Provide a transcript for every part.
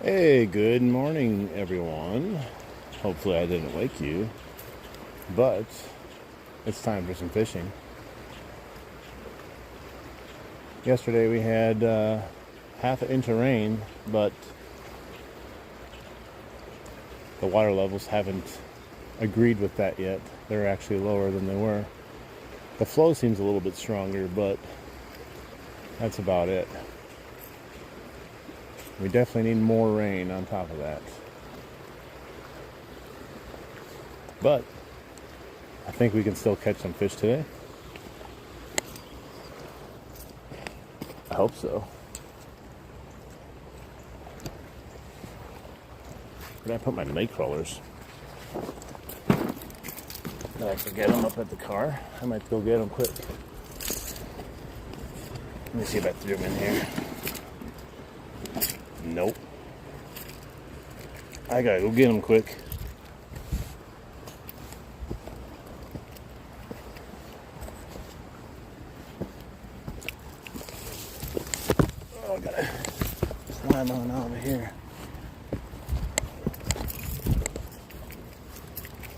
Hey, good morning, everyone. Hopefully, I didn't wake you, but it's time for some fishing. Yesterday, we had half an inch of rain, but the water levels haven't agreed with that yet. They're actually lower than they were. The flow seems a little bit stronger, but that's about it. We definitely need more rain on top of that. But I think we can still catch some fish today. I hope so. Where did I put my night crawlers? Did I forget them up at the car? I might go get them quick. Let me see if I threw them in here. Nope. I gotta go get them quick. Oh, I gotta climb on over here.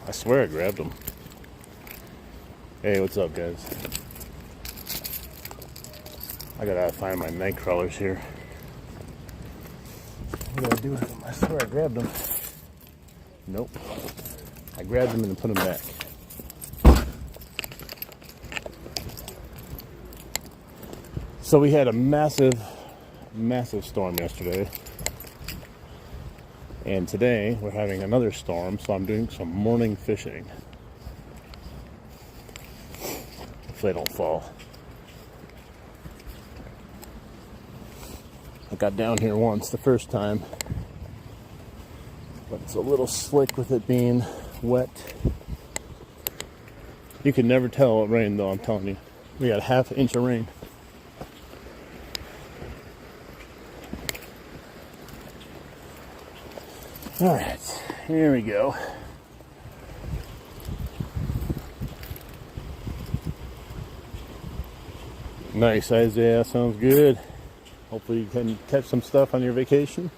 I swear I grabbed them. Hey, what's up, guys? I gotta find my night crawlers here. What did I do with them? I swear I grabbed them. Nope. I grabbed them and put them back. So we had a massive storm yesterday. And today we're having another storm, so I'm doing some morning fishing. If they don't fall. I got down here once the first time, but it's a little slick with it being wet. You can never tell it rained though, I'm telling you. We got half an inch of rain. Alright, here we go. Nice, Isaiah, sounds good. Hopefully you can catch some stuff on your vacation.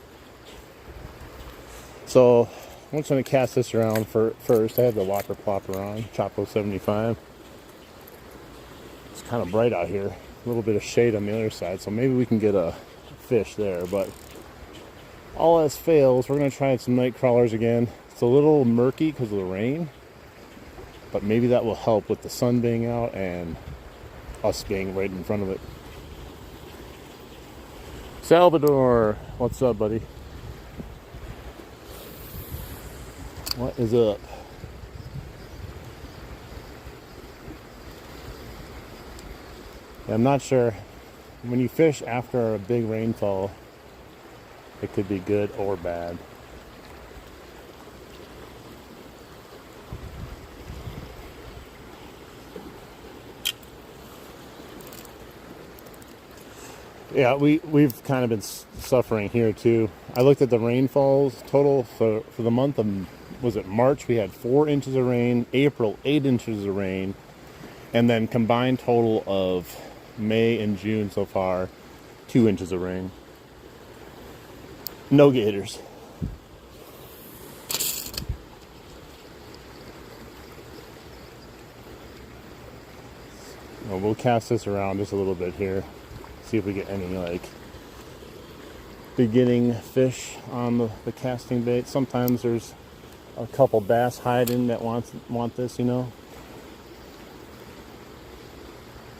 So, I'm just going to cast this around first. I have the Whopper Plopper on, Chopo 75. It's kind of bright out here. A little bit of shade on the other side, so maybe we can get a fish there, but all else fails, we're going to try some night crawlers again. It's a little murky because of the rain, but maybe that will help with the sun being out and us being right in front of it. Salvador, what's up, buddy? What is up? Yeah, I'm not sure. When you fish after a big rainfall, it could be good or bad. Yeah, we've kind of been suffering here too. I looked at the rainfalls total for the month of, was it March? We had 4 inches of rain, April 8 inches of rain, and then combined total of May and June so far, 2 inches of rain. No gators. Well, we'll cast this around just a little bit here. See if we get any like beginning fish on the casting bait. Sometimes there's a couple bass hiding that want this, you know.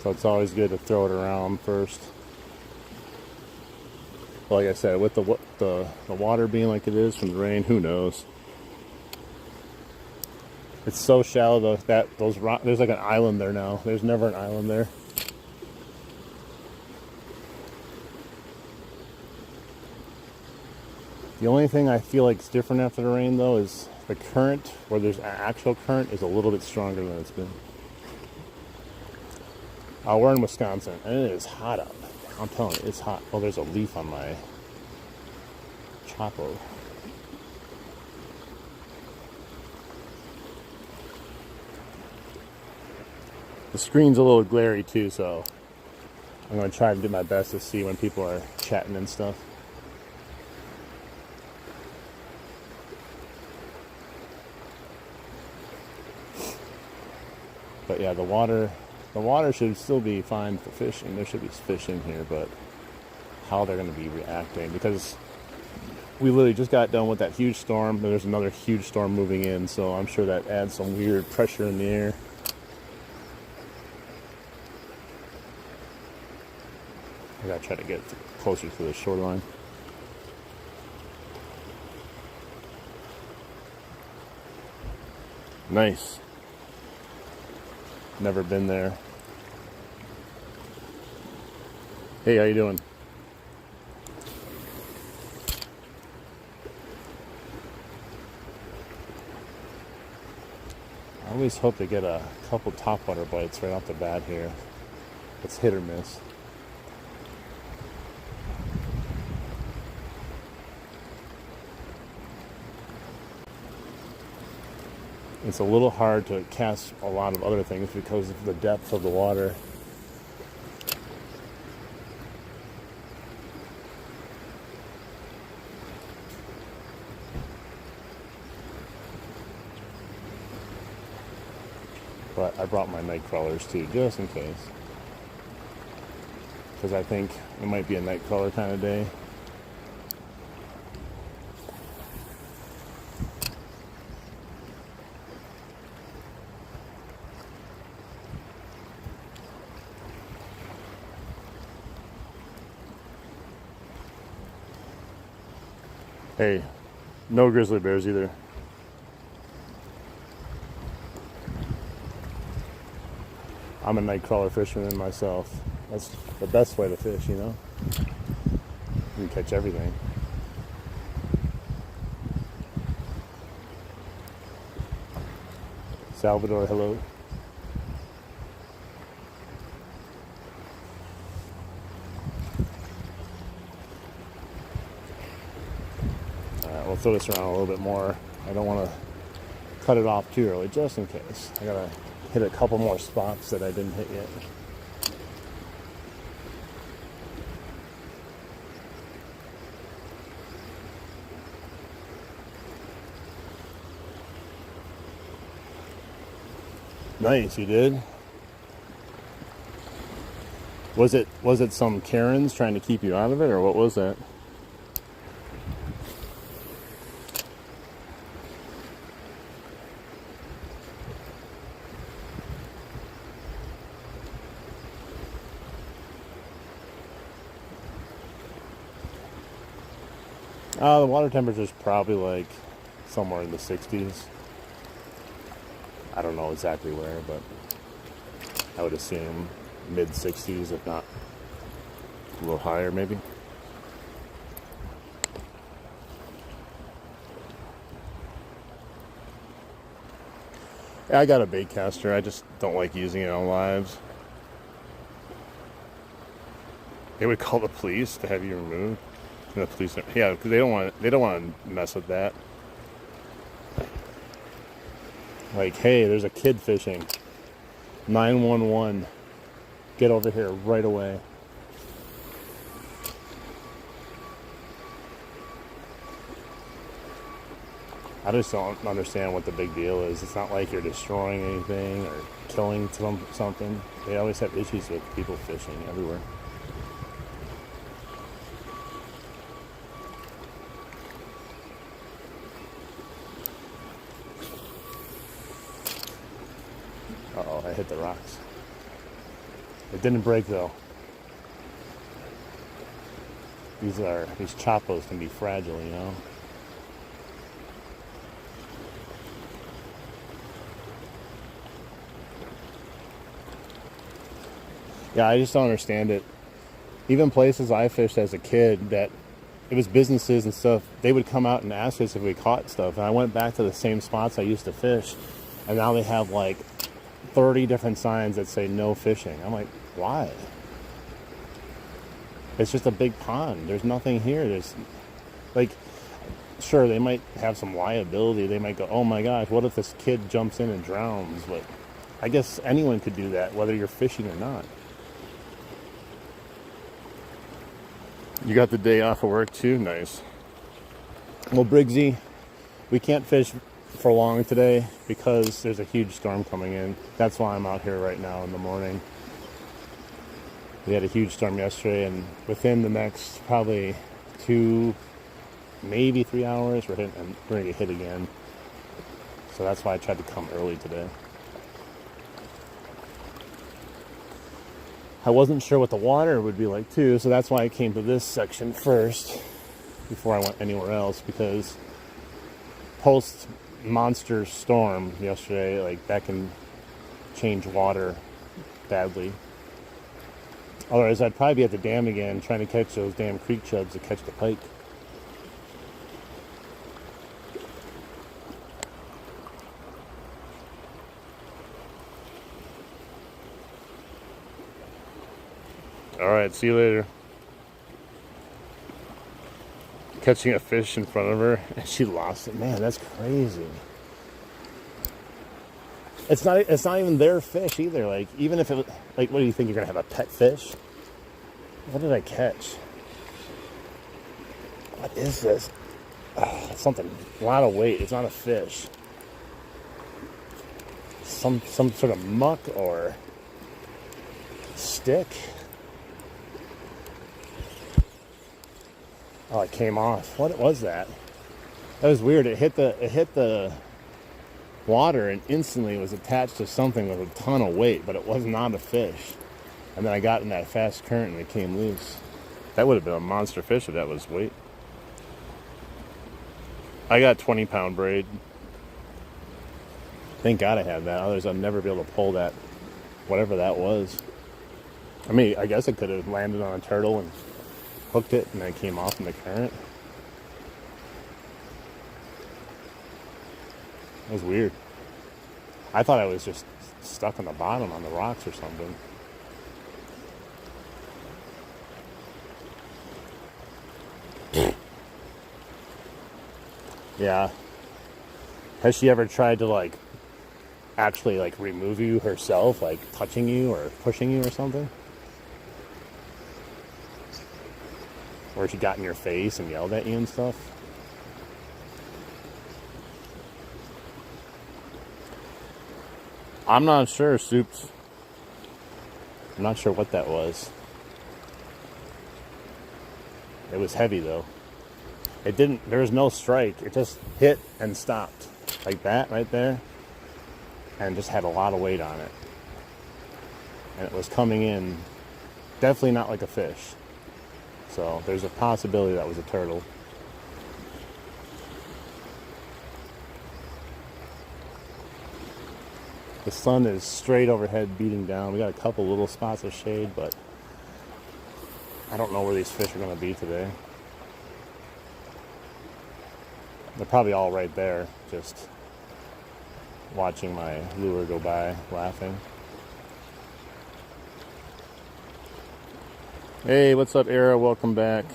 So it's always good to throw it around first. Like I said, with the water being like it is from the rain, who knows? It's so shallow though, that those rock, there's like an island there now. There's never an island there. The only thing I feel like is different after the rain though is the current, where there's an actual current, is a little bit stronger than it's been. We're in Wisconsin and it is hot out. I'm telling you, it's hot. Oh, there's a leaf on my Chopo. The screen's a little glary too, so I'm going to try to do my best to see when people are chatting and stuff. But yeah, the water should still be fine for fishing. There should be fish in here, but how they're going to be reacting, because we literally just got done with that huge storm. There's another huge storm moving in, so I'm sure that adds some weird pressure in the air. I gotta try to get closer to the shoreline. Nice. Never been there. Hey, how you doing? I always hope to get a couple topwater bites right off the bat here. It's hit or miss. It's a little hard to cast a lot of other things because of the depth of the water. But I brought my night crawlers too, just in case. Because I think it might be a night crawler kind of day. Hey, no grizzly bears either. I'm a night crawler fisherman myself. That's the best way to fish, you know? You can catch everything. Salvador, hello. We'll throw this around a little bit more. I don't want to cut it off too early, just in case. I gotta hit a couple more spots that I didn't hit yet. Nice, you did. Was it some Karens trying to keep you out of it, or what was that? The water temperature is probably like somewhere in the 60s. I don't know exactly where, but I would assume mid 60s, if not a little higher maybe. Yeah, I got a bait caster. I just don't like using it on lives. They would call the police to have you removed. And the police, yeah, because they don't want to mess with that. Like, hey, there's a kid fishing. 911. Get over here right away. I just don't understand what the big deal is. It's not like you're destroying anything or killing something. They always have issues with people fishing everywhere. Uh-oh, I hit the rocks. It didn't break though. These choppos can be fragile, you know. Yeah, I just don't understand it. Even places I fished as a kid that it was businesses and stuff, they would come out and ask us if we caught stuff. And I went back to the same spots I used to fish, and now they have like 30 different signs that say no fishing. I'm like, why? It's just a big pond. There's nothing here. There's like, sure, they might have some liability. They might go, oh my gosh, what if this kid jumps in and drowns? But I guess anyone could do that, whether you're fishing or not. You got the day off of work too? Nice. Well, Briggsy, we can't fish for long today because there's a huge storm coming in. That's why I'm out here right now in the morning. We had a huge storm yesterday, and within the next probably 2, maybe 3 hours, we're going to get hit again. So that's why I tried to come early today. I wasn't sure what the water would be like too, so that's why I came to this section first before I went anywhere else, because post monster storm yesterday, like that can change water badly. Otherwise, I'd probably be at the dam again trying to catch those damn creek chubs to catch the pike. All right, see you later. Catching a fish in front of her, and she lost it. Man, that's crazy. It's not even their fish either. Like, even if it was, like, what do you think, you're gonna have a pet fish? What did I catch? What is this? Oh, it's something, a lot of weight. It's not a fish. Some sort of muck or stick. Oh, it came off. What was that? That was weird. It hit the water and instantly was attached to something with a ton of weight, but it was not a fish. And then I got in that fast current and it came loose. That would have been a monster fish if that was weight. I got 20-pound braid. Thank God I had that. Otherwise I'd never be able to pull that, whatever that was. I mean, I guess it could have landed on a turtle and hooked it and then it came off in the current. It was weird. I thought I was just stuck on the bottom on the rocks or something. Yeah. Has she ever tried to like actually like remove you herself, like touching you or pushing you or something? Or she got in your face and yelled at you and stuff? I'm not sure, Soups. I'm not sure what that was. It was heavy though. There was no strike. It just hit and stopped. Like that right there. And just had a lot of weight on it. And it was coming in, definitely not like a fish. So there's a possibility that was a turtle. The sun is straight overhead beating down. We got a couple little spots of shade, but I don't know where these fish are going to be today. They're probably all right there, just watching my lure go by, laughing. Hey, what's up, Era? Welcome back.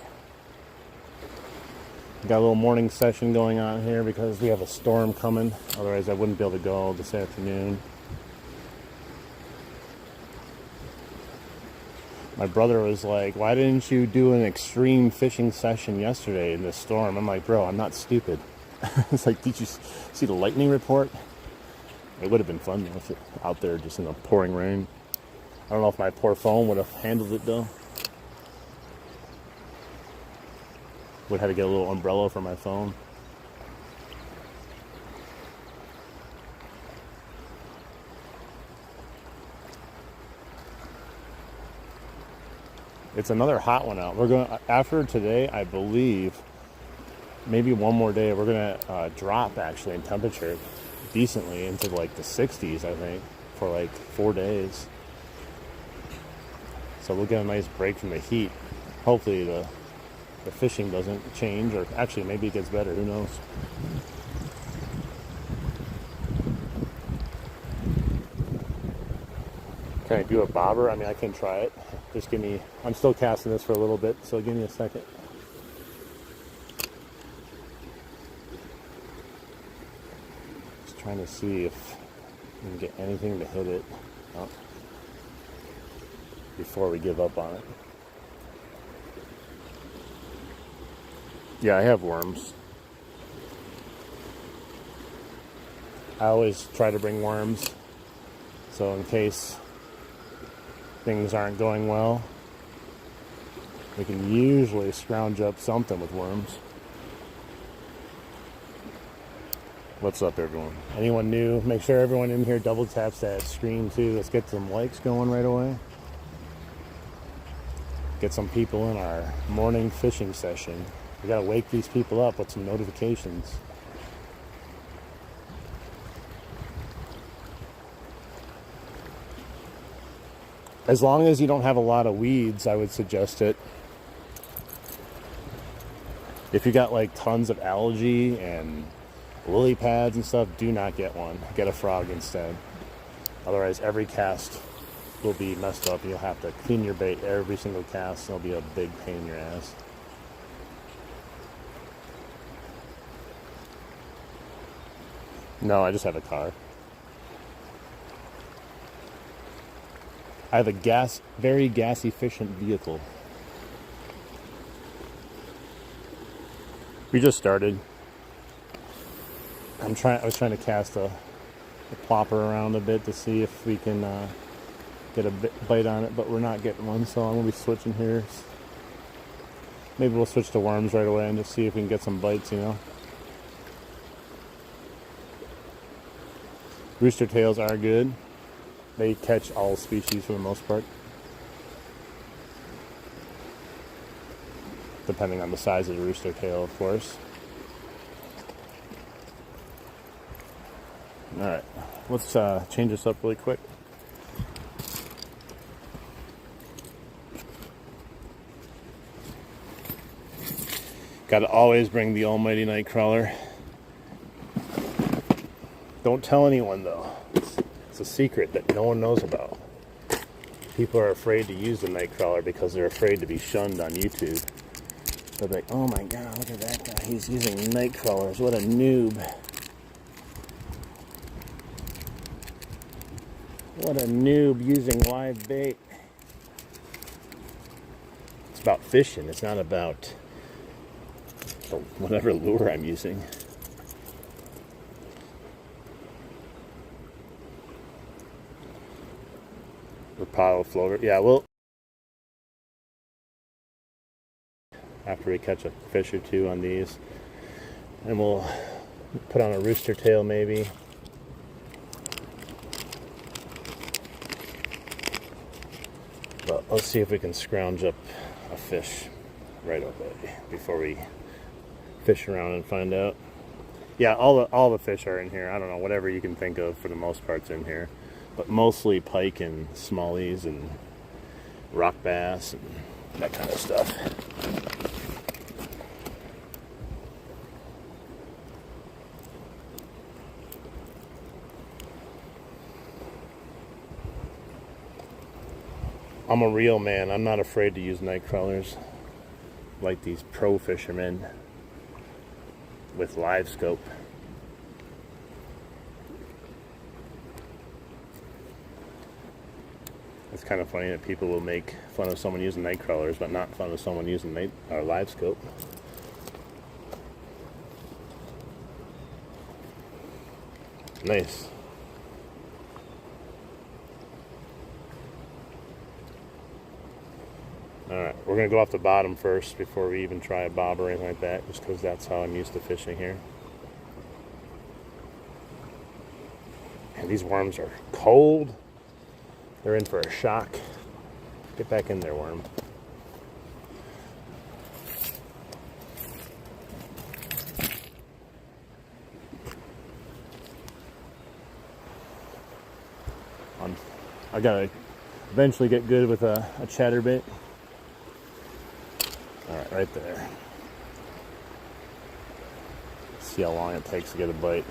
Got a little morning session going on here because we have a storm coming. Otherwise, I wouldn't be able to go this afternoon. My brother was like, why didn't you do an extreme fishing session yesterday in this storm? I'm like, bro, I'm not stupid. It's like, did you see the lightning report? It would have been fun if it out there just in the pouring rain. I don't know if my poor phone would have handled it though. Would have to get a little umbrella for my phone. It's another hot one out. We're going after today, I believe. Maybe one more day, we're gonna drop actually in temperature decently into like the 60s, I think, for like 4 days. So we'll get a nice break from the heat. Hopefully the fishing doesn't change, or actually maybe it gets better. Who knows? Can I do a bobber? I mean, I can try it. Just give me. I'm still casting this for a little bit, so give me a second. Trying to see if we can get anything to hit it before we give up on it. Yeah, I have worms. I always try to bring worms, so in case things aren't going well, we can usually scrounge up something with worms. What's up, everyone? Anyone new? Make sure everyone in here double taps that screen too. Let's get some likes going right away. Get some people in our morning fishing session. We gotta wake these people up with some notifications. As long as you don't have a lot of weeds, I would suggest it. If you got like tons of algae and lily pads and stuff, do not get one. Get a frog instead. Otherwise, every cast will be messed up. You'll have to clean your bait every single cast. It'll be a big pain in your ass. No, I just have a car. I have a very gas efficient vehicle. We just started. I was trying to cast a plopper around a bit to see if we can get a bite on it, but we're not getting one, so I'm gonna be switching here. Maybe we'll switch to worms right away and just see if we can get some bites, you know. Rooster tails are good. They catch all species for the most part, depending on the size of the rooster tail, of course. Alright, let's change this up really quick. Gotta always bring the almighty nightcrawler. Don't tell anyone though. It's a secret that no one knows about. People are afraid to use the nightcrawler because they're afraid to be shunned on YouTube. They're like, oh my god, look at that guy. He's using nightcrawlers. What a noob. What a noob using live bait. It's about fishing. It's not about whatever lure I'm using. Paddle floater. Yeah, well, after we catch a fish or two on these, and we'll put on a rooster tail maybe. But let's see if we can scrounge up a fish right away before we fish around and find out. Yeah, all the fish are in here. I don't know, whatever you can think of for the most part's in here. But mostly pike and smallies and rock bass and that kind of stuff. I'm a real man. I'm not afraid to use night crawlers like these pro fishermen with live scope. It's kind of funny that people will make fun of someone using night crawlers, but not fun of someone using live scope. Nice. Alright, we're going to go off the bottom first before we even try a bob or anything like that, just because that's how I'm used to fishing here. And these worms are cold. They're in for a shock. Get back in there, worm. I gotta eventually get good with a chatterbait. Alright, right there. See how long it takes to get a bite.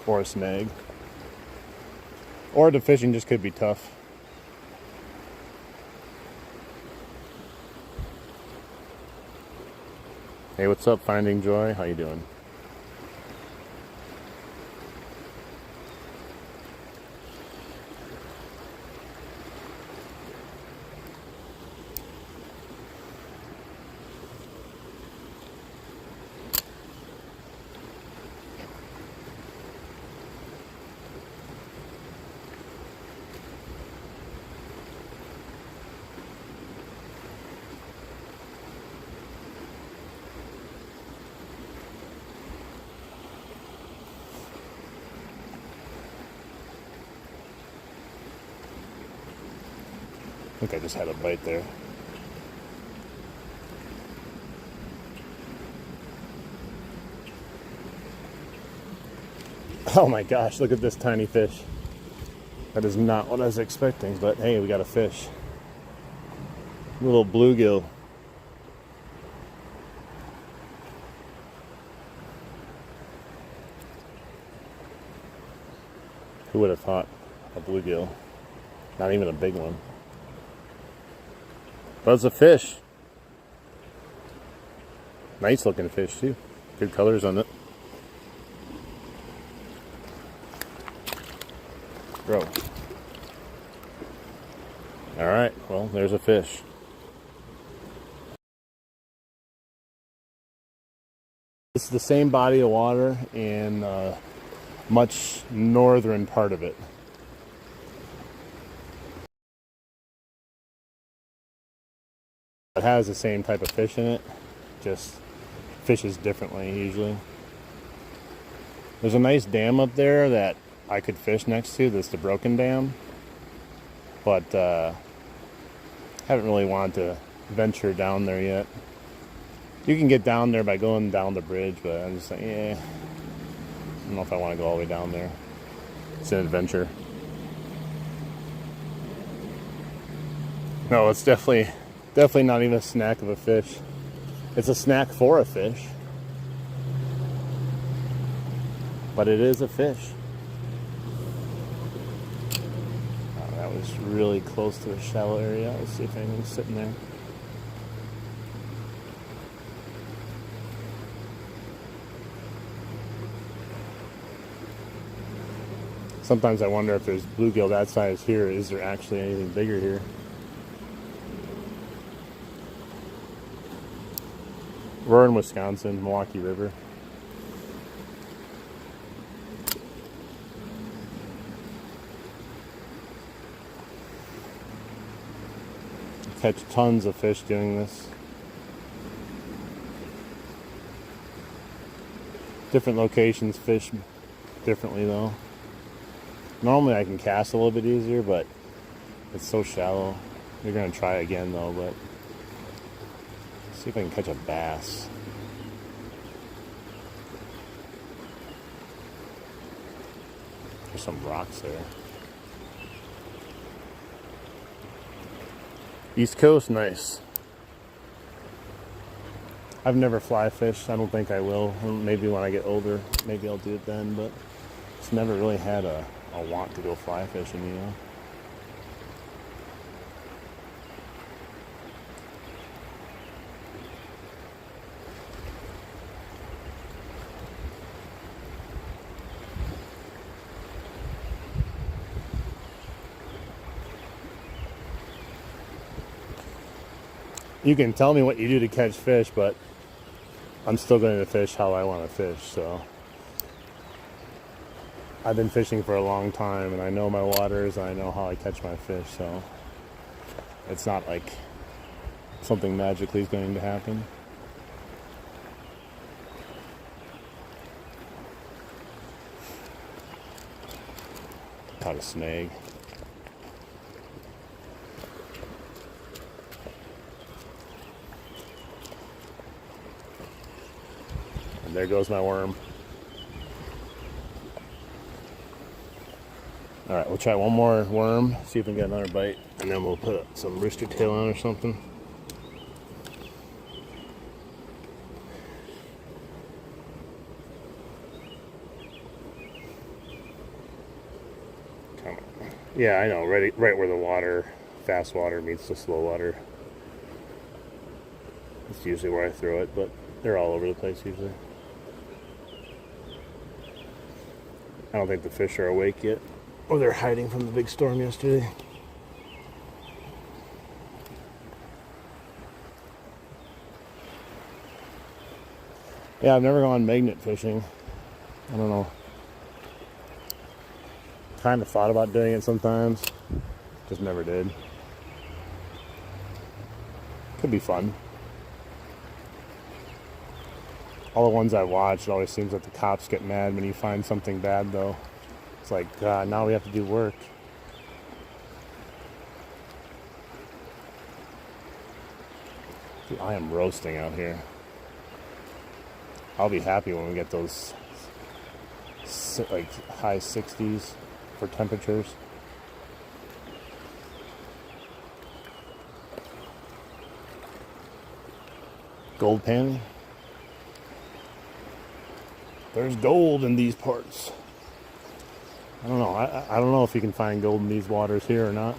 Or a snag. Or the fishing just could be tough. Hey, what's up, Finding Joy? How you doing? I think I just had a bite there. Oh my gosh, look at this tiny fish. That is not what I was expecting, but hey, we got a fish. Little bluegill. Who would have thought a bluegill? Not even a big one. But it's a fish. Nice looking fish too. Good colors on it. Bro. Alright, well, there's a fish. This is the same body of water in much northern part of it. It has the same type of fish in it, just fishes differently usually. There's a nice dam up there that I could fish next to. That's the broken dam, but haven't really wanted to venture down there yet. You can get down there by going down the bridge, but I'm just like, yeah, I don't know if I want to go all the way down there. It's an adventure. No, it's definitely not even a snack of a fish. It's a snack for a fish, but it is a fish. Oh, that was really close to a shallow area. Let's see if anything's sitting there. Sometimes I wonder if there's bluegill that size here. Is there actually anything bigger here? We're in Wisconsin, Milwaukee River. Catch tons of fish doing this. Different locations fish differently though. Normally I can cast a little bit easier, but it's so shallow. We're gonna try again though, but see if I can catch a bass. There's some rocks there. East Coast, nice. I've never fly fished. I don't think I will. Maybe when I get older, maybe I'll do it then, but it's never really had a want to go fly fishing, you know. You can tell me what you do to catch fish, but I'm still going to fish how I want to fish. So I've been fishing for a long time, and I know my waters, and I know how I catch my fish. So it's not like something magically is going to happen. Caught a snag. There goes my worm. All right, we'll try one more worm, see if we can get another bite, and then we'll put some rooster tail on or something. Come on. Yeah, I know, right where the water, fast water meets the slow water. That's usually where I throw it, but they're all over the place usually. I don't think the fish are awake yet. Or they're hiding from the big storm yesterday. Yeah, I've never gone magnet fishing. I don't know. Kind of thought about doing it sometimes. Just never did. Could be fun. All the ones I watch, it always seems like the cops get mad when you find something bad, though. It's like, now we have to do work. Dude, I am roasting out here. I'll be happy when we get those like high 60s for temperatures. Gold panning. There's gold in these parts. I don't know. I don't know if you can find gold in these waters here or not.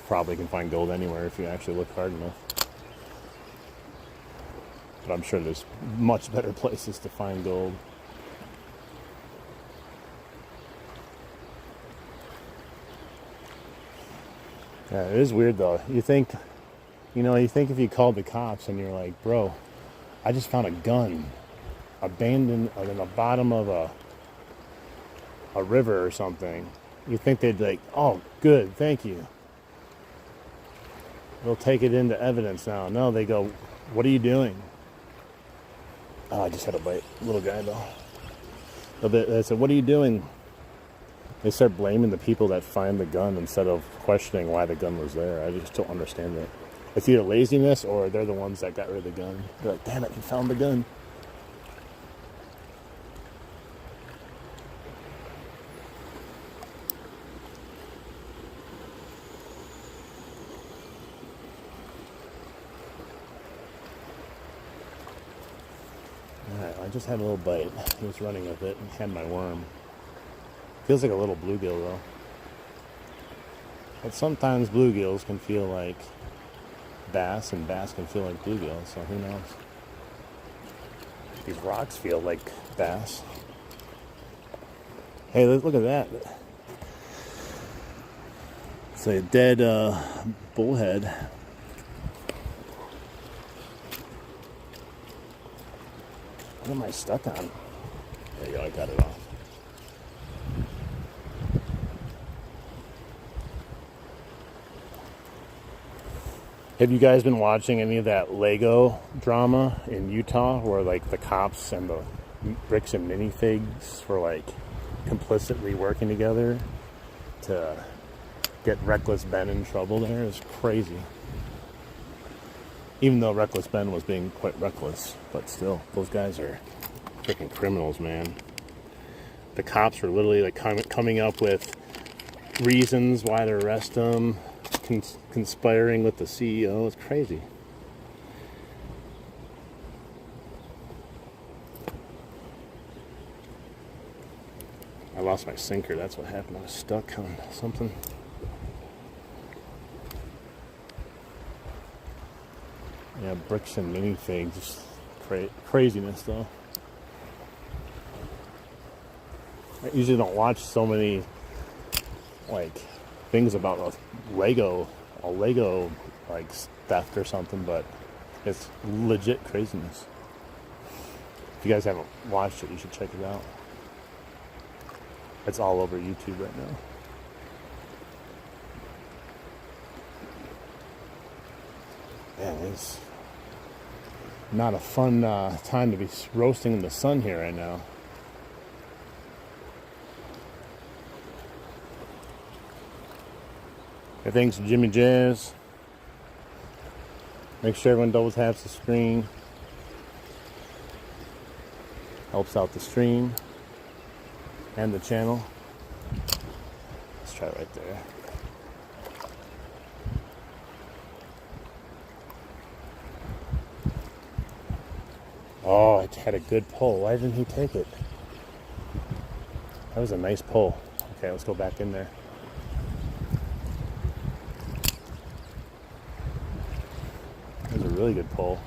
Probably can find gold anywhere if you actually look hard enough. But I'm sure there's much better places to find gold. Yeah, it is weird though. You think if you called the cops and you're like, bro, I just found a gun abandoned in the bottom of a river or something, you think they'd be like, oh, good, thank you. They'll take it into evidence now. No, they go, what are you doing? Oh, I just had a bite. Little guy though. They said, what are you doing? They start blaming the people that find the gun instead of questioning why the gun was there. I just don't understand it. It's either laziness or they're the ones that got rid of the gun. They're like, damn it, you found the gun. Alright, I just had a little bite. He was running with it and had my worm. Feels like a little bluegill though. But sometimes bluegills can feel like bass and bass can feel like bluegill, so who knows? These rocks feel like bass. Hey, look at that. It's a dead bullhead. What am I stuck on? There you go, I got it off. Have you guys been watching any of that Lego drama in Utah where like the cops and the bricks and minifigs were like complicitly working together to get Reckless Ben in trouble there? It's crazy. Even though Reckless Ben was being quite reckless, but still, those guys are freaking criminals, man. The cops were literally like coming up with reasons why to arrest him, conspiring with the CEO. It's crazy. I lost my sinker. That's what happened. I was stuck on something. Yeah, bricks and minifigs. Just craziness, though. I usually don't watch so many, like, things about a Lego like theft or something, but it's legit craziness. If you guys haven't watched it, you should check it out. It's all over YouTube right now. Man, it's not a fun time to be roasting in the sun here right now. Hey, thanks, Jimmy Jazz. Make sure everyone double taps the screen. Helps out the stream and the channel. Let's try it right there. Oh, it had a good pull. Why didn't he take it? That was a nice pull. Okay, let's go back in there. That was a really good pull.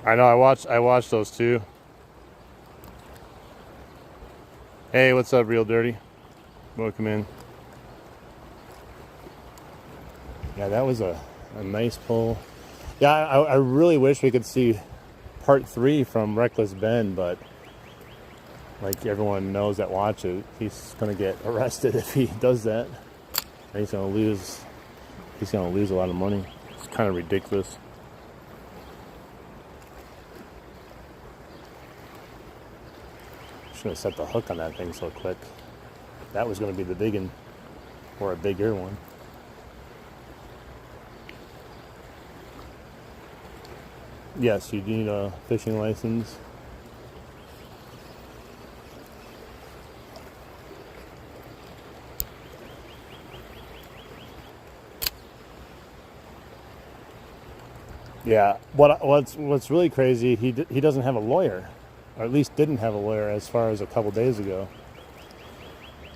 I know, I watched those too. Hey, what's up, Real Dirty? Welcome in. Yeah, that was a nice pull. Yeah, I really wish we could see part 3 from Reckless Ben, but like everyone knows that watches, he's gonna get arrested if he does that. And he's gonna lose a lot of money. It's kind of ridiculous. going to set the hook on that thing so quick. That was going to be the big one, or a bigger one. Yes, you need a fishing license. Yeah, what's really crazy, he doesn't have a lawyer, or at least didn't have a lawyer as far as a couple days ago.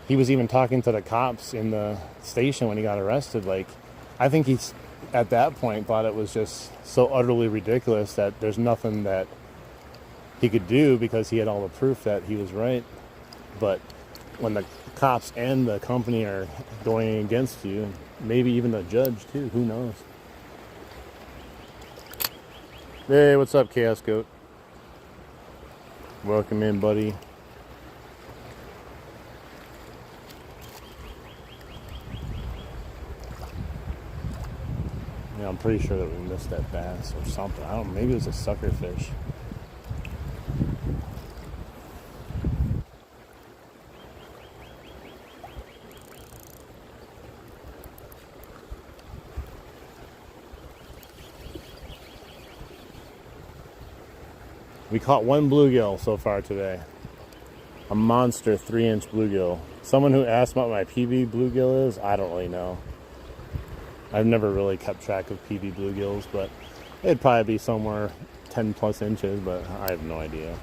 He was even talking to the cops in the station when he got arrested. Like, I think he's at that point thought it was just so utterly ridiculous that there's nothing that he could do because he had all the proof that he was right. But when the cops and the company are going against you, maybe even the judge too, who knows? Hey, what's up, Chaos Goat? Welcome in, buddy. Yeah, I'm pretty sure that we missed that bass or something. I don't know, maybe it was a sucker fish. We caught one bluegill so far today. A monster 3-inch bluegill. Someone who asked what my PB bluegill is, I don't really know. I've never really kept track of PB bluegills, but it'd probably be somewhere 10 plus inches, but I have no idea.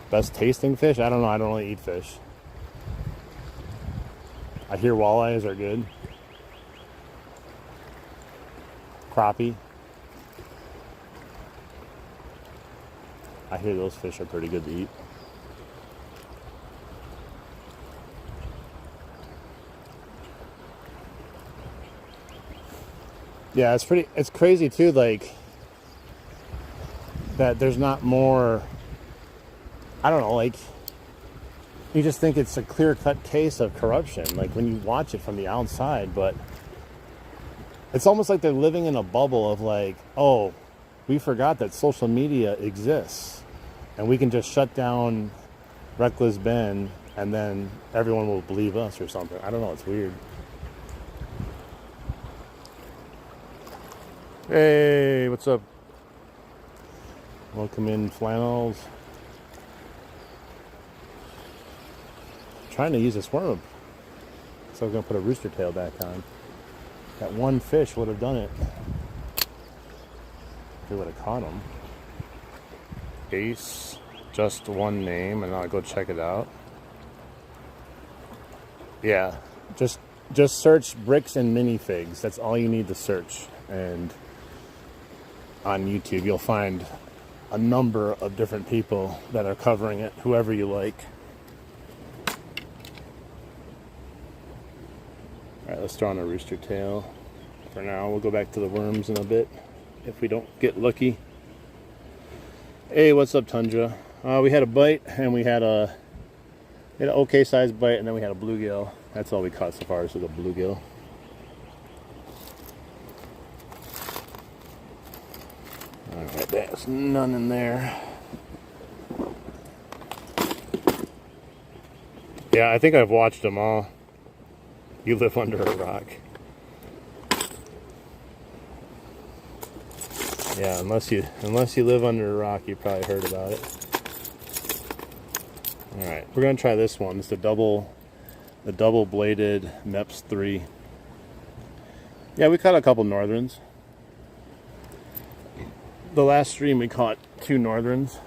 Best tasting fish? I don't know. I don't really eat fish. I hear walleyes are good. Crappie. I hear those fish are pretty good to eat. Yeah, it's crazy too, like, that there's not more, I don't know, like, you just think it's a clear-cut case of corruption, like, when you watch it from the outside, but it's almost like they're living in a bubble of, like, oh, we forgot that social media exists, and we can just shut down Reckless Ben, and then everyone will believe us or something. I don't know, it's weird. Hey, what's up? Welcome in, Flannels. Trying to use this worm. So I was going to put a rooster tail back on. That one fish would have done it. They would have caught him. Ace, just one name, and I'll go check it out. Yeah, just search bricks and minifigs. That's all you need to search. And on YouTube, you'll find a number of different people that are covering it, whoever you like. All right, let's throw on a rooster tail for now. We'll go back to the worms in a bit if we don't get lucky. Hey, what's up, Tundra? We had a bite, and we had an okay sized bite, and then we had a bluegill. That's all we caught so far, is a bluegill. Alright, there's none in there. Yeah, I think I've watched them all. You live under a rock. Yeah, unless you live under a rock, you probably heard about it. Alright, we're gonna try this one. It's the double bladed MEPS 3. Yeah, we caught a couple northerns. The last stream we caught 2 northerns.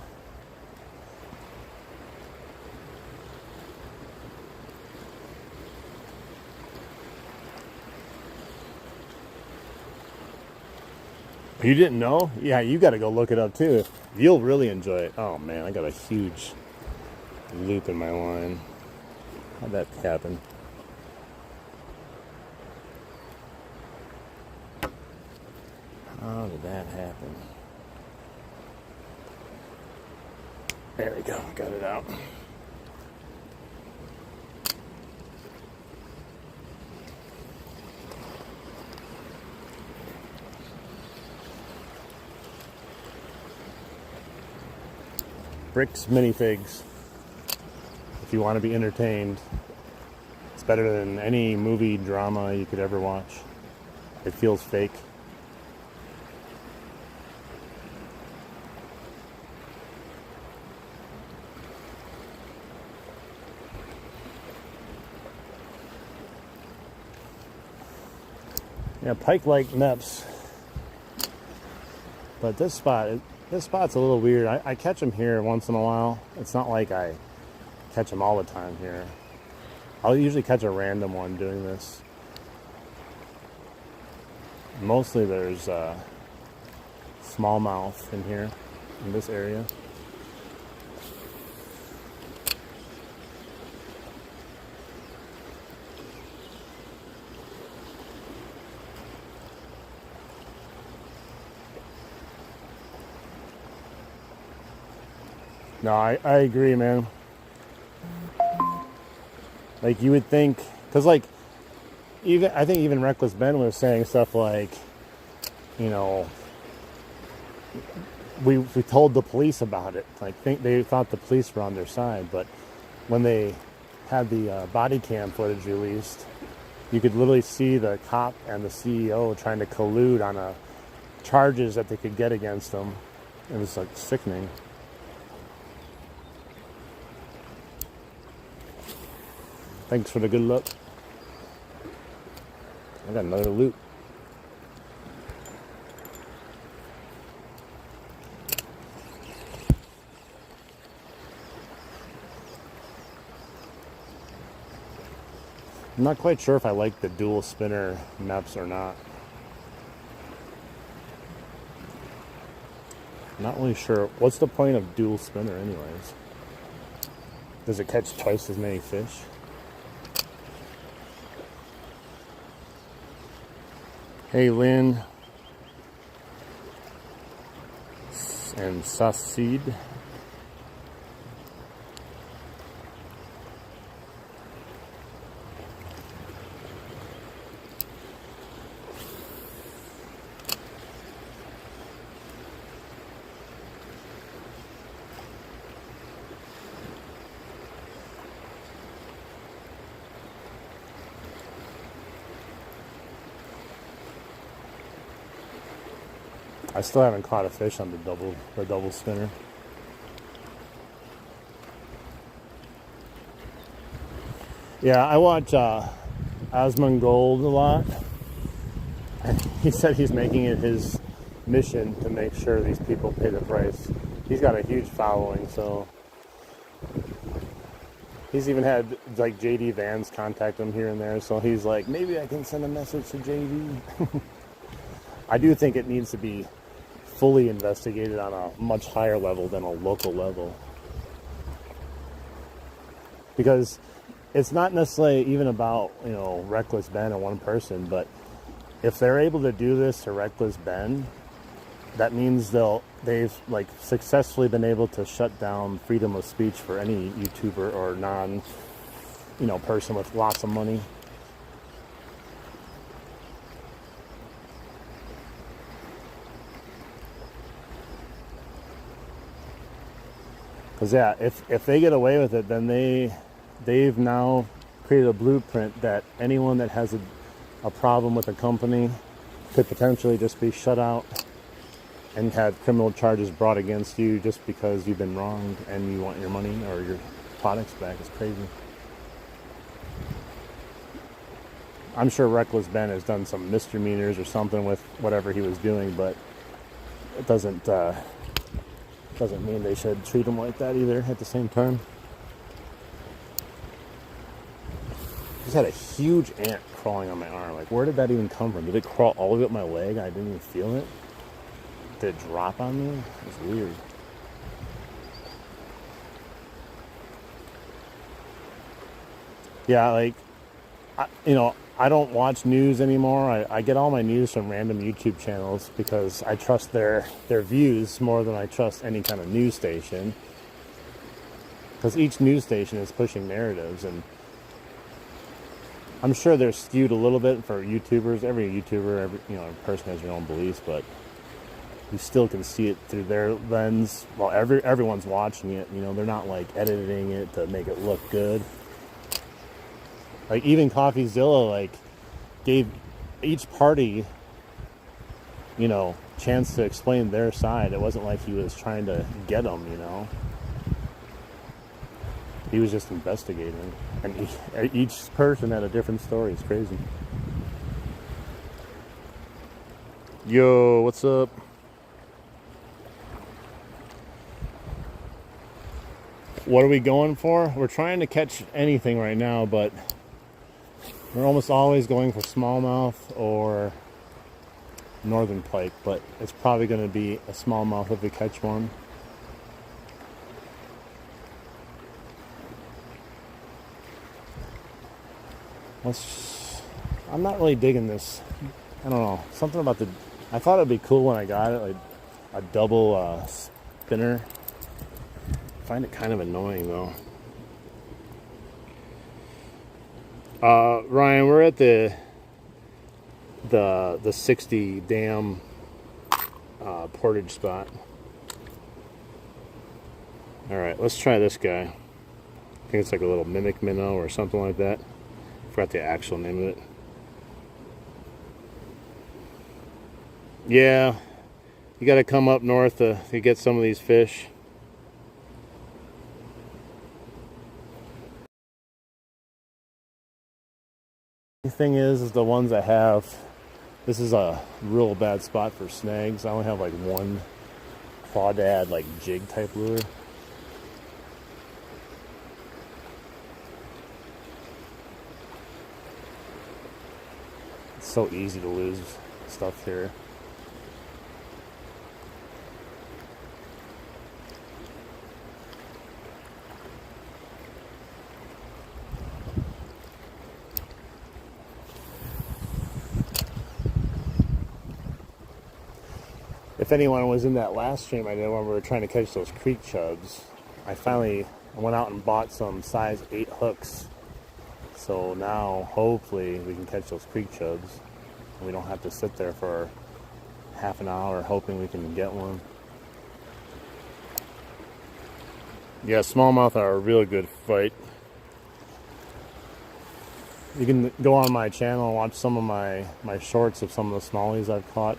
You didn't know? Yeah, you got to go look it up too. You'll really enjoy it. Oh man, I got a huge loop in my line. How'd that happen? How did that happen? There we go, got it out. Bricks minifigs. If you want to be entertained, it's better than any movie drama you could ever watch. It feels fake. Yeah, pike like Meps, but this spot's a little weird. I catch them here once in a while. It's not like I catch them all the time here. I'll usually catch a random one doing this. Mostly there's smallmouth in here, in this area. No, I agree, man. Like, you would think, because, like, I think even Reckless Ben was saying stuff like, you know, we told the police about it. Like, they thought the police were on their side, but when they had the body cam footage released, you could literally see the cop and the CEO trying to collude on charges that they could get against them. It was, like, sickening. Thanks for the good luck. I got another loot. I'm not quite sure if I like the dual spinner Meps or not. Not really sure. What's the point of dual spinner anyways? Does it catch twice as many fish? Hey, Lynn and Sasid. I still haven't caught a fish on the double spinner. Yeah, I watch Osmond Gold a lot. And he said he's making it his mission to make sure these people pay the price. He's got a huge following, so he's even had like JD Vans contact him here and there. So he's like, maybe I can send a message to JD. I do think it needs to be fully investigated on a much higher level than a local level, because it's not necessarily even about, you know, Reckless Ben or one person, but if they're able to do this to Reckless Ben, that means they've like successfully been able to shut down freedom of speech for any YouTuber or non, you know, person with lots of money. Because yeah, if they get away with it, then they've now created a blueprint that anyone that has a problem with a company could potentially just be shut out and have criminal charges brought against you just because you've been wronged and you want your money or your products back. It's crazy. I'm sure Reckless Ben has done some misdemeanors or something with whatever he was doing, but it doesn't mean they should treat him like that either at the same time. Just had a huge ant crawling on my arm. Like, where did that even come from? Did it crawl all the way up my leg? I didn't even feel it. Did it drop on me? It was weird. Yeah, like, I don't watch news anymore. I get all my news from random YouTube channels because I trust their views more than I trust any kind of news station. Because each news station is pushing narratives, and I'm sure they're skewed a little bit for YouTubers. Every YouTuber, every person has their own beliefs, but you still can see it through their lens while everyone's watching it. You know, they're not like editing it to make it look good. Like even CoffeeZilla like gave each party, you know, chance to explain their side. It wasn't like he was trying to get them, you know. He was just investigating, and each person had a different story. It's crazy. Yo, what's up? What are we going for? We're trying to catch anything right now, but we're almost always going for smallmouth or northern pike, but it's probably going to be a smallmouth if we catch one. I'm not really digging this. I don't know. Something about I thought it'd be cool when I got it, like a double spinner. I find it kind of annoying though. Ryan, we're at the 60 dam portage spot. All right, let's try this guy. I think it's like a little mimic minnow or something like that. Forgot the actual name of it. Yeah, you got to come up north to get some of these fish. The thing is the ones I have, this is a real bad spot for snags. I only have like one crawdad like jig type lure. It's so easy to lose stuff here. If anyone was in that last stream I did when we were trying to catch those creek chubs, I went out and bought some size 8 hooks. So now hopefully we can catch those creek chubs and we don't have to sit there for half an hour hoping we can get one. Yeah, smallmouth are a really good fight. You can go on my channel and watch some of my shorts of some of the smallies I've caught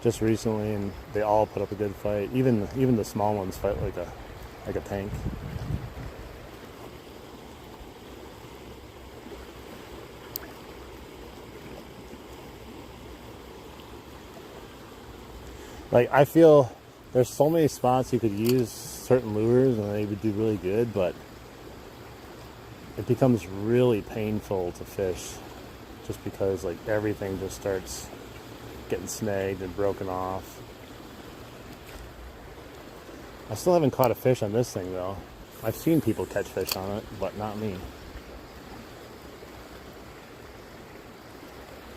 just recently, and they all put up a good fight. Even the small ones fight like a tank. Like I feel there's so many spots you could use certain lures and they would do really good, but it becomes really painful to fish just because like everything just starts getting snagged and broken off. I still haven't caught a fish on this thing though. I've seen people catch fish on it, but not me.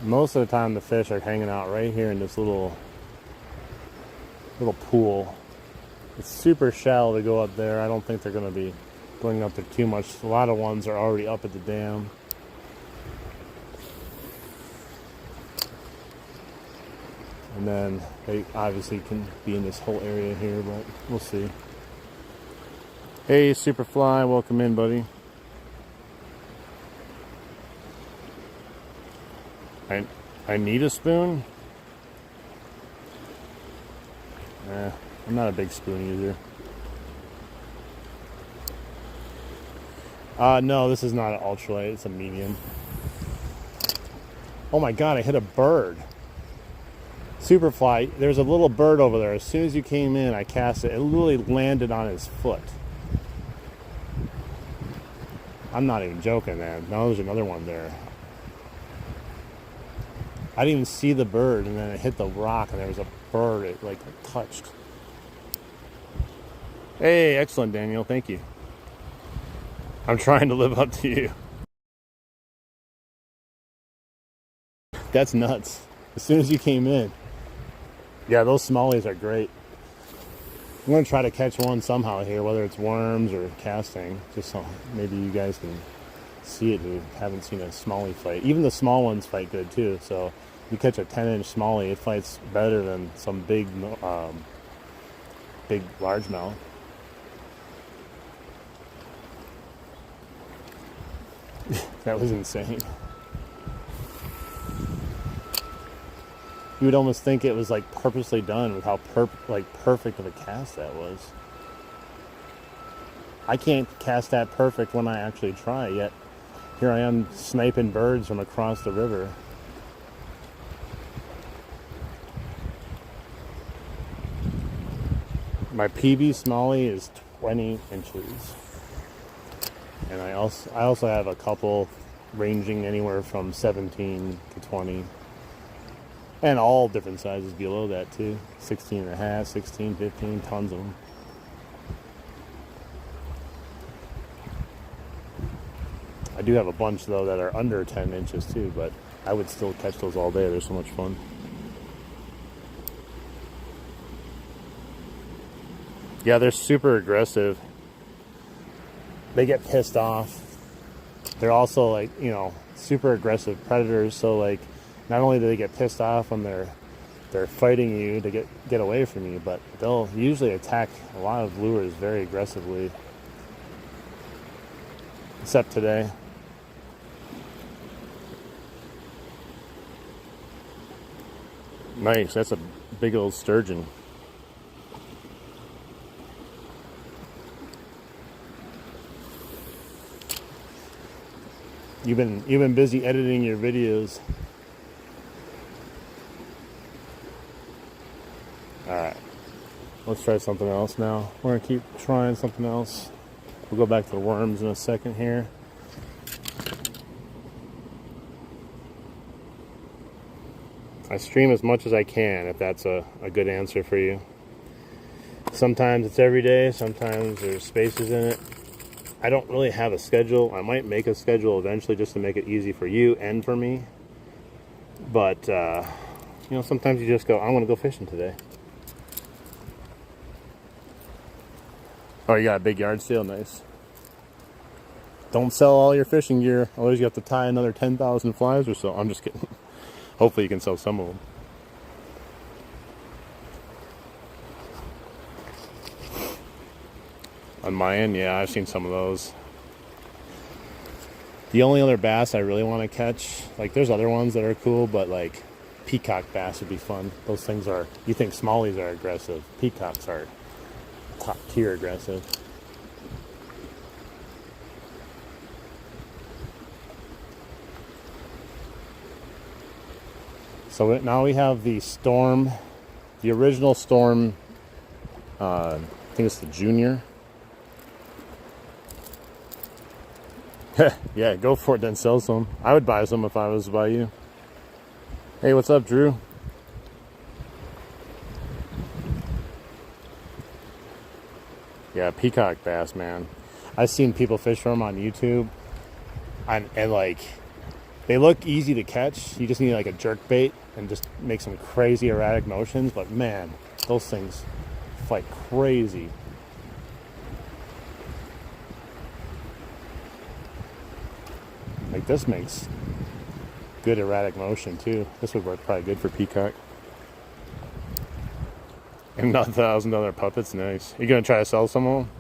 Most of the time the fish are hanging out right here in this little pool. It's super shallow to go up there. I don't think they're going to be going up there too much. A lot of ones are already up at the dam. And then they obviously can be in this whole area here, but we'll see. Hey, Superfly, welcome in, buddy. I need a spoon? I'm not a big spoon user. No, this is not an ultralight, it's a medium. Oh my god, I hit a bird. Superfly, there's a little bird over there. As soon as you came in, I cast it. It literally landed on his foot. I'm not even joking, man. No, there's another one there. I didn't even see the bird, and then it hit the rock, and there was a bird it like touched. Hey, excellent, Daniel. Thank you. I'm trying to live up to you. That's nuts. As soon as you came in. Yeah, those smallies are great. I'm going to try to catch one somehow here, whether it's worms or casting, just so maybe you guys can see it who haven't seen a smallie fight. Even the small ones fight good too, so You catch a 10-inch smallie, it fights better than some big largemouth. That was insane. You would almost think it was like purposely done with how perfect of a cast that was. I can't cast that perfect when I actually try, yet here I am sniping birds from across the river. My PB smallie is 20 inches. And I also have a couple ranging anywhere from 17 to 20. And all different sizes below that too. 16 and a half, 16, 15, tons of them. I do have a bunch though that are under 10 inches too, but I would still catch those all day. They're so much fun. Yeah, they're super aggressive. They get pissed off. They're also like, you know, super aggressive predators. So like, not only do they get pissed off when they're fighting you to get away from you, but they'll usually attack a lot of lures very aggressively. Except today. Nice, that's a big old sturgeon. You've been busy editing your videos. Alright. Let's try something else now. We're gonna keep trying something else. We'll go back to the worms in a second here. I stream as much as I can, if that's a good answer for you. Sometimes it's every day, sometimes there's spaces in it. I don't really have a schedule. I might make a schedule eventually just to make it easy for you and for me. But, you know, sometimes you just go, I want to go fishing today. Oh, you got a big yard sale? Nice. Don't sell all your fishing gear, otherwise you have to tie another 10,000 flies or so. I'm just kidding. Hopefully you can sell some of them. On my end, yeah, I've seen some of those. The only other bass I really want to catch, like there's other ones that are cool, but like peacock bass would be fun. Those things are, you think smallies are aggressive. Peacocks are top tier aggressive. So now we have the Storm, the original Storm, I think it's the Junior. Yeah, go for it, then sell some. I would buy some if I was by you. Hey, what's up, Drew? Yeah, peacock bass, man. I've seen people fish for them on YouTube. And like, they look easy to catch. You just need like a jerk bait and just make some crazy erratic motions. But man, those things fight crazy. Like this makes good erratic motion too. This would work probably good for peacock. And not $1,000 puppets, nice. You gonna try to sell some of them?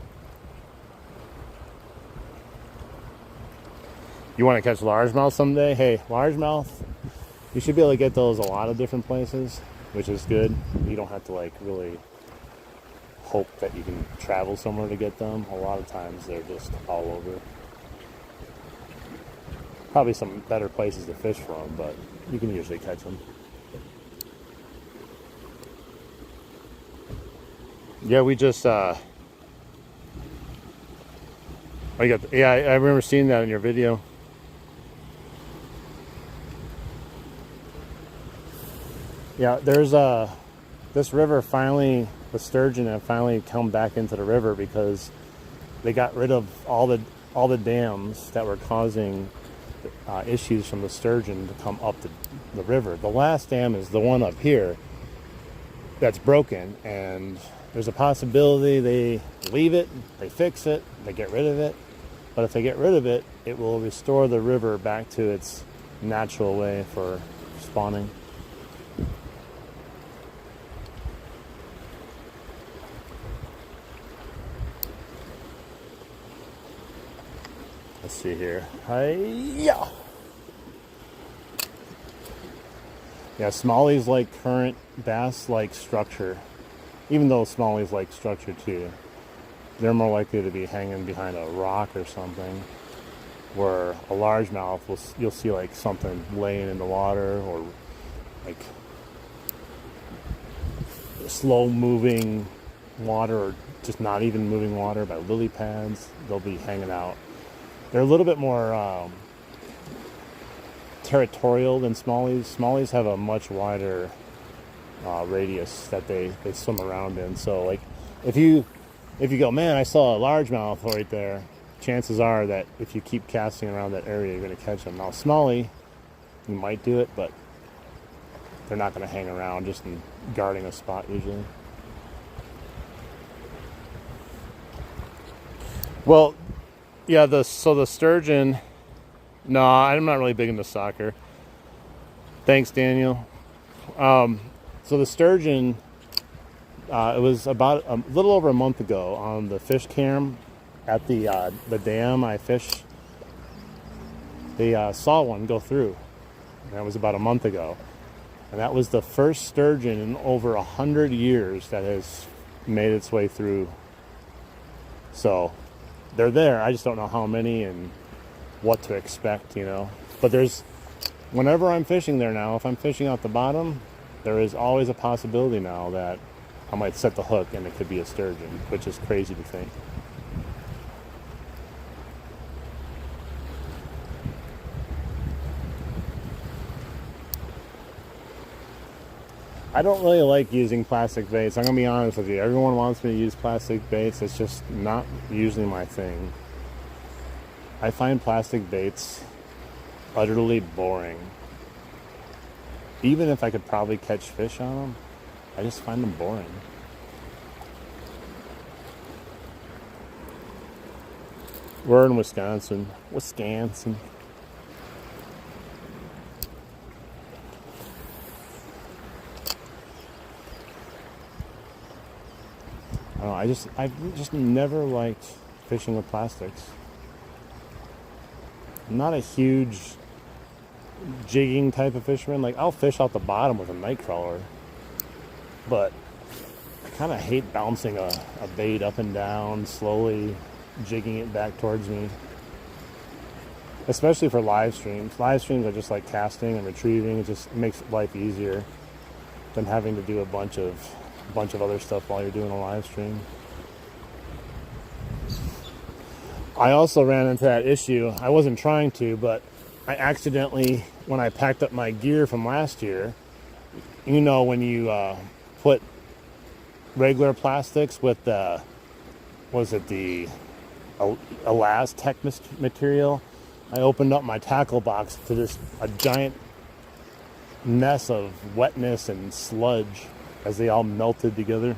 You want to catch largemouth someday? Hey, largemouth, you should be able to get those a lot of different places, which is good. You don't have to like really hope that you can travel somewhere to get them. A lot of times they're just all over. Probably some better places to fish from, but you can usually catch them. Yeah, we just I remember seeing that in your video. Yeah, there's this river finally, the sturgeon have finally come back into the river because they got rid of all the dams that were causing issues from the sturgeon to come up the river. The last dam is the one up here that's broken, and there's a possibility they leave it, they fix it, they get rid of it. But if they get rid of it, it will restore the river back to its natural way for spawning. Let's see here. Hi-ya! Yeah, smallies like current, bass like structure. Even though smallies like structure too. They're more likely to be hanging behind a rock or something. Where a largemouth, you'll see like something laying in the water, or like slow moving water, or just not even moving water by lily pads. They'll be hanging out. They're a little bit more territorial than smallies. Smallies have a much wider radius that they swim around in. So like if you go, man, I saw a largemouth right there, chances are that if you keep casting around that area, you're going to catch them. Now, smallie, you might do it, but they're not going to hang around just in guarding a spot usually. Well, yeah, the sturgeon, no, I'm not really big into soccer. Thanks, Daniel. So the sturgeon, it was about a little over a month ago on the fish cam at the dam I fish. They saw one go through. And that was about a month ago. And that was the first sturgeon in over 100 years that has made its way through. So they're there. I just don't know how many and what to expect, you know. But whenever I'm fishing there now, if I'm fishing out the bottom, there is always a possibility now that I might set the hook and it could be a sturgeon, which is crazy to think. I don't really like using plastic baits. I'm going to be honest with you. Everyone wants me to use plastic baits. It's just not usually my thing. I find plastic baits utterly boring. Even if I could probably catch fish on them, I just find them boring. We're in Wisconsin. I don't know, I've just never liked fishing with plastics. I'm not a huge jigging type of fisherman. Like, I'll fish out the bottom with a night crawler, but I kind of hate bouncing a bait up and down, slowly jigging it back towards me. Especially for live streams. Live streams are just like casting and retrieving. It just makes life easier than having to do a bunch of other stuff while you're doing a live stream. I also ran into that issue. I wasn't trying to, but I accidentally, when I packed up my gear from last year, you know, when you put regular plastics with the Elastec material, I opened up my tackle box to just a giant mess of wetness and sludge as they all melted together.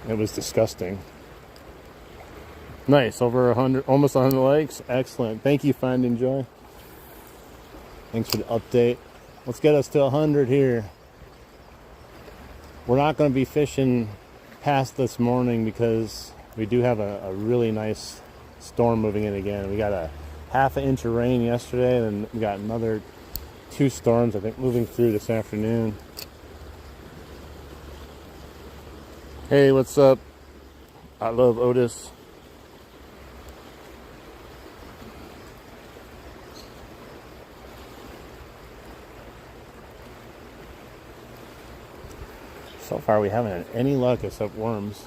It was disgusting. Nice, over 100, almost 100 likes. Excellent. Thank you, Finding Joy. Thanks for the update. Let's get us to 100 here. We're not going to be fishing past this morning because we do have a really nice storm moving in again. We got a half an inch of rain yesterday, and we got another 2 storms, I think, moving through this afternoon. Hey, what's up? I love Otis. So far we haven't had any luck except worms.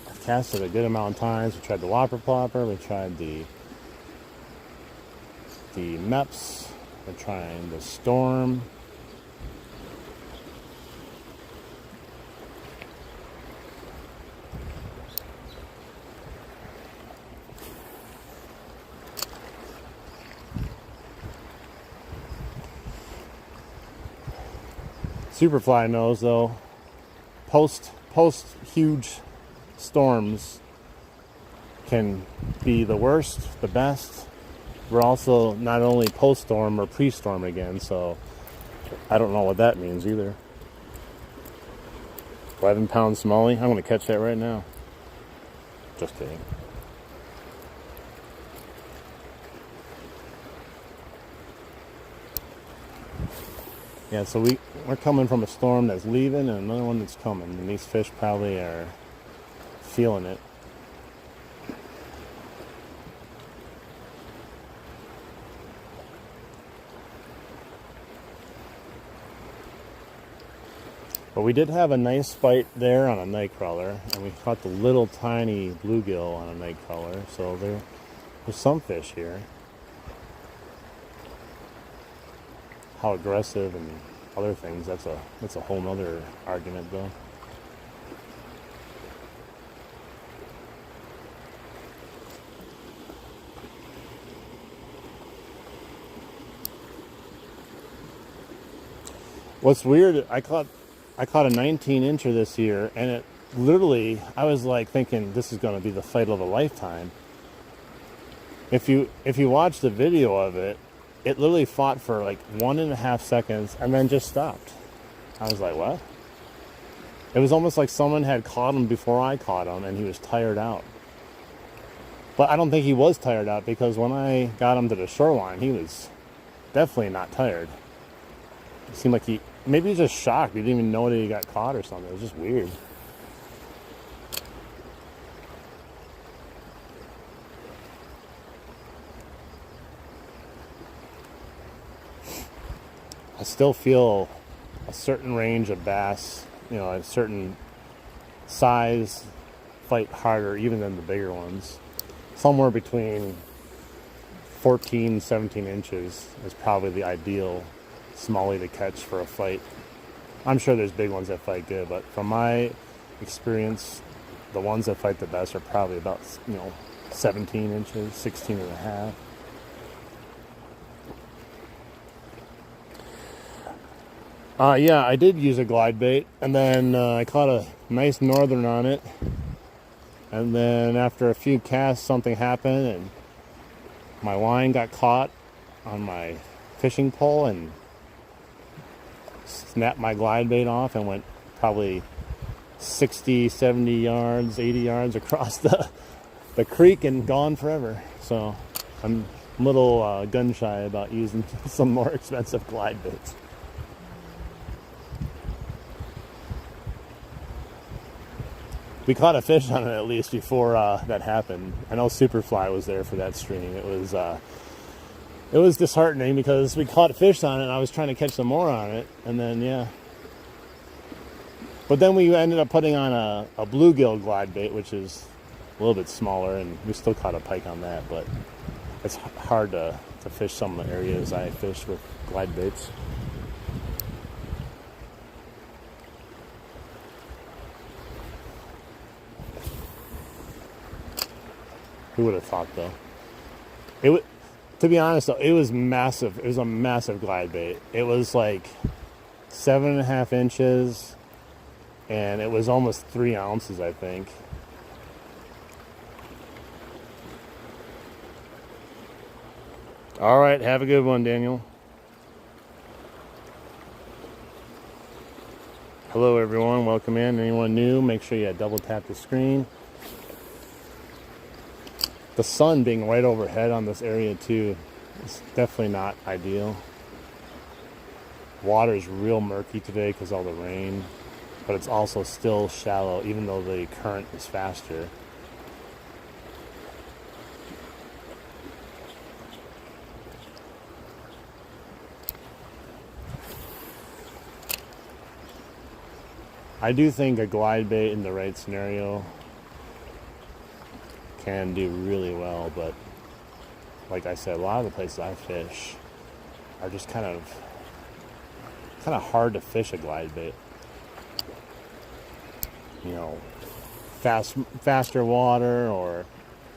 I've casted a good amount of times. We tried the Whopper Plopper, we tried the MEPS, we're trying the Storm. Superfly knows, though, post huge storms can be the worst, the best. We're also not only post-storm or pre-storm again, so I don't know what that means either. 11-pound smallie. I'm going to catch that right now. Just kidding. Yeah, so we're coming from a storm that's leaving and another one that's coming. And these fish probably are feeling it. But we did have a nice fight there on a nightcrawler, and we caught the little tiny bluegill on a nightcrawler, so there's some fish here. How aggressive and other things, that's a whole nother argument though. What's weird, I caught a 19-incher this year, and it literally, I was like thinking this is going to be the fight of a lifetime. If you watch the video of it, it literally fought for like 1.5 seconds and then just stopped. I was like, what? It was almost like someone had caught him before I caught him and he was tired out. But I don't think he was tired out, because when I got him to the shoreline, he was definitely not tired. It seemed like maybe he was just shocked. He didn't even know that he got caught or something. It was just weird. I still feel a certain range of bass, a certain size, fight harder even than the bigger ones. Somewhere between 14, 17 inches is probably the ideal smallie to catch for a fight. I'm sure there's big ones that fight good, but from my experience, the ones that fight the best are probably about 17 inches, 16 and a half. Yeah, I did use a glide bait, and then I caught a nice northern on it, and then after a few casts something happened and my line got caught on my fishing pole and snapped my glide bait off and went probably 60, 70 yards, 80 yards across the creek and gone forever. So I'm a little gun shy about using some more expensive glide baits. We caught a fish on it at least before that happened. I know Superfly was there for that stream. It was disheartening because we caught fish on it and I was trying to catch some more on it, and then yeah. But then we ended up putting on a bluegill glide bait, which is a little bit smaller, and we still caught a pike on that, but it's hard to fish some of the areas I fish with glide baits. Who would have thought, though? To be honest, though, it was massive. It was a massive glide bait. It was like 7.5 inches, and it was almost 3 ounces, I think. All right, have a good one, Daniel. Hello, everyone. Welcome in. Anyone new, make sure you double tap the screen. The sun being right overhead on this area too is definitely not ideal. Water is real murky today because of all the rain, but it's also still shallow even though the current is faster. I do think a glide bait in the right scenario can do really well, but like I said, a lot of the places I fish are just kind of hard to fish a glide bait. Faster water or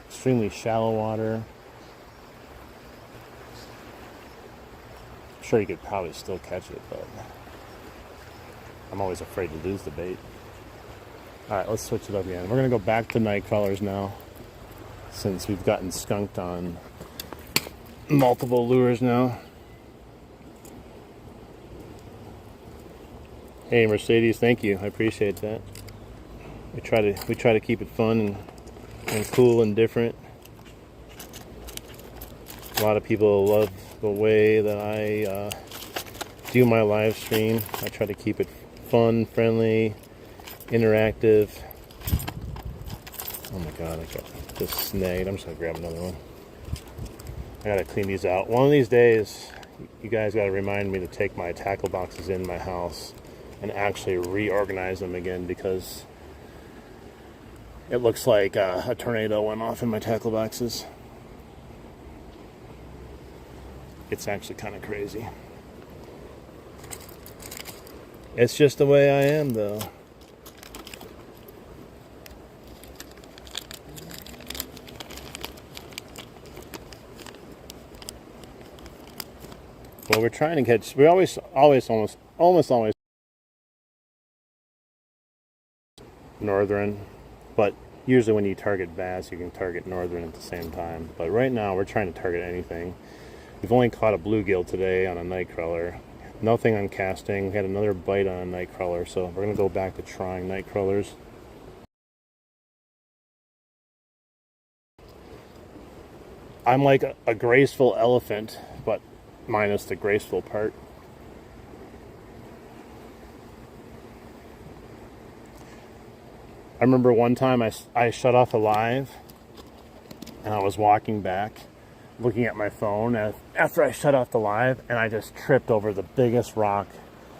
extremely shallow water. I'm sure you could probably still catch it, but I'm always afraid to lose the bait. All right, let's switch it up again. We're gonna go back to night crawlers now, since we've gotten skunked on multiple lures now. Hey, Mercedes, thank you. I appreciate that. We try to keep it fun and cool and different. A lot of people love the way that I do my live stream. I try to keep it fun, friendly, interactive. Oh my god, I got this snagged. I'm just gonna grab another one. I gotta clean these out. One of these days, you guys gotta remind me to take my tackle boxes in my house and actually reorganize them again, because it looks like a tornado went off in my tackle boxes. It's actually kind of crazy. It's just the way I am, though. Well, we're trying to catch. We almost always northern, but usually when you target bass, you can target northern at the same time. But right now, we're trying to target anything. We've only caught a bluegill today on a night crawler. Nothing on casting. We had another bite on a night crawler, so we're gonna go back to trying night crawlers. I'm like a graceful elephant, but minus the graceful part. I remember one time I shut off a live and I was walking back looking at my phone after I shut off the live, and I just tripped over the biggest rock,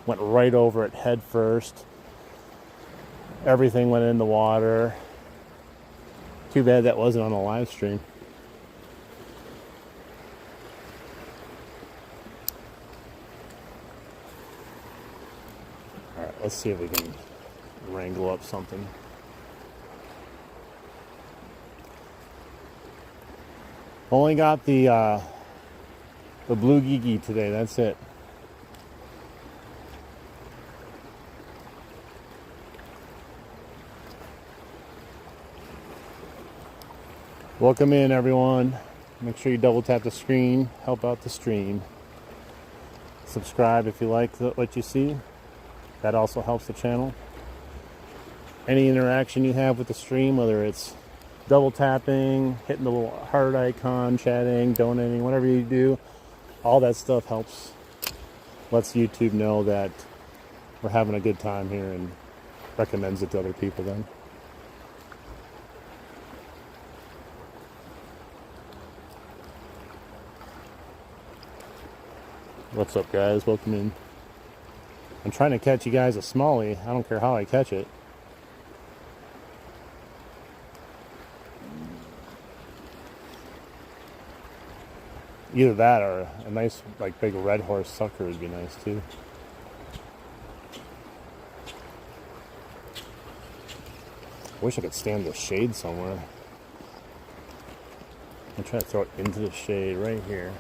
went right over it head first. Everything went in the water. Too bad that wasn't on a live stream. Alright, let's see if we can wrangle up something. Only got the blue geeky today, that's it. Welcome in, everyone. Make sure you double tap the screen, help out the stream. Subscribe if you like what you see. That also helps the channel. Any interaction you have with the stream, whether it's double tapping, hitting the little heart icon, chatting, donating, whatever you do, all that stuff helps. Lets YouTube know that we're having a good time here and recommends it to other people then. What's up, guys? Welcome in. I'm trying to catch you guys a smallie. I don't care how I catch it. Either that or a nice, like, big red horse sucker would be nice too. Wish I could stand the shade somewhere. I'm trying to throw it into the shade right here.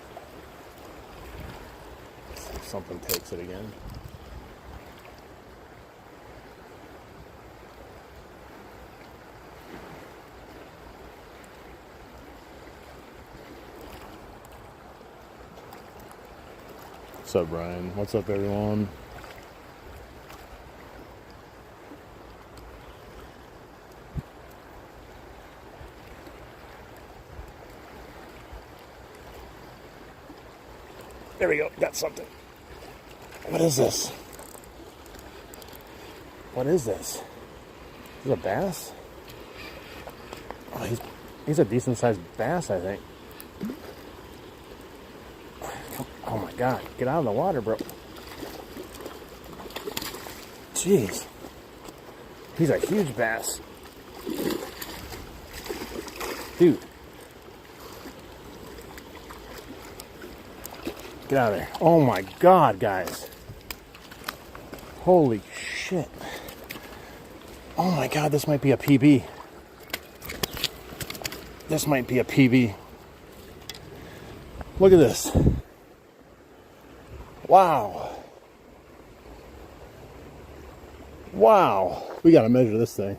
See if something takes it again. What's up, Brian? What's up, everyone? There we go. Got something. What is this? What is this? Is it a bass? Oh, he's a decent sized bass, I think. Oh my god, get out of the water, bro. Jeez. He's a huge bass. Dude. Get out of there. Oh my god, guys. Holy shit. Oh my god, this might be a PB. This might be a PB. Look at this. Wow. Wow. We gotta measure this thing.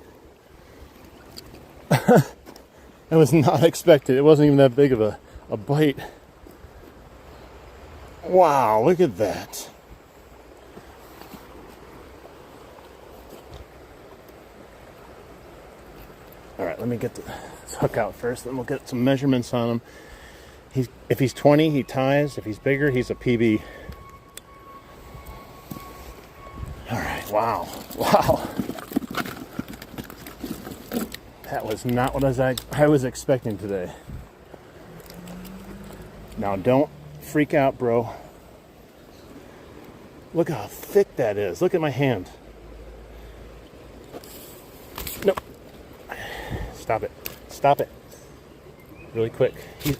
It was not expected. It wasn't even that big of a bite. Wow, look at that. All right, let me get this hook out first, then we'll get some measurements on him. If he's 20, he ties. If he's bigger, he's a PB. All right, wow. That was not what I was expecting today. Now, don't freak out, bro. Look how thick that is. Look at my hand. Nope. Stop it. Stop it. Really quick. He's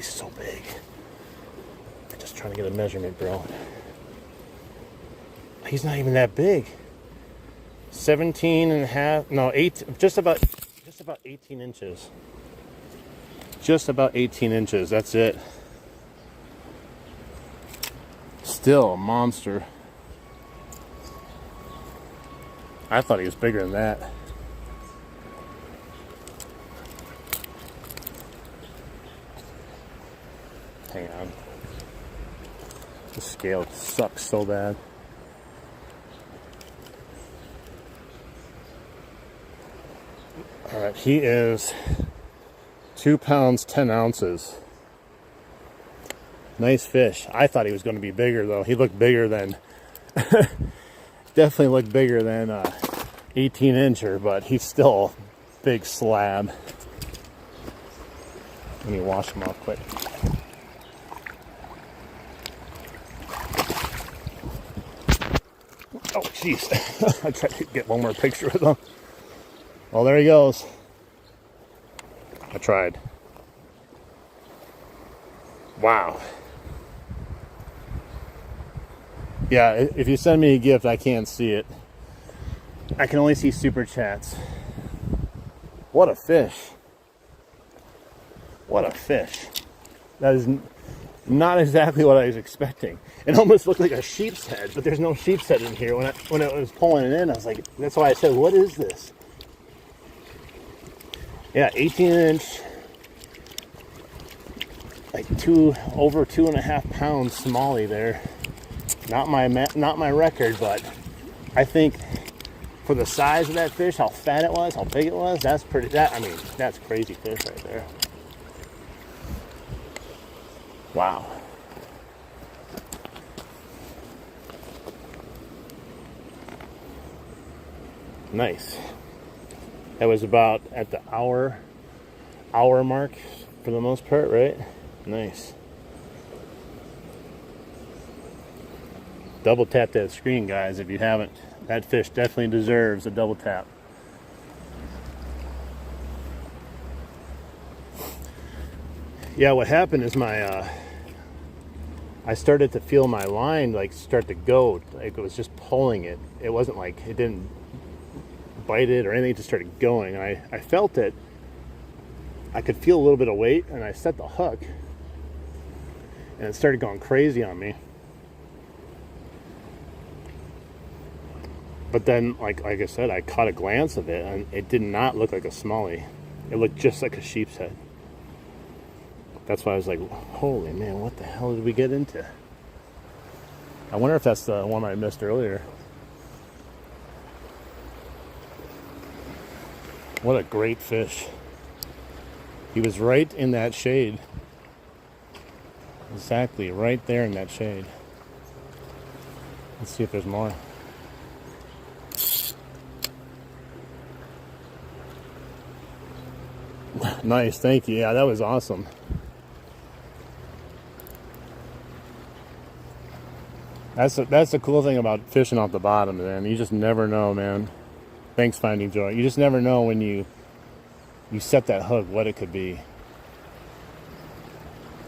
so big. I'm just trying to get a measurement, bro. He's not even that big. 17 and a half. No, 8. Just about 18 inches. Just about 18 inches. That's it. Still a monster. I thought he was bigger than that. Hang on. The scale sucks so bad. All right, he is 2 pounds, 10 ounces. Nice fish. I thought he was going to be bigger, though. He looked bigger than, definitely looked bigger than 18-incher, but he's still a big slab. Let me wash him off quick. Oh, jeez. I tried to get one more picture with him. Well, there he goes. I tried. Wow. Yeah, if you send me a gift, I can't see it. I can only see super chats. What a fish. What a fish. That is not exactly what I was expecting. It almost looked like a sheep's head, but there's no sheep's head in here. When I was pulling it in, I was like, that's why I said, what is this? Yeah, 18-inch, like over 2.5 pounds smallie there. Not my record, but I think for the size of that fish, how fat it was, how big it was, that's crazy fish right there. Wow. Nice. That was about at the hour mark for the most part, right? Nice. Double tap that screen, guys, if you haven't. That fish definitely deserves a double tap. Yeah, what happened is I started to feel my line like start to go, like it was just pulling it. It wasn't like it didn't bite it or anything, it just started going. I felt it. I could feel a little bit of weight, and I set the hook, and it started going crazy on me. But then, like I said, I caught a glance of it, and it did not look like a smallie. It looked just like a sheep's head. That's why I was like, holy man, what the hell did we get into? I wonder if that's the one I missed earlier. What a great fish. He was right in that shade. Exactly, right there in that shade. Let's see if there's more. Nice, thank you. Yeah, that was awesome. That's the cool thing about fishing off the bottom, man. You just never know, man. Thanks, Finding Joy. You just never know when you set that hook what it could be.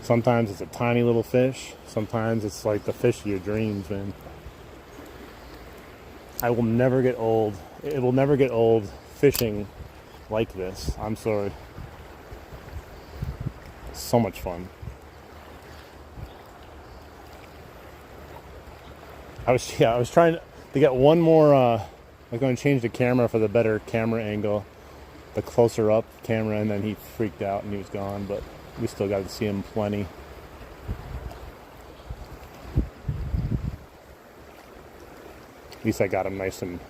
Sometimes it's a tiny little fish. Sometimes it's like the fish of your dreams, man. I will never get old. It will never get old fishing like this. I'm sorry. So much fun. I was trying to get one more. I'm going to change the camera for the better camera angle, the closer up camera, and then he freaked out and he was gone. But we still got to see him plenty. At least I got him nice and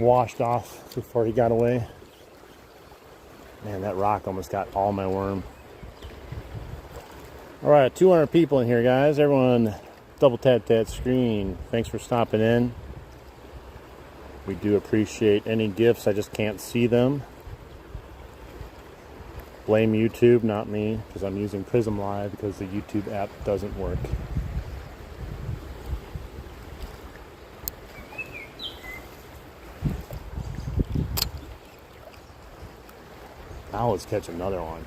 washed off before he got away. Man, that rock almost got all my worm. All right, 200 people in here, guys. Everyone, double tap that screen. Thanks for stopping in. We do appreciate any gifts. I just can't see them. Blame YouTube, not me, because I'm using Prism Live because the YouTube app doesn't work. Now let's catch another one.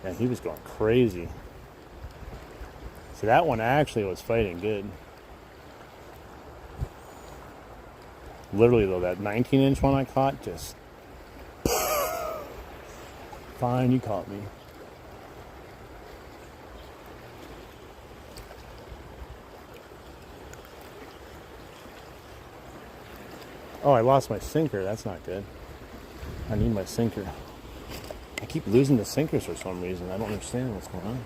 And he was going crazy. See, that one actually was fighting good. Literally, though, that 19-inch one I caught just... Fine, you caught me. Oh, I lost my sinker. That's not good. I need my sinker. I keep losing the sinkers for some reason. I don't understand what's going on.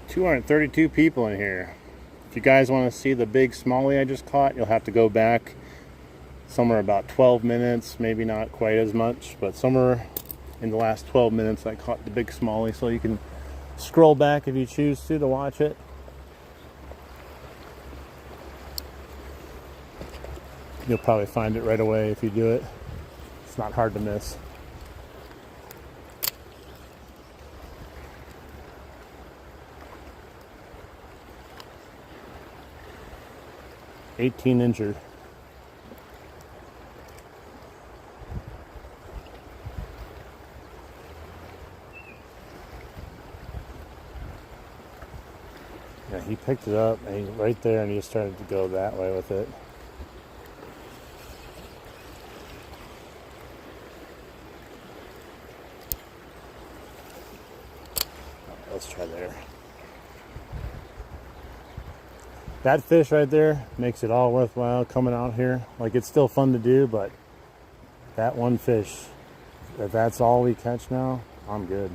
$232 people in here. If you guys want to see the big smallie I just caught, you'll have to go back somewhere about 12 minutes, maybe not quite as much, but somewhere in the last 12 minutes I caught the big smallie, so you can scroll back if you choose to watch it. You'll probably find it right away if you do it. It's not hard to miss. $18-incher. Yeah, he picked it up and he's right there, and he started to go that way with it. Let's try there. That fish right there makes it all worthwhile coming out here. Like, it's still fun to do, but that one fish, if that's all we catch now, I'm good.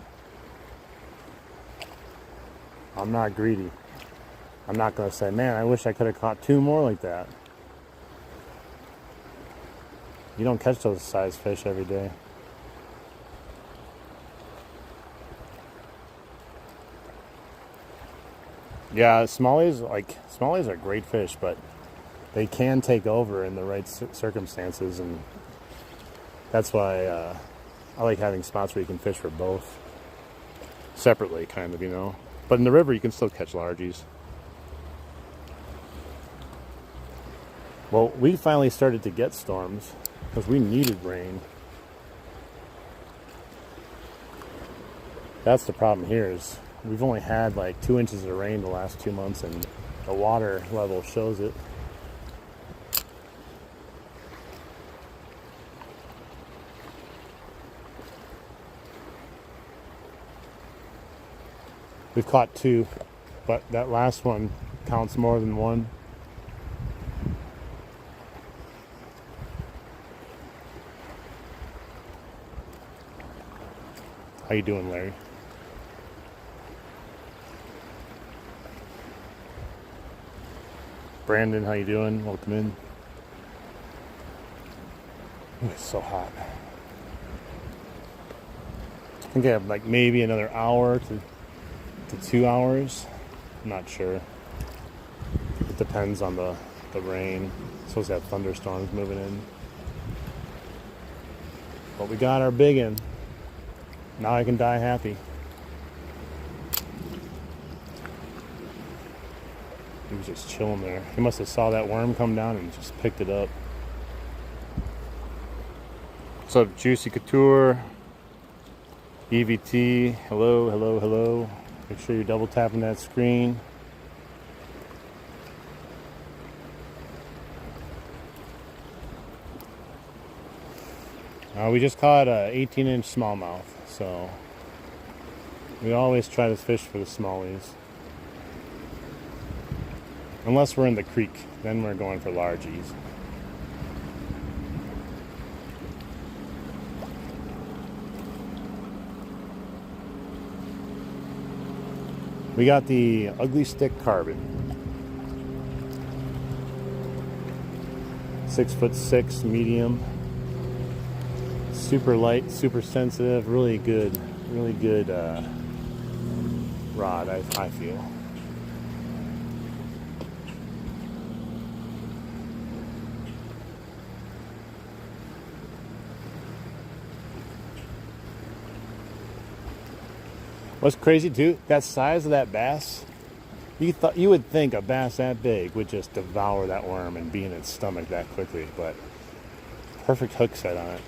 I'm not greedy. I'm not going to say, man, I wish I could have caught 2 more like that. You don't catch those size fish every day. Yeah, smallies are great fish, but they can take over in the right circumstances, and that's why I like having spots where you can fish for both separately, kind of, you know. But in the river, you can still catch largies. Well, we finally started to get storms because we needed rain. That's the problem here is we've only had like 2 inches of rain the last 2 months, and the water level shows it. We've caught 2, but that last one counts more than 1. How you doing, Larry? Brandon, how you doing? Welcome in. Ooh, it's so hot. I think I have like maybe another hour to 2 hours. I'm not sure. It depends on the rain. It's supposed to have thunderstorms moving in. But we got our big in. Now I can die happy. He was just chilling there. He must have saw that worm come down and just picked it up. What's up, Juicy Couture? EVT, hello, hello, hello. Make sure you're double tapping that screen. We just caught a 18-inch smallmouth, so we always try to fish for the smallies. Unless we're in the creek, then we're going for largies. We got the Ugly Stick Carbon. 6'6", medium. Super light, super sensitive, really good rod, I feel. What's crazy too, that size of that bass, you would think a bass that big would just devour that worm and be in its stomach that quickly, but perfect hook set on it.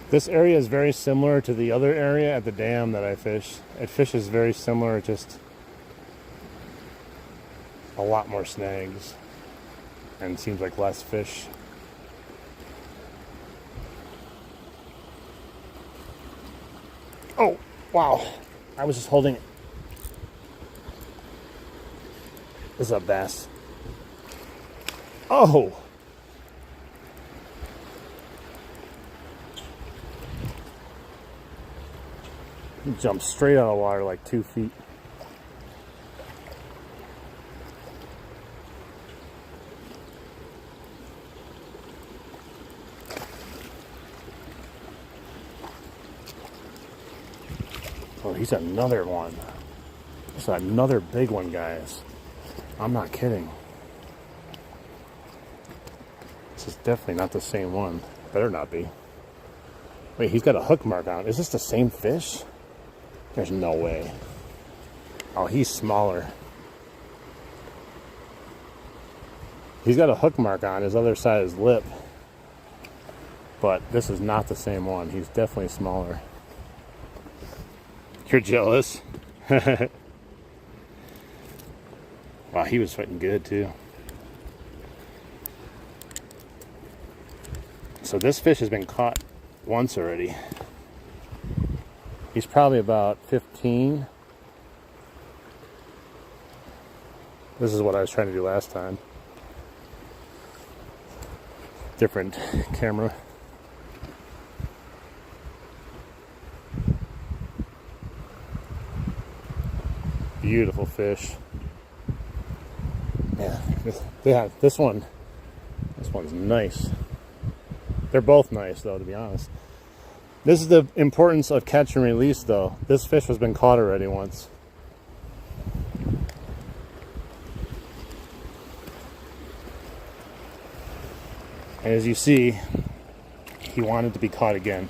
This area is very similar to the other area at the dam that I fish. It fishes very similar, just a lot more snags and seems like less fish. Oh, wow. I was just holding it. This is a bass. Oh! He jumped straight out of the water like 2 feet. Oh, he's another one. It's another big one, guys. I'm not kidding. This is definitely not the same one. Better not be. Wait, he's got a hook mark on it. Is this the same fish? There's no way. Oh, he's smaller. He's got a hook mark on his other side of his lip. But this is not the same one. He's definitely smaller. You're jealous? Wow, he was fighting good too. So this fish has been caught once already. He's probably about 15. This is what I was trying to do last time. Different camera. Beautiful fish. Yeah, this one's nice. They're both nice though, to be honest. This is the importance of catch and release though. This fish has been caught already once. And as you see, he wanted to be caught again.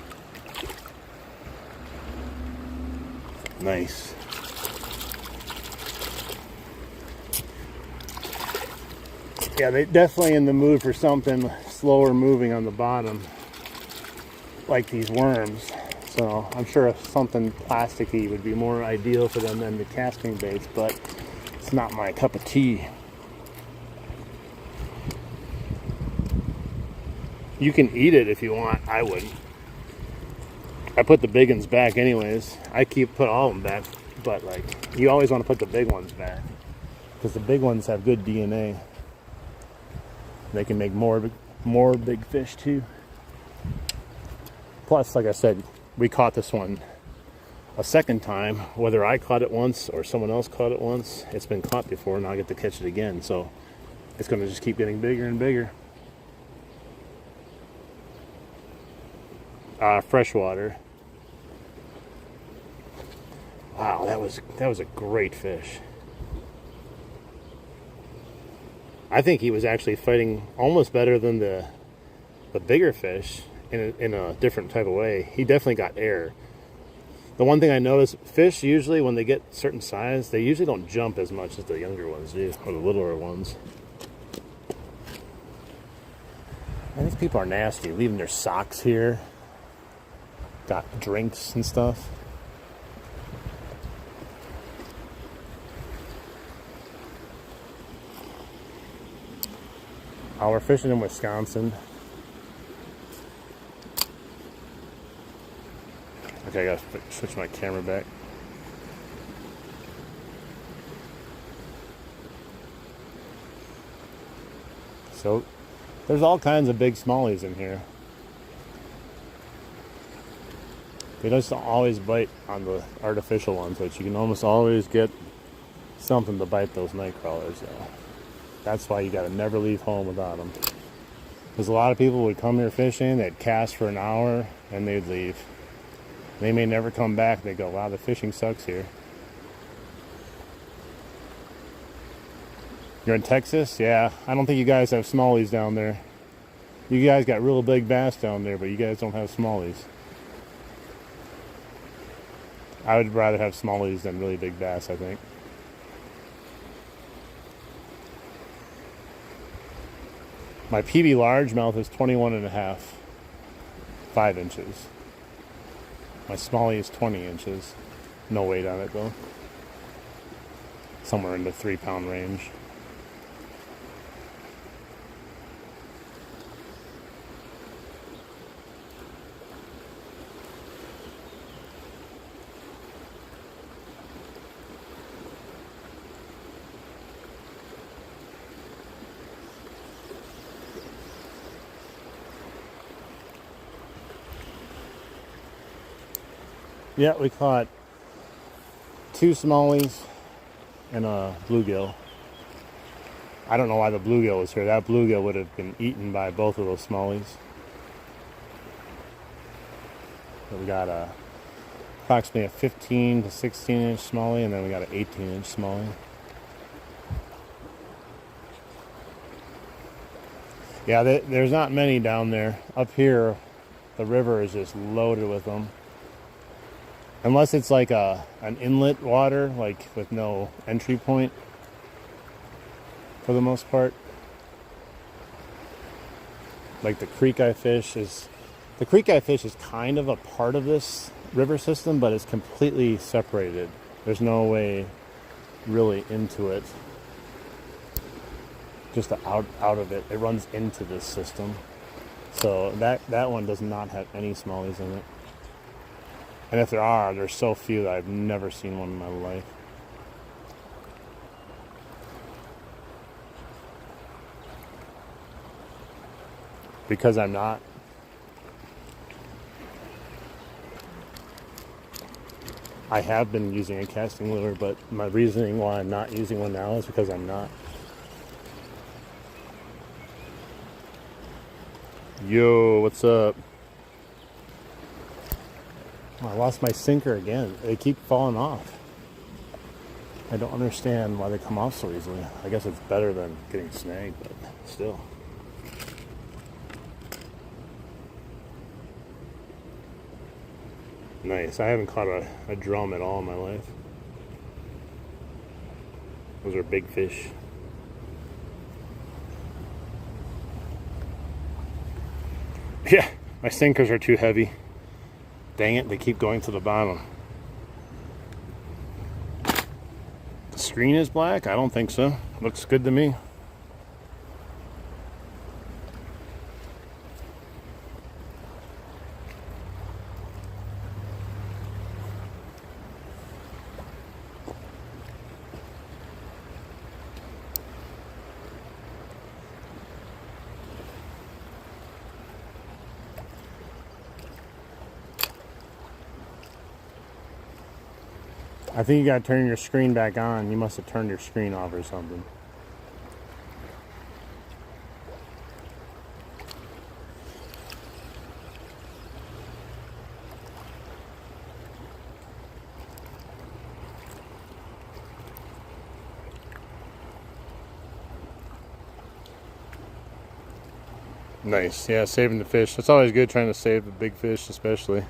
Nice. Yeah, they're definitely in the mood for something slower moving on the bottom, like these worms. So I'm sure something plasticky would be more ideal for them than the casting baits, but it's not my cup of tea. You can eat it if you want. I wouldn't. I put the big ones back anyways. I put all of them back, but like, you always want to put the big ones back because the big ones have good DNA. They can make more big fish too. Plus, like I said, we caught this one a second time. Whether I caught it once or someone else caught it once, it's been caught before, and I get to catch it again. So it's going to just keep getting bigger and bigger. Freshwater. Wow, that was a great fish. I think he was actually fighting almost better than the bigger fish in a different type of way. He definitely got air. The one thing I noticed, fish usually when they get certain size, they usually don't jump as much as the younger ones do, or the littler ones. And these people are nasty, leaving their socks here. Got drinks and stuff. We're fishing in Wisconsin. Okay, I gotta switch my camera back. So there's all kinds of big smallies in here. They just don't always bite on the artificial ones, but you can almost always get something to bite those night crawlers. That's why you got to never leave home without them. Because a lot of people would come here fishing, they'd cast for an hour, and they'd leave. They may never come back. They go, wow, the fishing sucks here. You're in Texas? Yeah. I don't think you guys have smallies down there. You guys got real big bass down there, but you guys don't have smallies. I would rather have smallies than really big bass, I think. My PB largemouth is 21 and a half, 5 inches. My smallie is 20 inches. No weight on it though. Somewhere in the 3-pound range. Yeah, we caught 2 smallies and a bluegill. I don't know why the bluegill was here. That bluegill would have been eaten by both of those smallies. But we got approximately a 15 to 16 inch smallie, and then we got an 18 inch smallie. Yeah, there's not many down there. Up here, the river is just loaded with them. Unless it's like an inlet water, like with no entry point, for the most part. Like the creek I fish is kind of a part of this river system, but it's completely separated. There's no way really into it. Just out of it. It runs into this system. So that one does not have any smallies in it. And if there are, there's so few that I've never seen one in my life. Because I'm not. I have been using a casting lure, but my reasoning why I'm not using one now is because I'm not. Yo, what's up? Oh, I lost my sinker again. They keep falling off. I don't understand why they come off so easily. I guess it's better than getting snagged, but still. Nice. I haven't caught a drum at all in my life. Those are big fish. Yeah, my sinkers are too heavy. Dang it, they keep going to the bottom. The screen is black? I don't think so. Looks good to me. I think you gotta turn your screen back on. You must have turned your screen off or something. Nice. Yeah, saving the fish. It's always good trying to save the big fish, especially.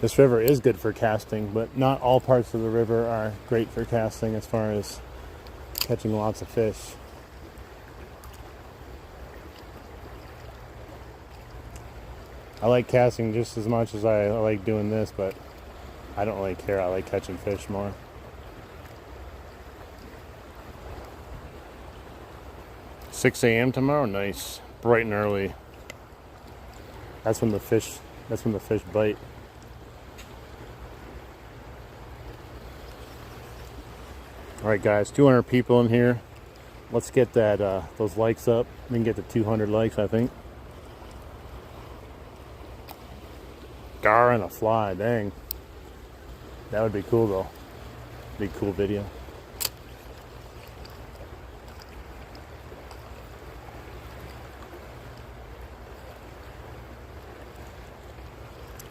This river is good for casting, but not all parts of the river are great for casting as far as catching lots of fish. I like casting just as much as I like doing this, but I don't really care. I like catching fish more. "6 a.m. tomorrow? Nice. Bright and early. That's when the fish bite. All right, guys, 200 people in here. Let's get that those likes up. We can get to 200 likes, I think. Gar and a fly, dang. That would be cool, though. Be a cool video.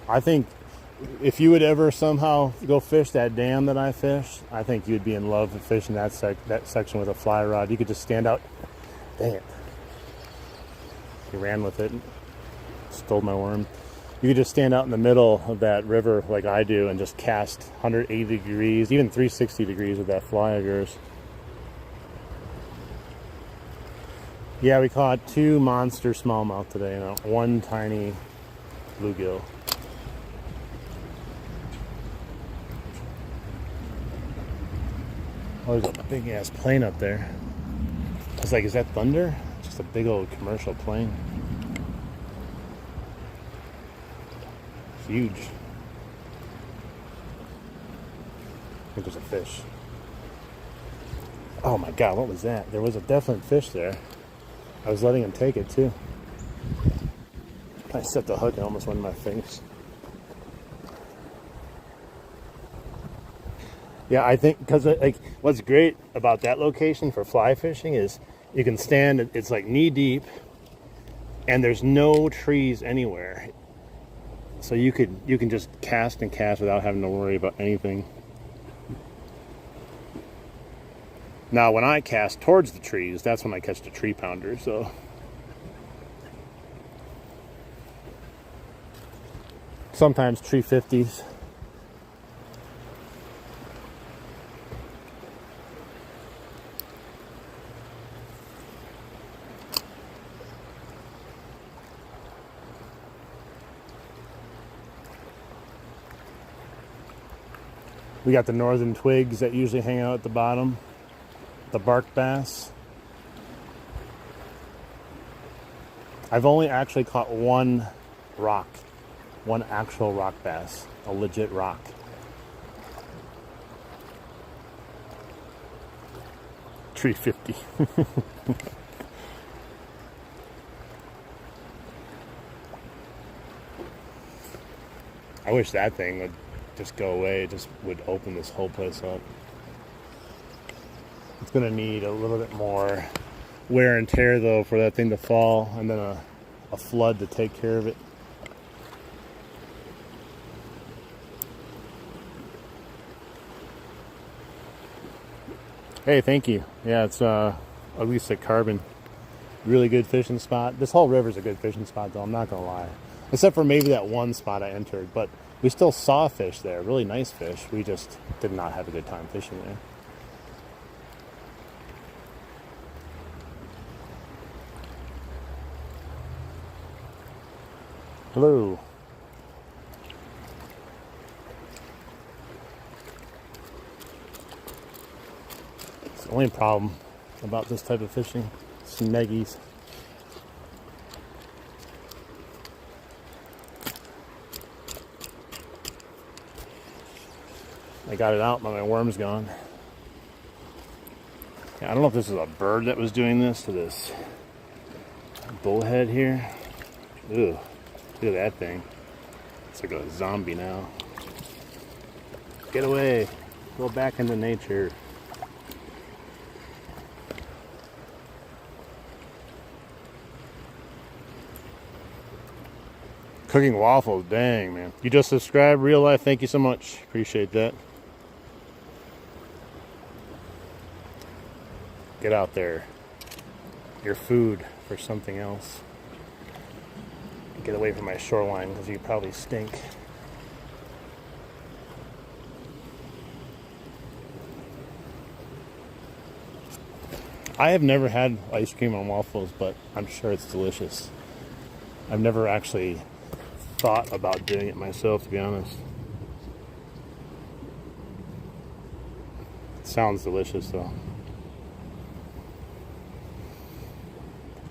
I think if you would ever somehow go fish that dam that I fished, I think you'd be in love with fishing that section with a fly rod. You could just stand out. Dang it. He ran with it. Stole my worm. You could just stand out in the middle of that river like I do and just cast 180 degrees, even 360 degrees with that fly of yours. Yeah, we caught 2 monster smallmouth today and 1 tiny bluegill. Oh, there's a big ass plane up there. I was like, is that thunder? Just a big old commercial plane. Huge. I think there's a fish. Oh my god, what was that? There was a definite fish there. I was letting him take it too. I set the hook and almost went in my face. Yeah, I think because like what's great about that location for fly fishing is you can stand. It's like knee deep, and there's no trees anywhere, so you can just cast and cast without having to worry about anything. Now, when I cast towards the trees, that's when I catch the tree pounder. So sometimes tree 50s. We got the northern twigs that usually hang out at the bottom, the bark bass. I've only actually caught one actual rock bass, a legit rock. Tree 50. I wish that thing would just go away. It just would open this whole place up. It's gonna need a little bit more wear and tear though for that thing to fall, and then a flood to take care of it. Hey, thank you. Yeah, it's at least at Carbon. Really good fishing spot. This whole river's a good fishing spot though, I'm not gonna lie. Except for maybe that one spot I entered, but we still saw fish there, really nice fish. We just did not have a good time fishing there. Hello. It's the only problem about this type of fishing. Sneggies. I got it out, but my worm's gone. Yeah, I don't know if this is a bird that was doing this to this bullhead here. Ew, look at that thing. It's like a zombie now. Get away. Go back into nature. Cooking waffles, dang, man. You just subscribed, real life, thank you so much. Appreciate that. Get out there. Your food for something else. Get away from my shoreline because you probably stink. I have never had ice cream on waffles, but I'm sure it's delicious. I've never actually thought about doing it myself, to be honest. It sounds delicious though.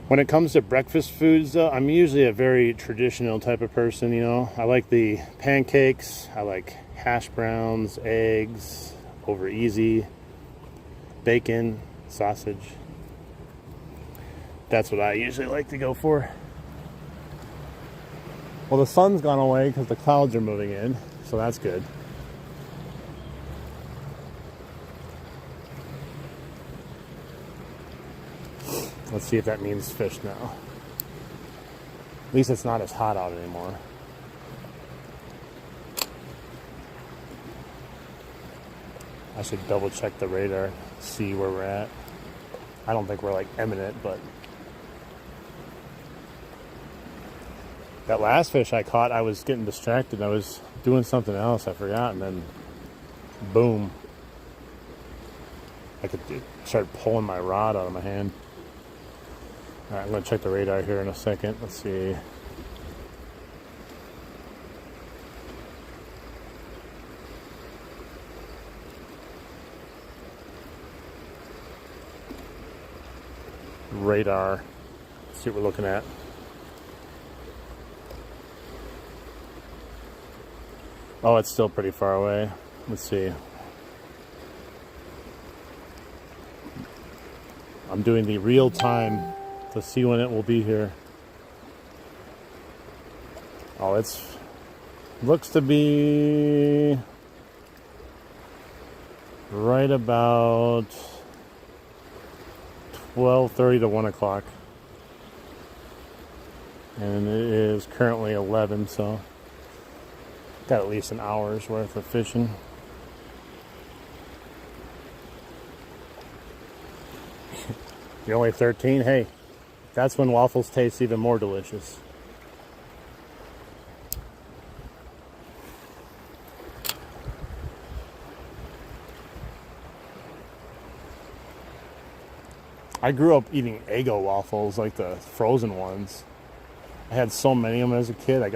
When it comes to breakfast foods though, I'm usually a very traditional type of person, you know. I like the pancakes, I like hash browns, eggs, over easy. bacon, sausage. That's what I usually like to go for. Well, the sun's gone away because the clouds are moving in, so that's good. Let's see if that means fish now. At least it's not as hot out anymore. I should double check the radar, see where we're at. I don't think we're like imminent, but that last fish I caught, I was getting distracted. I was doing something else, I forgot, and then boom. I could start pulling my rod out of my hand. All right, I'm going to check the radar here in a second. Let's see. Radar. Let's see what we're looking at. Oh, it's still pretty far away. Let's see. I'm doing the real time to see when it will be here. Oh, it's looks to be right about 12:30 to 1 o'clock. And it is currently 11, so got at least an hour's worth of fishing. You're only 13? Hey, that's when waffles taste even more delicious. I grew up eating Eggo waffles, like the frozen ones. I had so many of them as a kid. I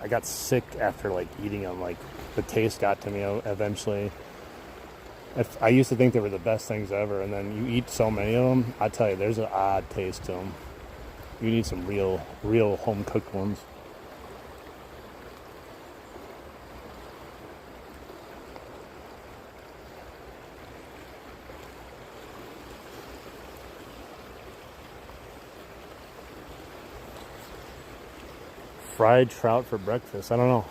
got sick after like eating them. Like the taste got to me eventually. I used to think they were the best things ever, and then you eat so many of them. I tell you, there's an odd taste to them. You need some real home cooked ones. Fried trout for breakfast. I don't know.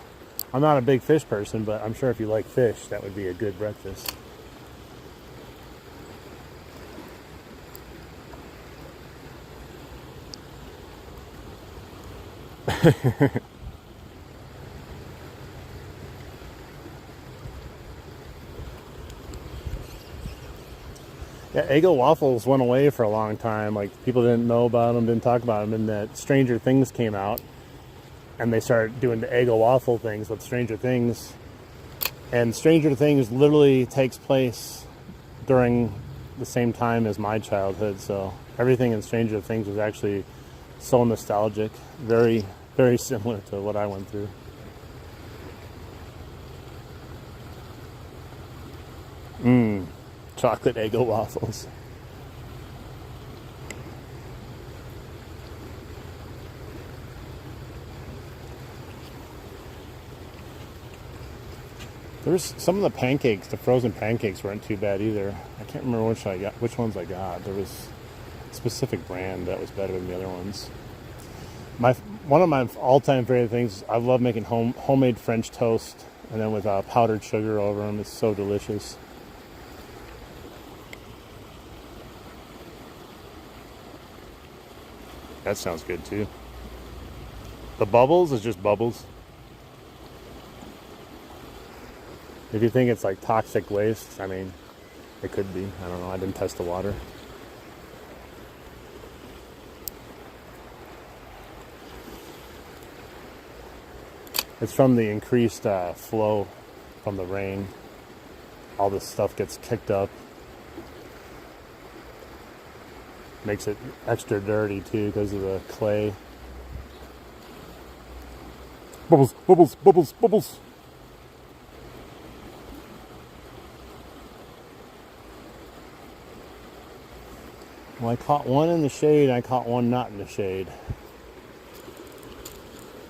I'm not a big fish person, but I'm sure if you like fish, that would be a good breakfast. Yeah, Eggo waffles went away for a long time. Like people didn't know about them, didn't talk about them, and that Stranger Things came out, and they started doing the Eggo waffle things with Stranger Things. And Stranger Things literally takes place during the same time as my childhood, so everything in Stranger Things was actually so nostalgic, very, very similar to what I went through. Chocolate Eggo waffles. There's some of the pancakes, the frozen pancakes weren't too bad either. I can't remember which ones I got. There was a specific brand that was better than the other ones. One of my all-time favorite things, I love making homemade French toast, and then with powdered sugar over them. It's so delicious. That sounds good too. The bubbles is just bubbles. If you think it's like toxic waste, I mean, it could be. I don't know. I didn't test the water. It's from the increased flow from the rain. All this stuff gets kicked up. Makes it extra dirty too because of the clay. Bubbles, bubbles, bubbles, bubbles. Well, I caught one in the shade, I caught one not in the shade.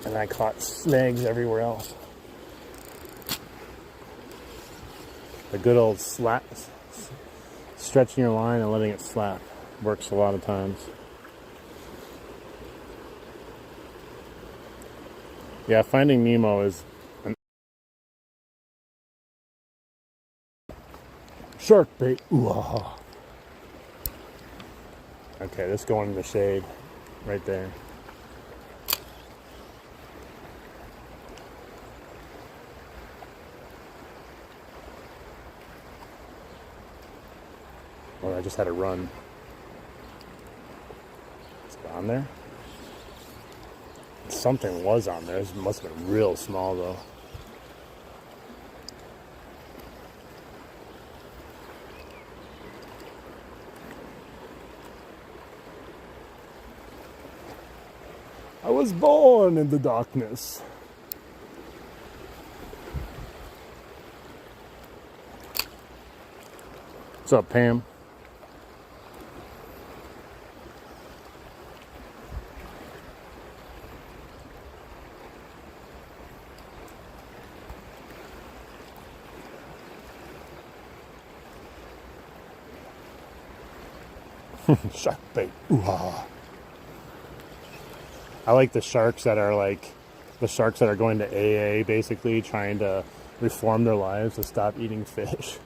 And I caught snags everywhere else. The good old stretching your line and letting it slap works a lot of times. Yeah, Finding Nemo is an shark bait. Ooh, ah. Okay, let's go in the shade right there. Well, I just had to run. Is it on there? Something was on there. It must have been real small though. I was born in the darkness. What's up, Pam? Shark bait. Ooh-ah. I like the sharks that are going to AA, basically trying to reform their lives to stop eating fish.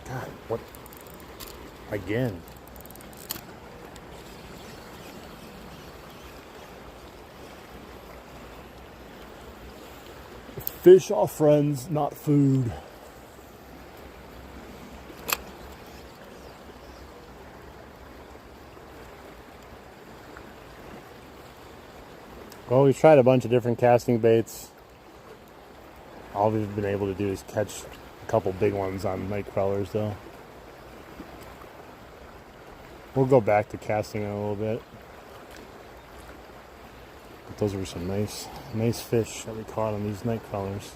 God, what? Again. Fish are friends, not food. Well, we've tried a bunch of different casting baits. All we've been able to do is catch a couple big ones on night crawlers, though. We'll go back to casting in a little bit. But those were some nice fish that we caught on these night crawlers.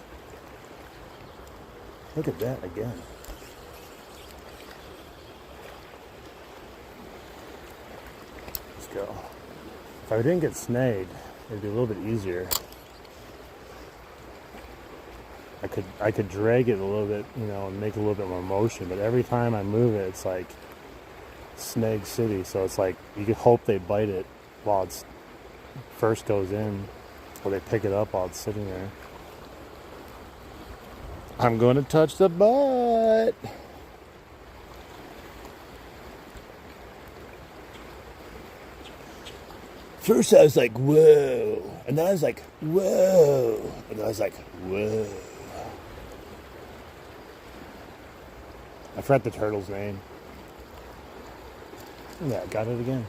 Look at that again. Let's go. If I didn't get snagged, it'd be a little bit easier. I could drag it a little bit, and make a little bit more motion, but every time I move it, it's like snag city. So it's like you could hope they bite it while it's first goes in, or they pick it up while it's sitting there. I'm going to touch the butt. First I was like, whoa. And then I was like, whoa. And then I was like, whoa. I forgot the turtle's name. Yeah, I got it again.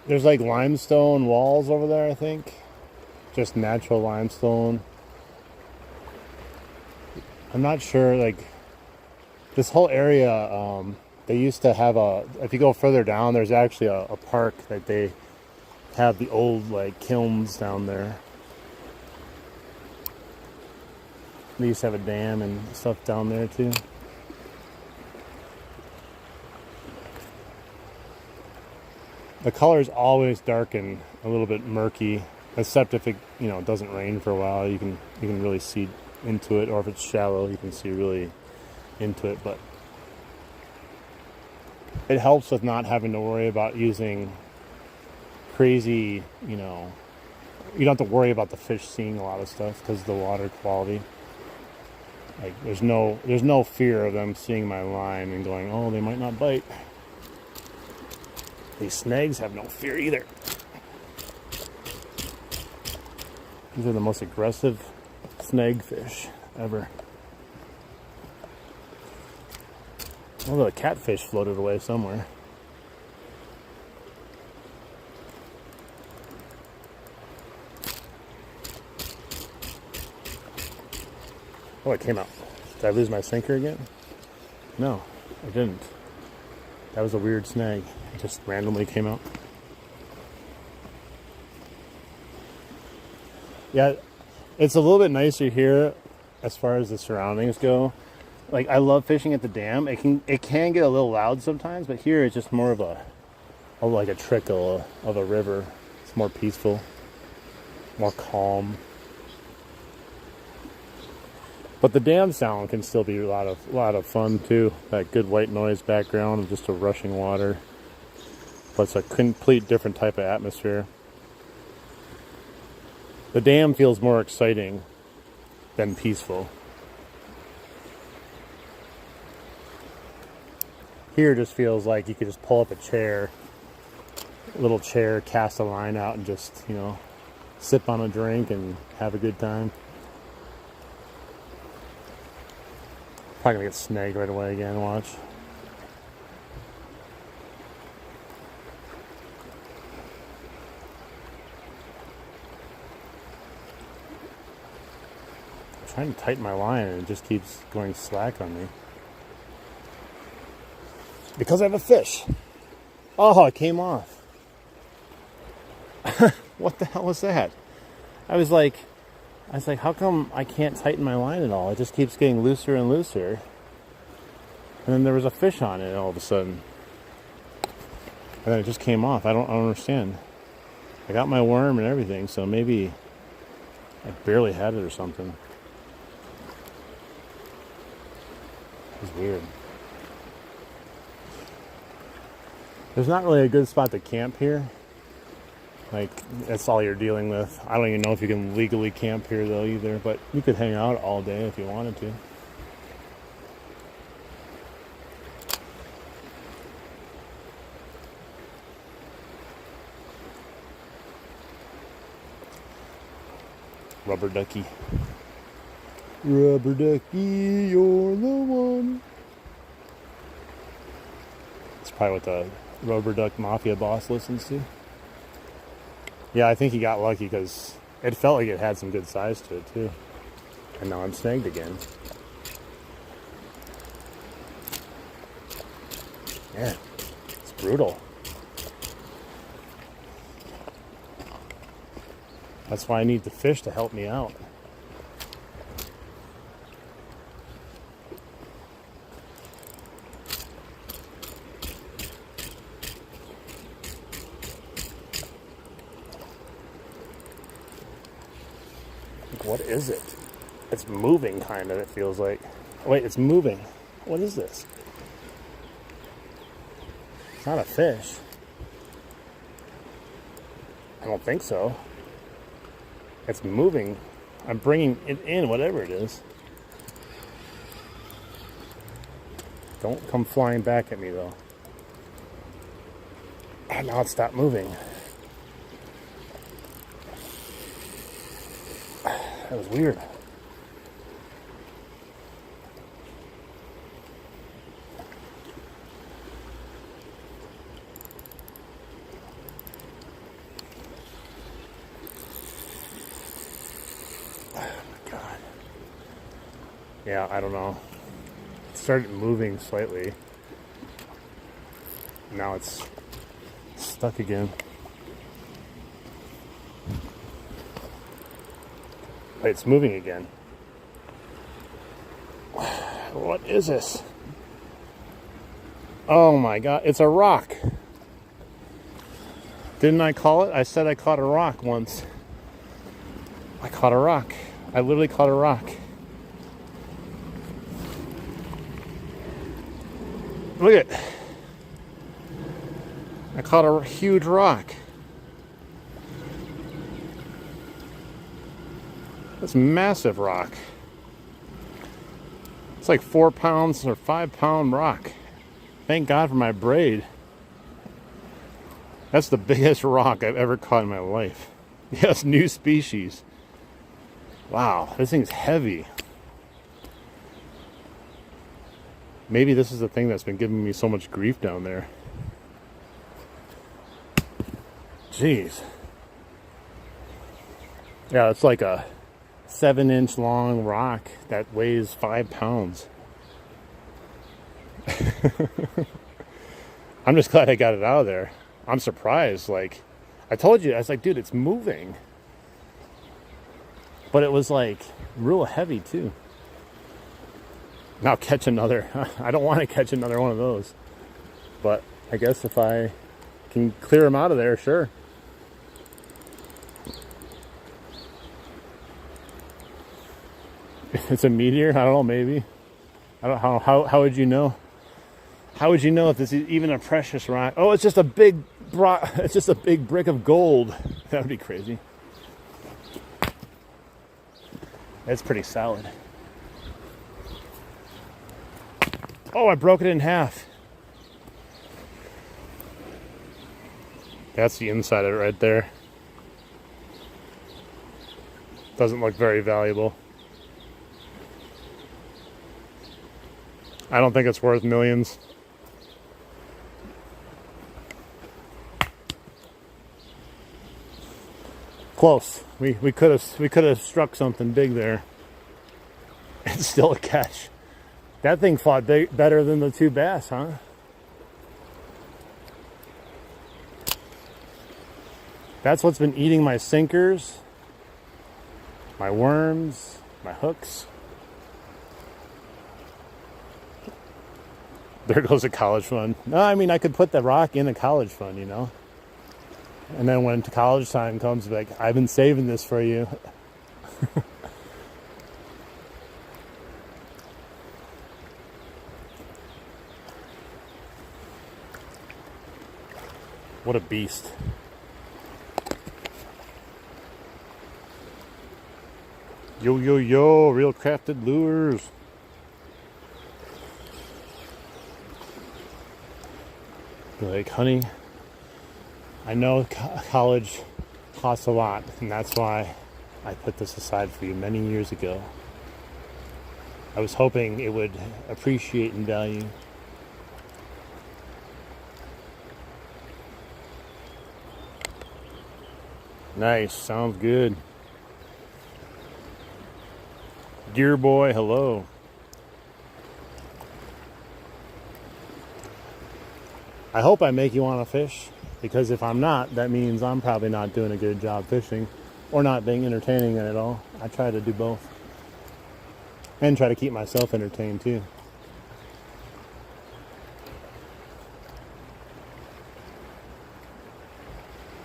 There's like limestone walls over there, I think. Just natural limestone. I'm not sure, like, this whole area, they used to have if you go further down, there's actually a park that they have the old, like, kilns down there. They used to have a dam and stuff down there, too. The colors always darken a little bit murky, except if it doesn't rain for a while. You can really see into it, or if it's shallow, you can see really into it. But it helps with not having to worry about using crazy. You don't have to worry about the fish seeing a lot of stuff because of the water quality. Like there's no fear of them seeing my line and going, oh, they might not bite. These snags have no fear either. These are the most aggressive snag fish ever. Although the catfish floated away somewhere. Oh, it came out. Did I lose my sinker again? No, I didn't. That was a weird snag. It just randomly came out. Yeah, it's a little bit nicer here as far as the surroundings go. Like, I love fishing at the dam. It can get a little loud sometimes, but here it's just more of like a trickle of a river. It's more peaceful, more calm. But the dam sound can still be a lot of fun too. That good white noise background of just a rushing water. But it's a complete different type of atmosphere. The dam feels more exciting than peaceful. Here just feels like you could just pull up a little chair, cast a line out, and just, sip on a drink and have a good time. Probably gonna get snagged right away again, watch. I'm trying to tighten my line and it just keeps going slack on me. Because I have a fish. Oh, it came off. What the hell was that? I was like, how come I can't tighten my line at all? It just keeps getting looser and looser. And then there was a fish on it all of a sudden. And then it just came off. I don't understand. I got my worm and everything, so maybe I barely had it or something. It was weird. There's not really a good spot to camp here. Like, that's all you're dealing with. I don't even know if you can legally camp here, though, either. But you could hang out all day if you wanted to. Rubber ducky. Rubber ducky, you're the one. That's probably what the Rubber Duck Mafia boss listens to. Yeah, I think he got lucky because it felt like it had some good size to it too. And now I'm snagged again. Yeah, it's brutal. That's why I need the fish to help me out. What is it? It's moving, kind of, it feels like. Wait, it's moving. What is this? It's not a fish. I don't think so. It's moving. I'm bringing it in, whatever it is. Don't come flying back at me, though. And now it stopped moving. That was weird. Oh my God. Yeah, I don't know. It started moving slightly. Now it's stuck again. It's moving again. What is this? Oh my God, it's a rock. Didn't I call it? I said I caught a rock once. I caught a rock. I literally caught a rock. Look at it. I caught a huge rock. That's a massive rock. It's like 4 pounds or 5 pound rock. Thank God for my braid. That's the biggest rock I've ever caught in my life. Yes, new species. Wow, this thing's heavy. Maybe this is the thing that's been giving me so much grief down there. Jeez. Yeah, it's like a 7-inch long rock that weighs 5 pounds. I'm just glad I got it out of there. I'm surprised. Like, I told you, I was like, dude, it's moving. But it was like real heavy too. Now catch another. I don't want to catch another one of those. But I guess if I can clear them out of there, sure. It's a meteor? I don't know, maybe. I don't know. How would you know? How would you know if this is even a precious rock? Oh, it's just a big it's just a big brick of gold. That would be crazy. It's pretty solid. Oh, I broke it in half. That's the inside of it right there. Doesn't look very valuable. I don't think it's worth millions. Close. We could have struck something big there. It's still a catch. That thing fought better than the 2 bass, huh? That's what's been eating my sinkers, my worms, my hooks. There goes a college fund. No, I mean, I could put the rock in a college fund, you know? And then when college time comes, like, I've been saving this for you. What a beast. Yo, yo, yo, Real Crafted Lures. Like, honey, I know college costs a lot, and that's why I put this aside for you many years ago. I was hoping it would appreciate in value. Nice, sounds good. Dear boy, hello. I hope I make you want to fish, because if I'm not, that means I'm probably not doing a good job fishing or not being entertaining at all. I try to do both and try to keep myself entertained too.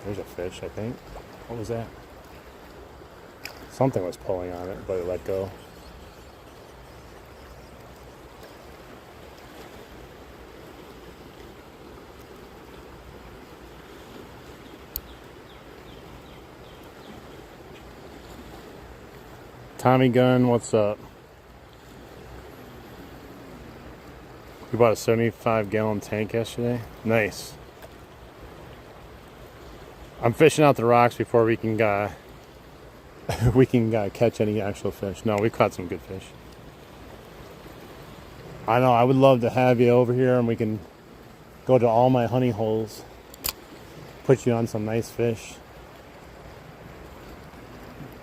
There's a fish, I think. What was that? Something was pulling on it, but it let go. Tommy Gun, what's up? You bought a 75-gallon tank yesterday? Nice. I'm fishing out the rocks before we can catch any actual fish. No, we caught some good fish. I know, I would love to have you over here and we can go to all my honey holes, put you on some nice fish.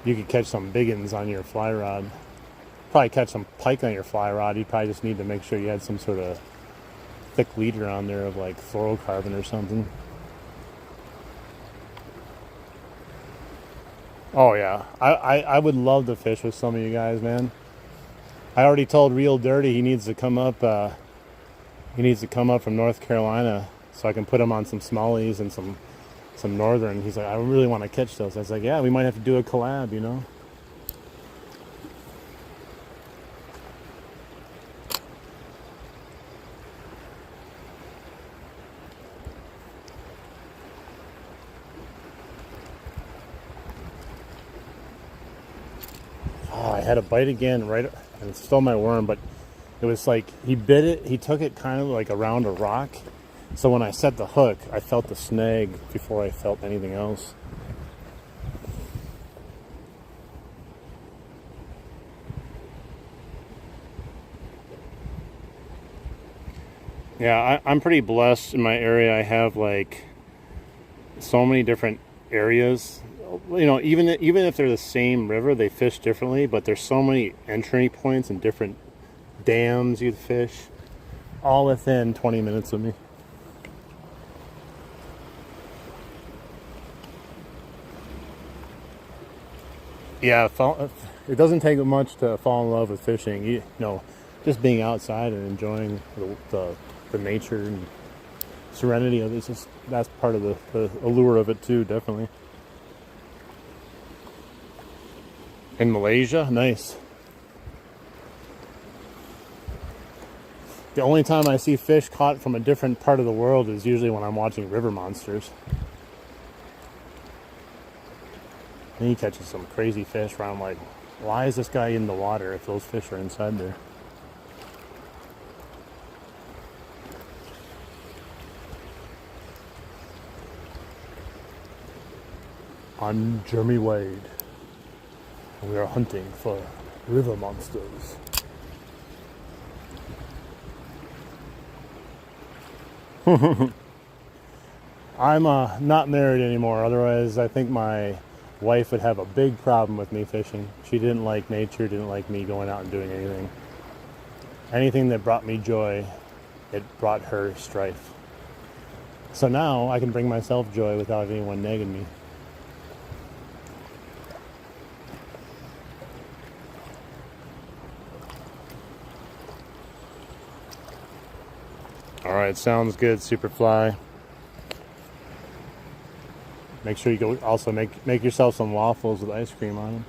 You could catch some big ones on your fly rod. Probably catch some pike on your fly rod. You probably just need to make sure you had some sort of thick leader on there of like fluorocarbon or something. Oh yeah, I would love to fish with some of you guys, man. I already told Real Dirty he needs to come up. He needs to come up from North Carolina so I can put him on some smallies and some northern. He's like, I really want to catch those. I was like, yeah, we might have to do a collab, you know. Oh, I had a bite again, right, and it stole my worm, but it was like he bit it. He took it kind of like around a rock. So when I set the hook, I felt the snag before I felt anything else. Yeah, I'm pretty blessed in my area. I have like so many different areas you know, even if they're the same river, they fish differently. But there's so many entry points and different dams you'd fish, all within 20 minutes of me. Yeah, it doesn't take much to fall in love with fishing. You know, just being outside and enjoying the nature and serenity of it. It's just, that's part of the allure of it too, definitely. In Malaysia, nice. The only time I see fish caught from a different part of the world is usually when I'm watching river monsters. And he catches some crazy fish where I'm like, why is this guy in the water if those fish are inside there? I'm Jeremy Wade, and we are hunting for river monsters. I'm not married anymore, otherwise I think my wife would have a big problem with me fishing. She didn't like nature, didn't like me going out and doing anything. Anything that brought me joy, it brought her strife. So now I can bring myself joy without anyone nagging me. Alright, sounds good, Superfly. Make sure you go also make yourself some waffles with ice cream on them.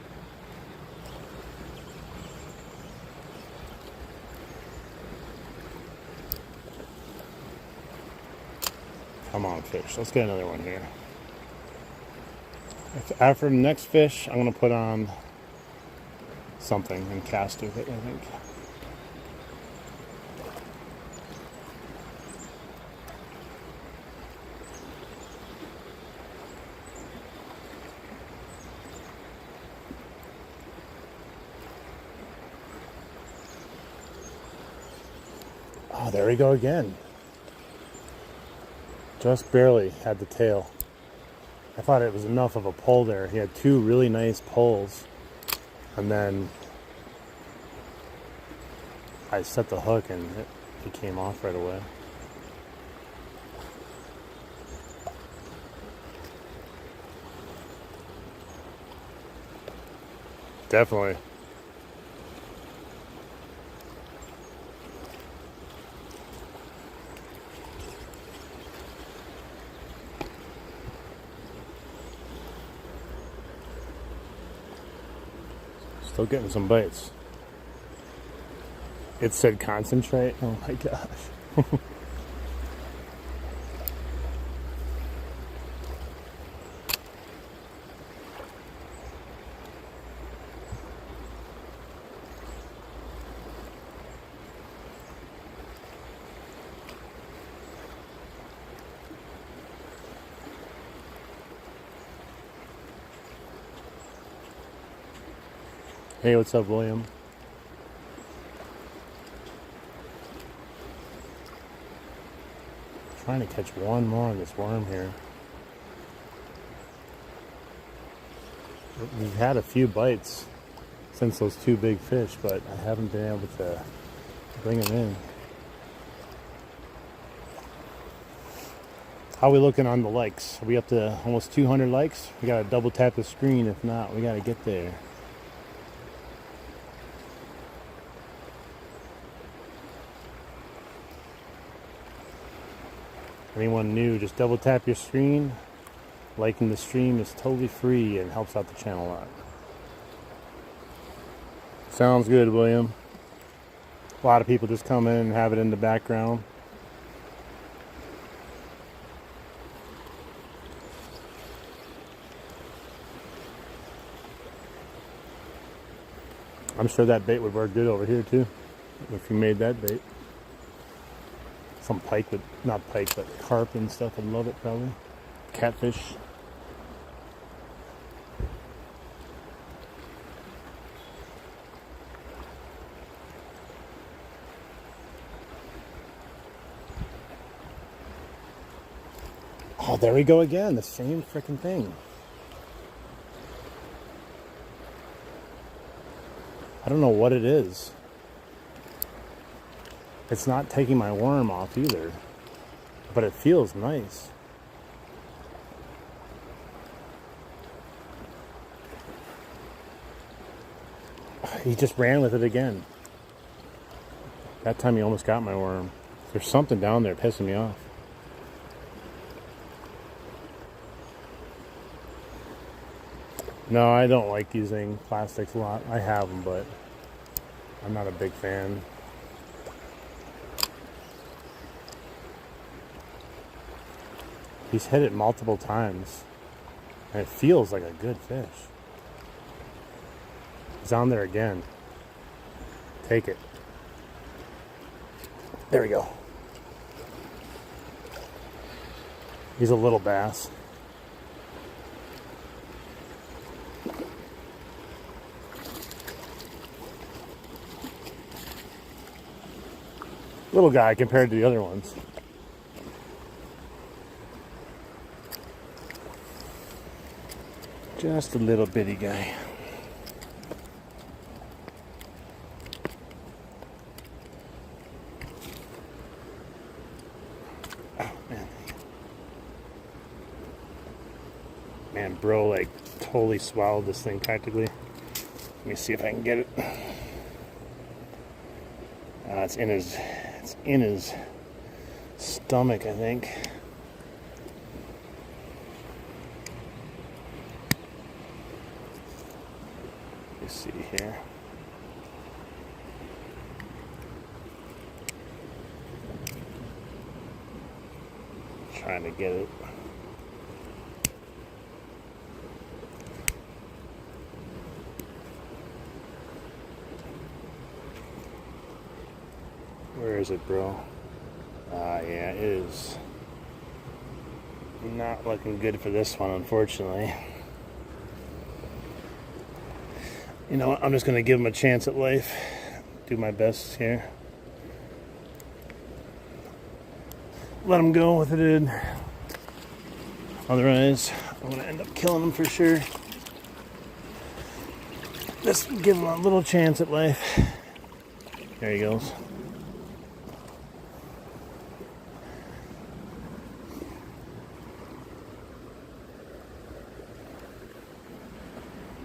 Come on, fish. Let's get another one here. After the next fish, I'm going to put on something and cast with it, I think. Oh, there we go again. Just barely had the tail. I thought it was enough of a pull there. He had two really nice pulls. And then I set the hook and it came off right away. Definitely. Still getting some bites. It said concentrate. Oh my gosh. Hey, what's up, William? Trying to catch one more of this worm here. We've had a few bites since those two big fish, but I haven't been able to bring them in. How are we looking on the likes? Are we up to almost 200 likes? We gotta double tap the screen. If not, we gotta get there. Anyone new, just double tap your screen. Liking the stream is totally free and helps out the channel a lot. Sounds good, William. A lot of people just come in and have it in the background. I'm sure that bait would work good over here too, if you made that bait. Some pike would, not pike, but carp and stuff would love it probably. Catfish. Oh, there we go again, the same freaking thing. I don't know what it is. It's not taking my worm off either, but it feels nice. He just ran with it again. That time he almost got my worm. There's something down there pissing me off. No, I don't like using plastics a lot. I have them, but I'm not a big fan. He's hit it multiple times, and it feels like a good fish. He's on there again. Take it. There we go. He's a little bass. Little guy compared to the other ones. Just a little bitty guy. Oh, man. Man, bro, like, totally swallowed this thing practically. Let me see if I can get it. It's in his stomach, I think. Let's see here. Trying to get it. Where is it, bro? Yeah, it is not looking good for this one, unfortunately. You know what? I'm just going to give him a chance at life. Do my best here. Let him go with it in. Otherwise, I'm going to end up killing him for sure. Just give him a little chance at life. There he goes.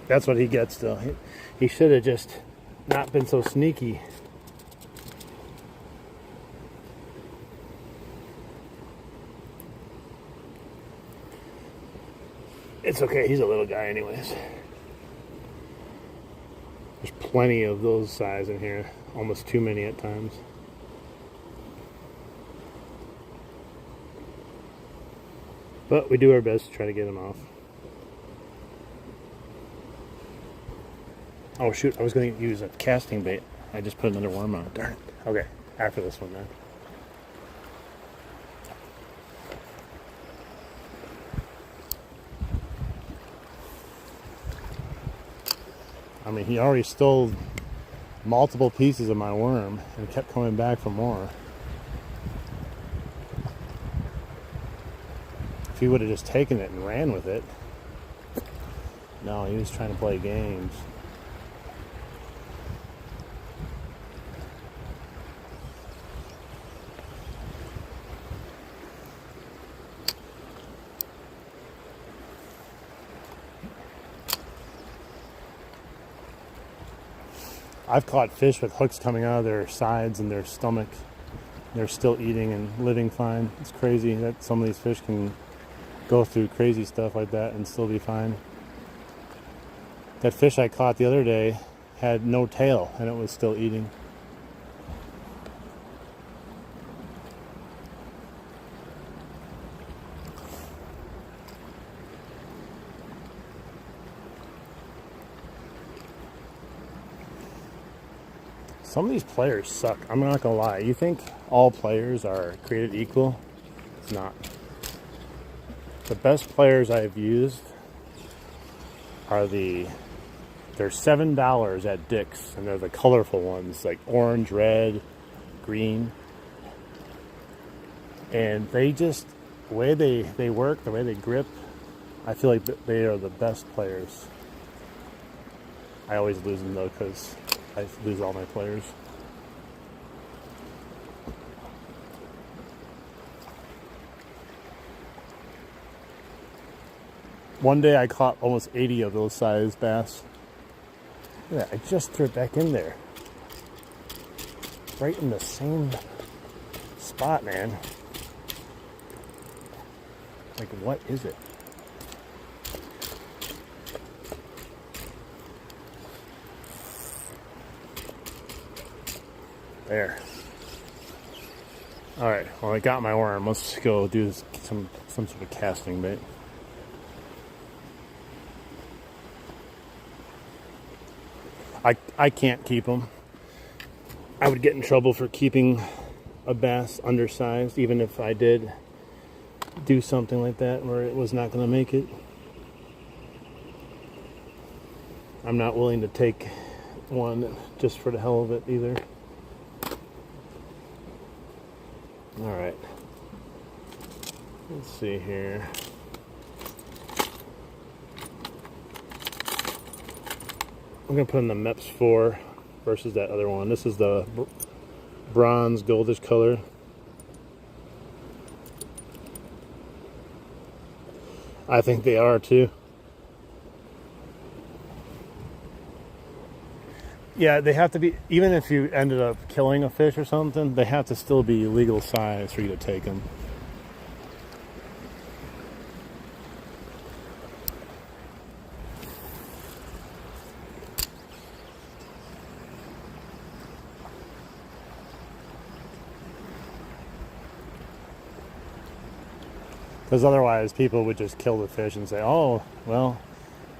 That's what he gets, though. He should have just not been so sneaky. It's okay. He's a little guy anyways. There's plenty of those size in here. Almost too many at times. But we do our best to try to get him off. Oh shoot, I was going to use a casting bait. I just put another worm on it. Darn it. Okay, after this one then. I mean, he already stole multiple pieces of my worm and kept coming back for more. If he would have just taken it and ran with it. No, he was trying to play games. I've caught fish with hooks coming out of their sides and their stomach. They're still eating and living fine. It's crazy that some of these fish can go through crazy stuff like that and still be fine. That fish I caught the other day had no tail and it was still eating. Some of these players suck. I'm not gonna lie. You think all players are created equal? It's not. The best players I've used are they're $7 at Dick's, and they're the colorful ones, like orange, red, green. And they just, the way they work, the way they grip, I feel like they are the best players. I always lose them though, because I lose all my players. One day I caught almost 80 of those size bass. Yeah, I just threw it back in there. Right in the same spot, man. Like, what is it? There. All right. Well, I got my worm. Let's go do some sort of casting bait. I can't keep them. I would get in trouble for keeping a bass undersized, even if I did do something like that where it was not going to make it. I'm not willing to take one just for the hell of it either. All right. Let's see here. I'm going to put in the MEPS 4 versus that other one. This is the bronze goldish color. I think they are too. Yeah, they have to be, even if you ended up killing a fish or something, they have to still be legal size for you to take them. Because otherwise people would just kill the fish and say, oh, well,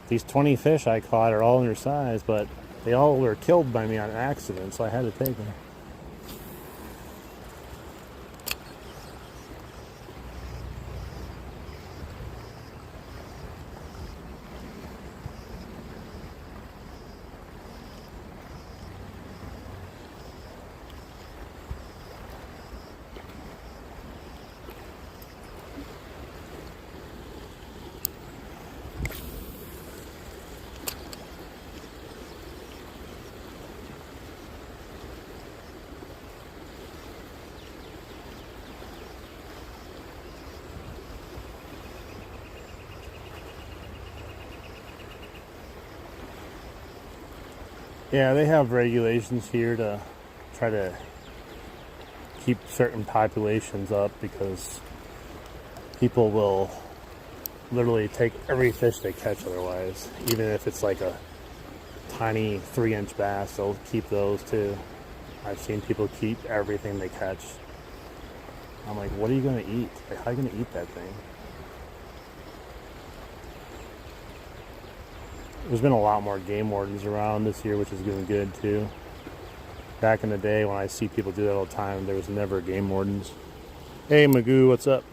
these 20 fish I caught are all undersized, but they all were killed by me on accident, so I had to take them. Yeah, they have regulations here to try to keep certain populations up because people will literally take every fish they catch otherwise. Even if it's like a tiny 3-inch bass, they'll keep those too. I've seen people keep everything they catch. I'm like, what are you going to eat? Like, how are you going to eat that thing? There's been a lot more game wardens around this year, which is doing good too. Back in the day when I see people do that all the time, there was never game wardens. Hey Magoo, what's up?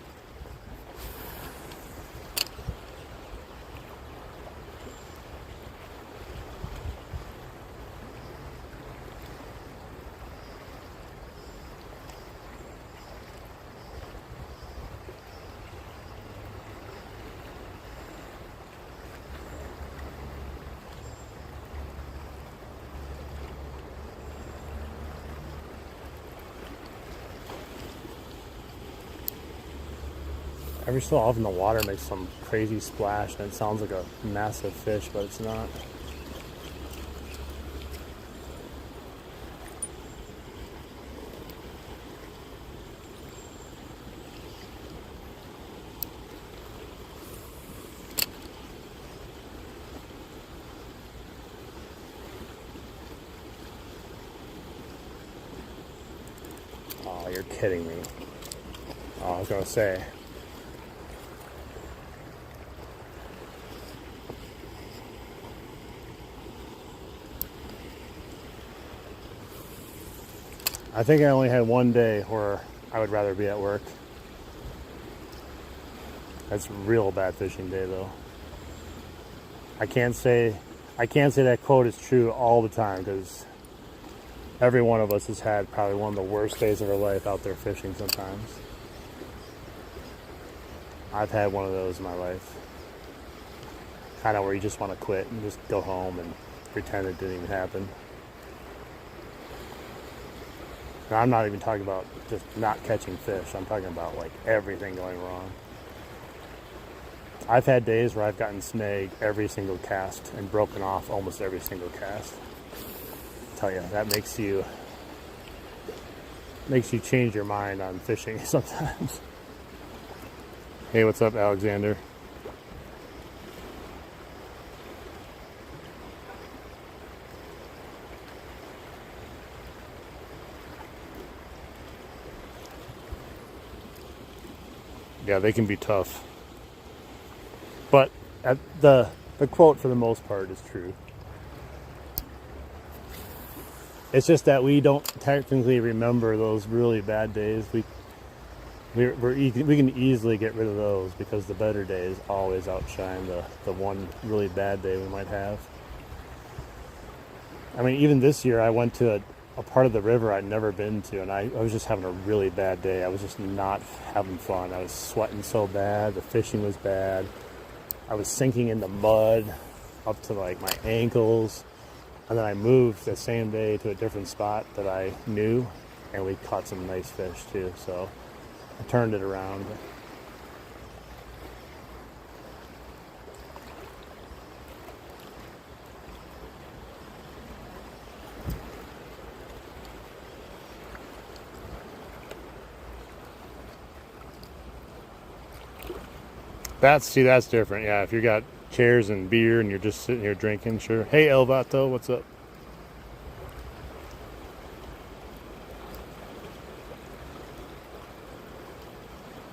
Every so often the water makes some crazy splash and it sounds like a massive fish, but it's not. Oh, you're kidding me. Oh, I was gonna say. I think I only had one day where I would rather be at work. That's a real bad fishing day though. I can't say that quote is true all the time because every one of us has had probably one of the worst days of our life out there fishing sometimes. I've had one of those in my life. Kind of where you just want to quit and just go home and pretend it didn't even happen. And I'm not even talking about just not catching fish. I'm talking about like everything going wrong. I've had days where I've gotten snagged every single cast and broken off almost every single cast. I tell you, that makes you change your mind on fishing sometimes. Hey, what's up, Alexander? Yeah, they can be tough. But the quote for the most part is true. It's just that we don't technically remember those really bad days. We can easily get rid of those because the better days always outshine the one really bad day we might have. I mean, even this year I went to a part of the river I'd never been to, and I was just having a really bad day. I was just not having fun. I was sweating so bad. The fishing was bad. I was sinking in the mud up to like my ankles. And then I moved the same day to a different spot that I knew, and we caught some nice fish too. So I turned it around. That's different. Yeah, if you got chairs and beer and you're just sitting here drinking, sure. Hey, Elvato, what's up?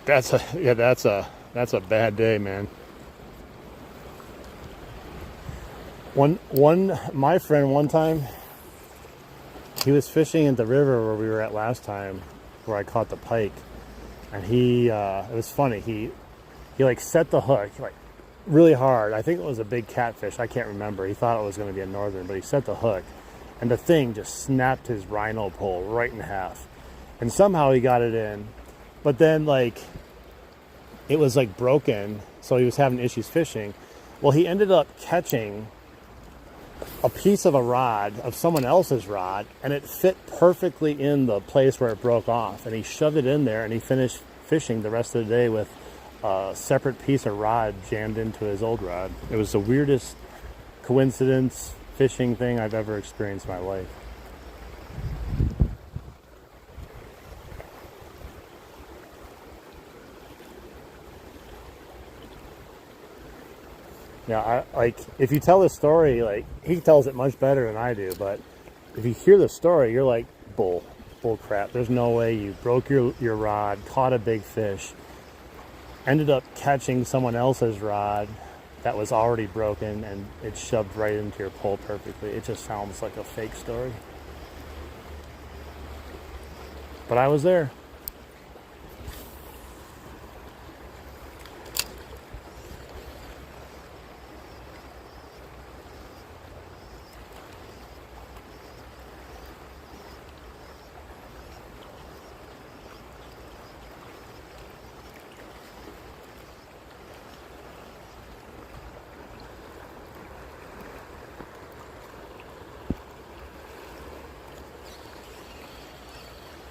That's a bad day, man. My friend one time, he was fishing at the river where we were at last time, where I caught the pike, and it was funny. He like set the hook like really hard. I think it was a big catfish. I can't remember. He thought it was going to be a northern, but he set the hook, and the thing just snapped his rhino pole right in half, and somehow he got it in. But then like it was like broken, so he was having issues fishing. Well, he ended up catching a piece of a rod of someone else's rod, and it fit perfectly in the place where it broke off, and he shoved it in there, and he finished fishing the rest of the day with a separate piece of rod jammed into his old rod. It was the weirdest coincidence fishing thing I've ever experienced in my life. Yeah, if you tell the story, like, he tells it much better than I do, but if you hear the story, you're like, bull crap. There's no way you broke your rod, caught a big fish, ended up catching someone else's rod that was already broken, and it shoved right into your pole perfectly. It just sounds like a fake story. But I was there.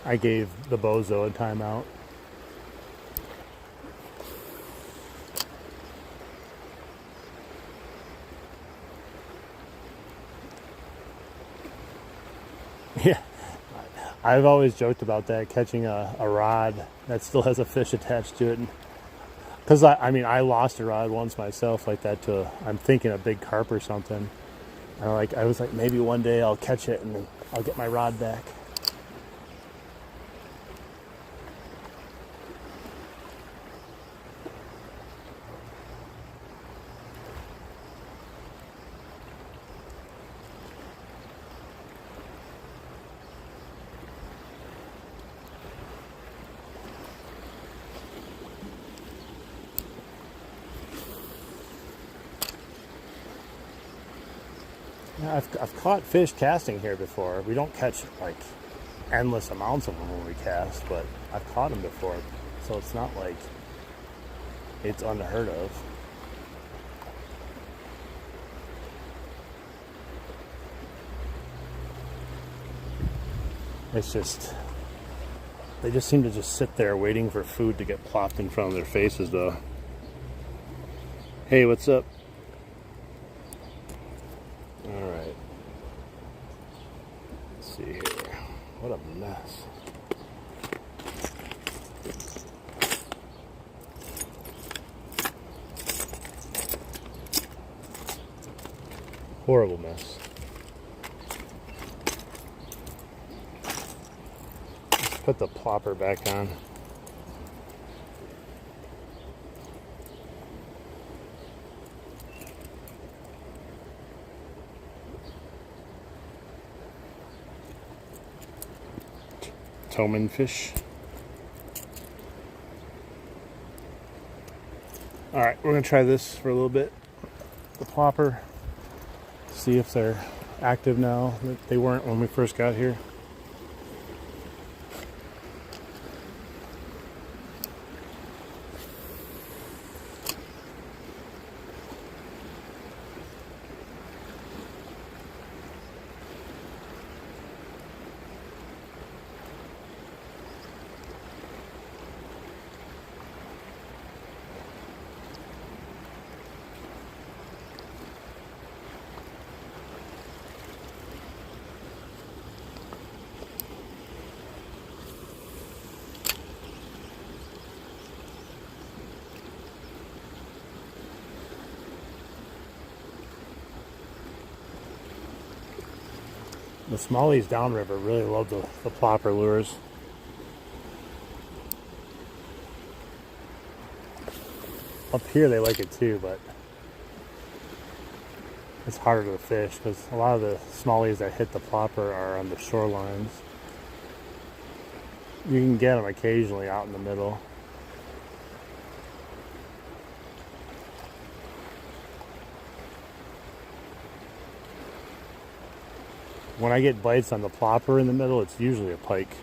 I gave the bozo a timeout. Yeah, I've always joked about that, catching a rod that still has a fish attached to it. Because I lost a rod once myself like that I'm thinking a big carp or something. And I was like, maybe one day I'll catch it and I'll get my rod back. Yeah, I've caught fish casting here before. We don't catch like endless amounts of them when we cast, but I've caught them before, so it's not like it's unheard of. It's just They just seem to just sit there waiting for food to get plopped in front of their faces, though. Hey, what's up? All right. Let's see here. What a mess. Horrible mess. Let's put the plopper back on. Toman fish. All right, we're gonna try this for a little bit. The plopper. See if they're active now. They weren't when we first got here. The smallies downriver really love the plopper lures. Up here they like it too, but it's harder to fish because a lot of the smallies that hit the plopper are on the shorelines. You can get them occasionally out in the middle. When I get bites on the plopper in the middle, it's usually a pike.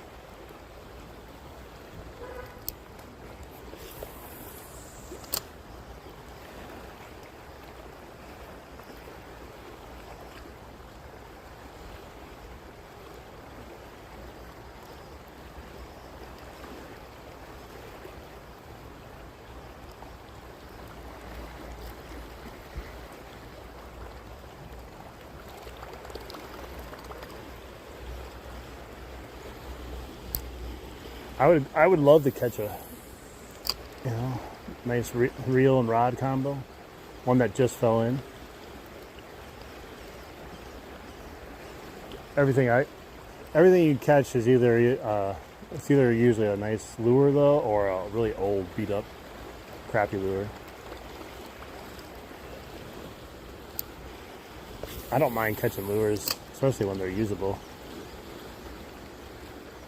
I would love to catch a nice reel and rod combo, one that just fell in. Everything you catch is either it's either usually a nice lure though, or a really old beat up crappy lure. I don't mind catching lures, especially when they're usable.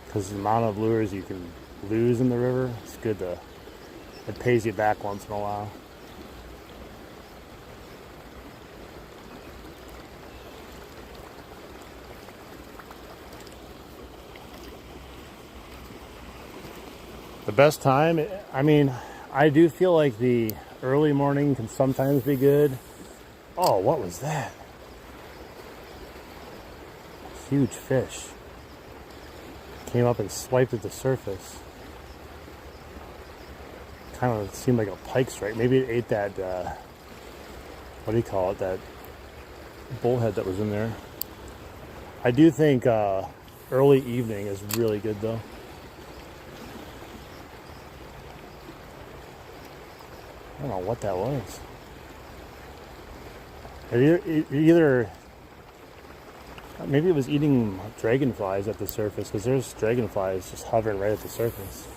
Because the amount of lures you can lose in the river, it's good to, it pays you back once in a while. The best time, I mean, I do feel like the early morning can sometimes be good. Oh, what was that? Huge fish. Came up and swiped at the surface. Kind of seemed like a pike strike. Maybe it ate that, what do you call it, that bullhead that was in there. I do think early evening is really good though. I don't know what that was. Either maybe it was eating dragonflies at the surface, because there's dragonflies just hovering right at the surface.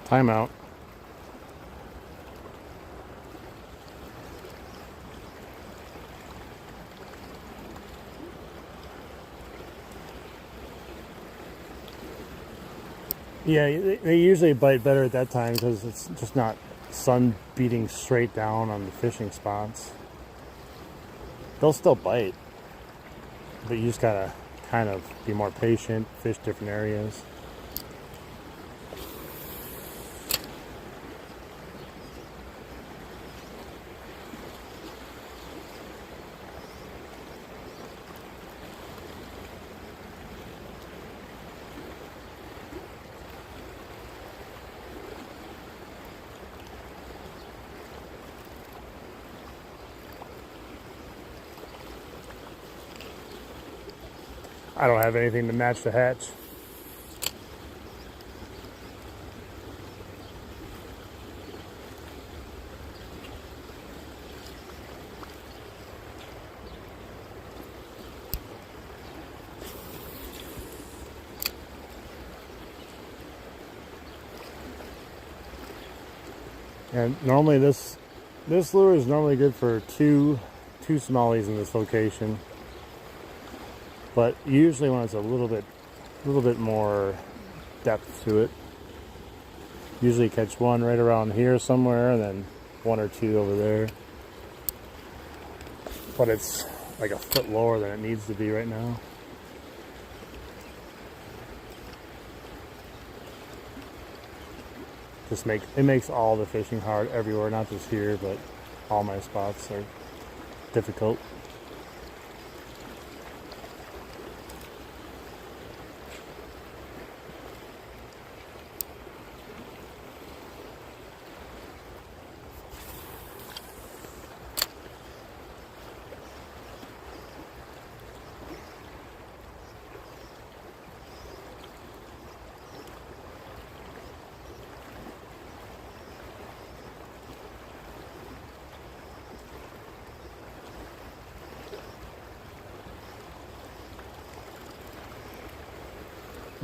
Timeout. Yeah, they usually bite better at that time because it's just not sun beating straight down on the fishing spots. They'll still bite, but you just gotta kind of be more patient, fish different areas. I don't have anything to match the hatch. And normally this lure is normally good for two smallies in this location. But usually when it's a little bit more depth to it, usually catch one right around here somewhere and then one or two over there. But it's like a foot lower than it needs to be right now. It makes all the fishing hard everywhere, not just here, but all my spots are difficult.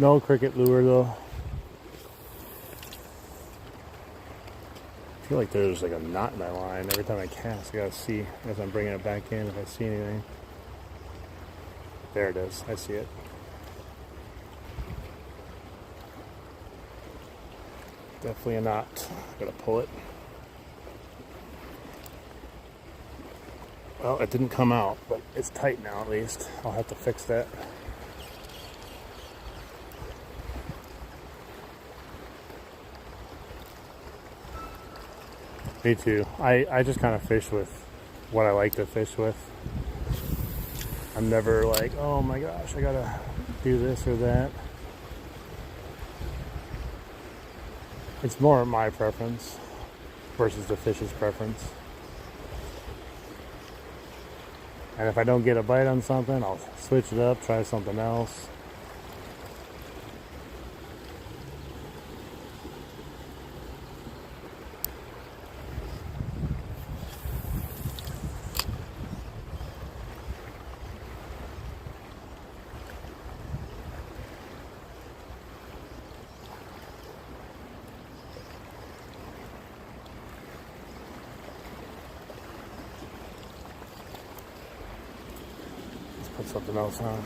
No cricket lure though. I feel like there's like a knot in my line every time I cast. I gotta see as I'm bringing it back in if I see anything. There it is. I see it. Definitely a knot. Gotta pull it. Well, it didn't come out, but it's tight now at least. I'll have to fix that. Me too. I just kind of fish with what I like to fish with. I'm never like, oh my gosh, I gotta do this or that. It's more my preference versus the fish's preference. And if I don't get a bite on something, I'll switch it up, try something else. Put something else on.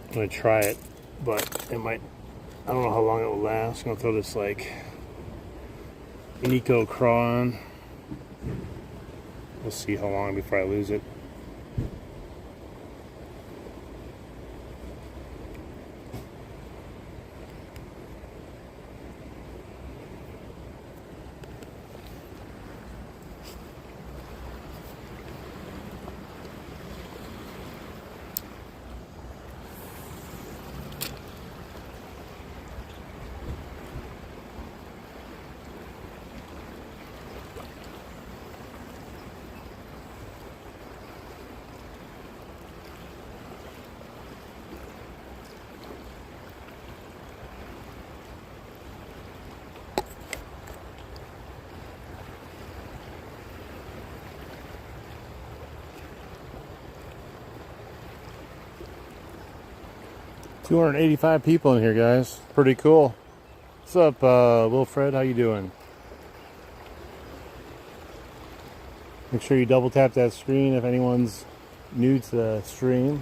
I'm gonna try it, but it might, I don't know how long it will last. I'm gonna throw this like Nico craw on. We'll see how long before I lose it. $285 people in here, guys. Pretty cool. What's up, Wilfred? How you doing? Make sure you double tap that screen if anyone's new to the stream.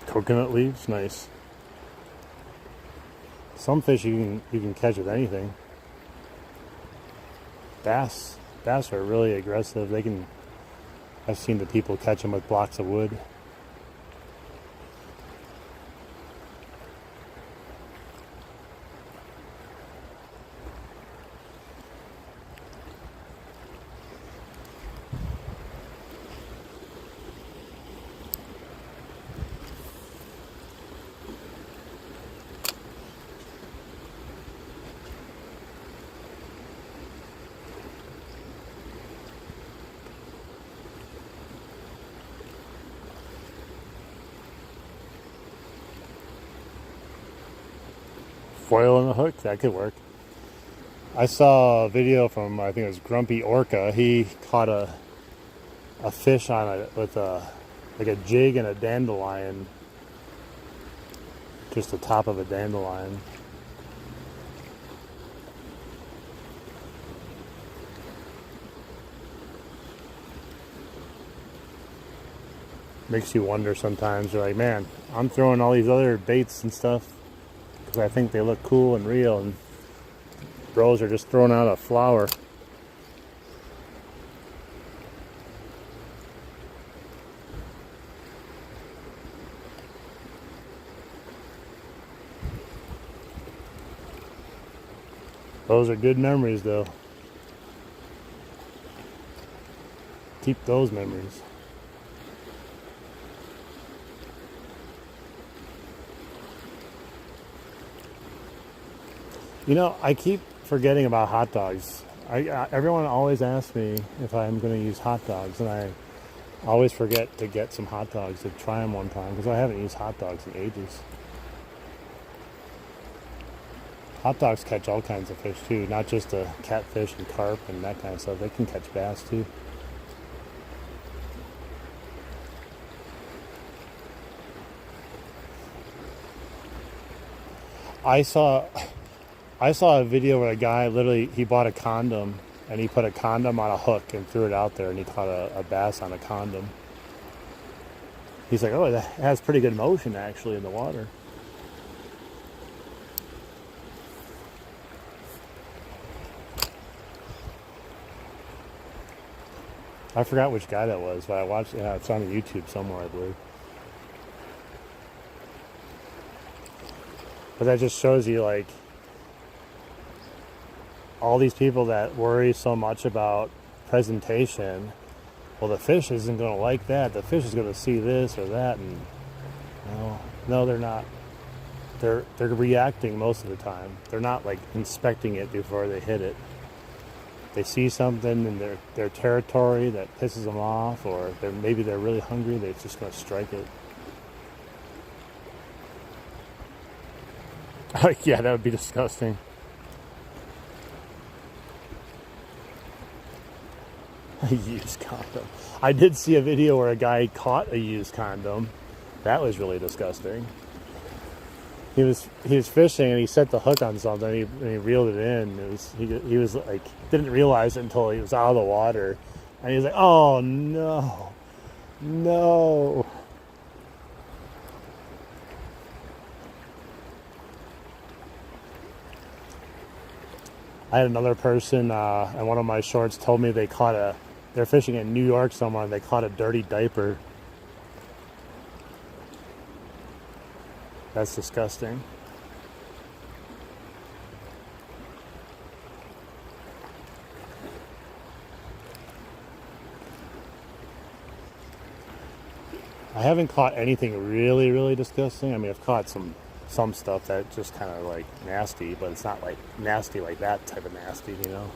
Coconut leaves, nice. Some fish you can catch with anything. Bass are really aggressive. I've seen the people catch them with blocks of wood. Foil on the hook, that could work. I saw a video from, I think it was Grumpy Orca. He caught a fish on it with like a jig and a dandelion, just the top of a dandelion. Makes you wonder sometimes. You're like, man, I'm throwing all these other baits and stuff because I think they look cool and real, and bros are just throwing out a flower. Those are good memories, though. Keep those memories. You know, I keep forgetting about hot dogs. Everyone always asks me if I'm going to use hot dogs, and I always forget to get some hot dogs to try them one time because I haven't used hot dogs in ages. Hot dogs catch all kinds of fish too, not just the catfish and carp and that kind of stuff. They can catch bass too. I saw a video where a guy literally, he bought a condom and he put a condom on a hook and threw it out there, and he caught a bass on a condom. He's like, oh, that has pretty good motion actually in the water. I forgot which guy that was, but I watched it. Yeah, it's on YouTube somewhere, I believe. But that just shows you, like, all these people that worry so much about presentation. Well, the fish isn't going to like that. The fish is going to see this or that, and no, they're not. They're reacting most of the time. They're not like inspecting it before they hit it. They see something in their territory that pisses them off, or maybe they're really hungry. They're just going to strike it. Yeah, that would be disgusting. A used condom. I did see a video where a guy caught a used condom. That was really disgusting. He was fishing and he set the hook on something and he reeled it in. He was like, didn't realize it until he was out of the water, and he was like, oh no. I had another person in one of my shorts told me they're fishing in New York somewhere, and they caught a dirty diaper. That's disgusting. I haven't caught anything really, really disgusting. I mean, I've caught some stuff that just kind of like nasty, but it's not like nasty like that type of nasty, you know?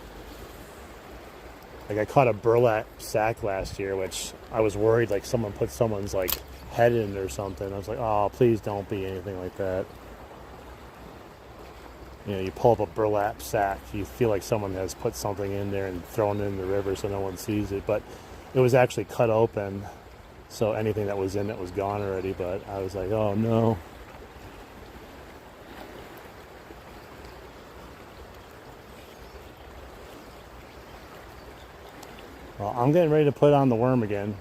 Like I caught a burlap sack last year, which I was worried like someone put someone's like head in it or something. I was like, oh, please don't be anything like that. You know, you pull up a burlap sack, you feel like someone has put something in there and thrown it in the river so no one sees it, but it was actually cut open, so anything that was in it was gone already. But I was like, oh no. Well, I'm getting ready to put on the worm again.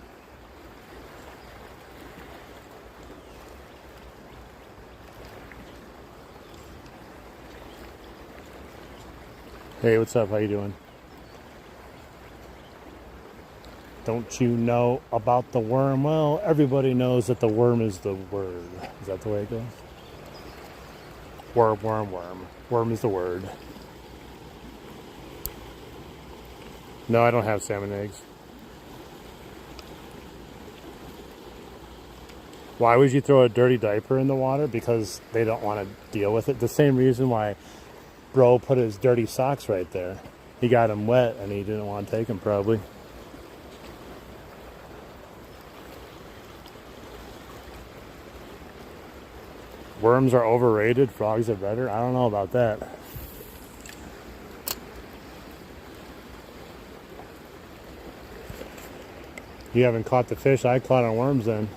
Hey, what's up? How you doing? Don't you know about the worm? Well, everybody knows that the worm is the word. Is that the way it goes? Worm, worm, worm. Worm is the word. No, I don't have salmon eggs. Why would you throw a dirty diaper in the water? Because they don't want to deal with it. The same reason why bro put his dirty socks right there. He got them wet and he didn't want to take them probably. Worms are overrated, frogs are better. I don't know about that. You haven't caught the fish I caught on worms then.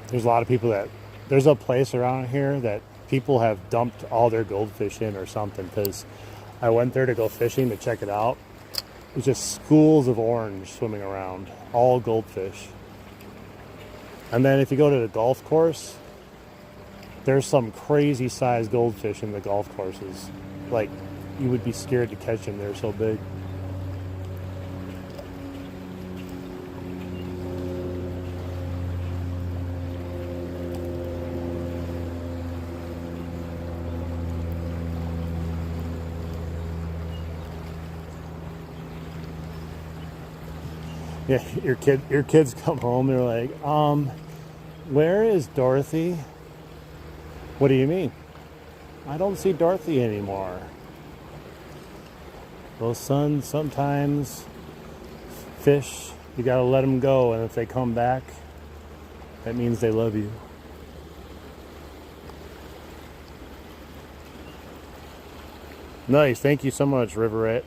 There's a lot of people that, there's a place around here that people have dumped all their goldfish in or something, because I went there to go fishing to check it out. There's just schools of orange swimming around, all goldfish. And then if you go to the golf course, there's some crazy sized goldfish in the golf courses. Like, you would be scared to catch them, they're so big. Yeah, your kids come home, they're like, where is Dorothy? What do you mean? I don't see Dorothy anymore. Well, son, sometimes fish, you gotta let them go, and if they come back, that means they love you. Nice, thank you so much, Riverette.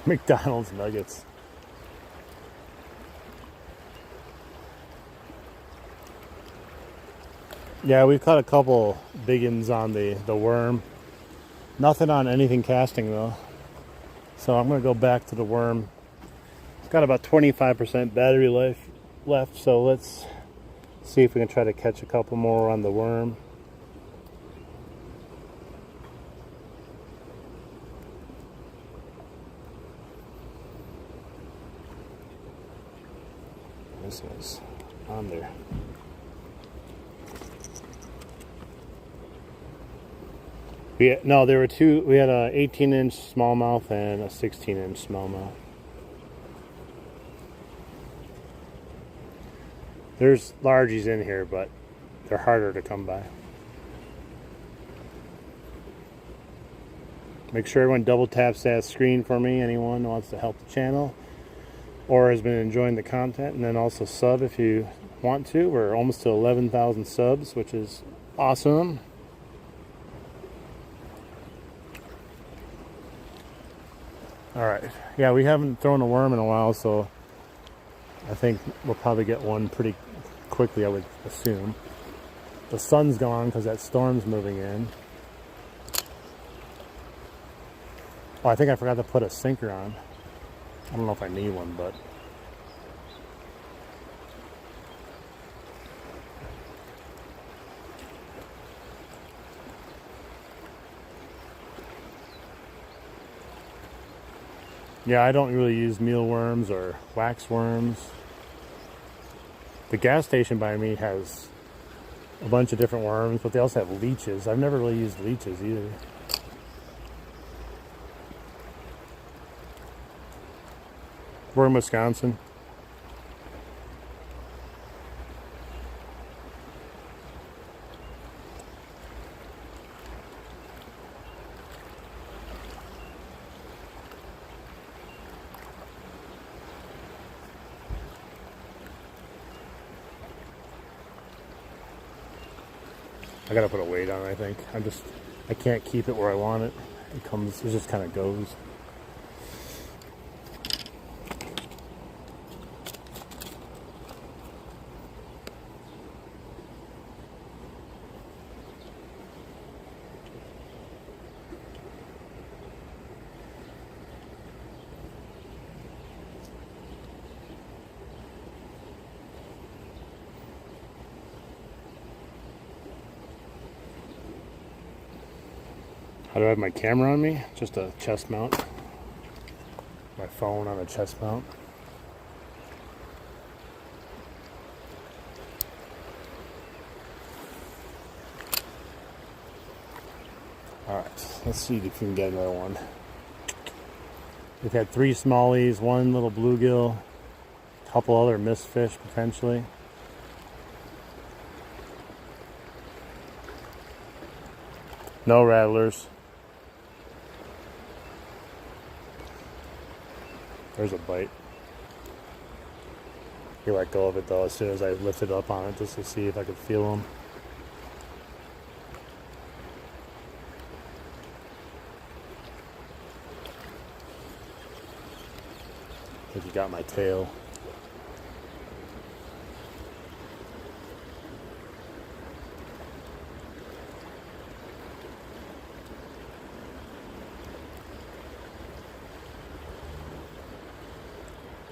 McDonald's nuggets. Yeah, we've caught a couple big uns on the worm. Nothing on anything casting though. So I'm gonna go back to the worm. It's got about 25% battery life left, so let's see if we can try to catch a couple more on the worm. This is on there. No, there were two. We had a 18-inch smallmouth and a 16-inch smallmouth. There's largies in here, but they're harder to come by. Make sure everyone double taps that screen for me. Anyone who wants to help the channel or has been enjoying the content, and then also sub if you want to. We're almost to 11,000 subs, which is awesome. All right, yeah, we haven't thrown a worm in a while, so I think we'll probably get one pretty quickly, I would assume. The sun's gone because that storm's moving in. Oh, I think I forgot to put a sinker on. I don't know if I need one, but yeah, I don't really use mealworms or wax worms. The gas station by me has a bunch of different worms, but they also have leeches. I've never really used leeches either. We're in Wisconsin. I gotta put a weight on, I think. I can't keep it where I want it. It just kind of goes. How do I have my camera on me? Just a chest mount. My phone on a chest mount. Alright, let's see if we can get another one. We've had 3 smallies, 1 little bluegill, a couple other missed fish potentially. No rattlers. There's a bite. He let go of it though as soon as I lifted up on it just to see if I could feel him. I think he got my tail.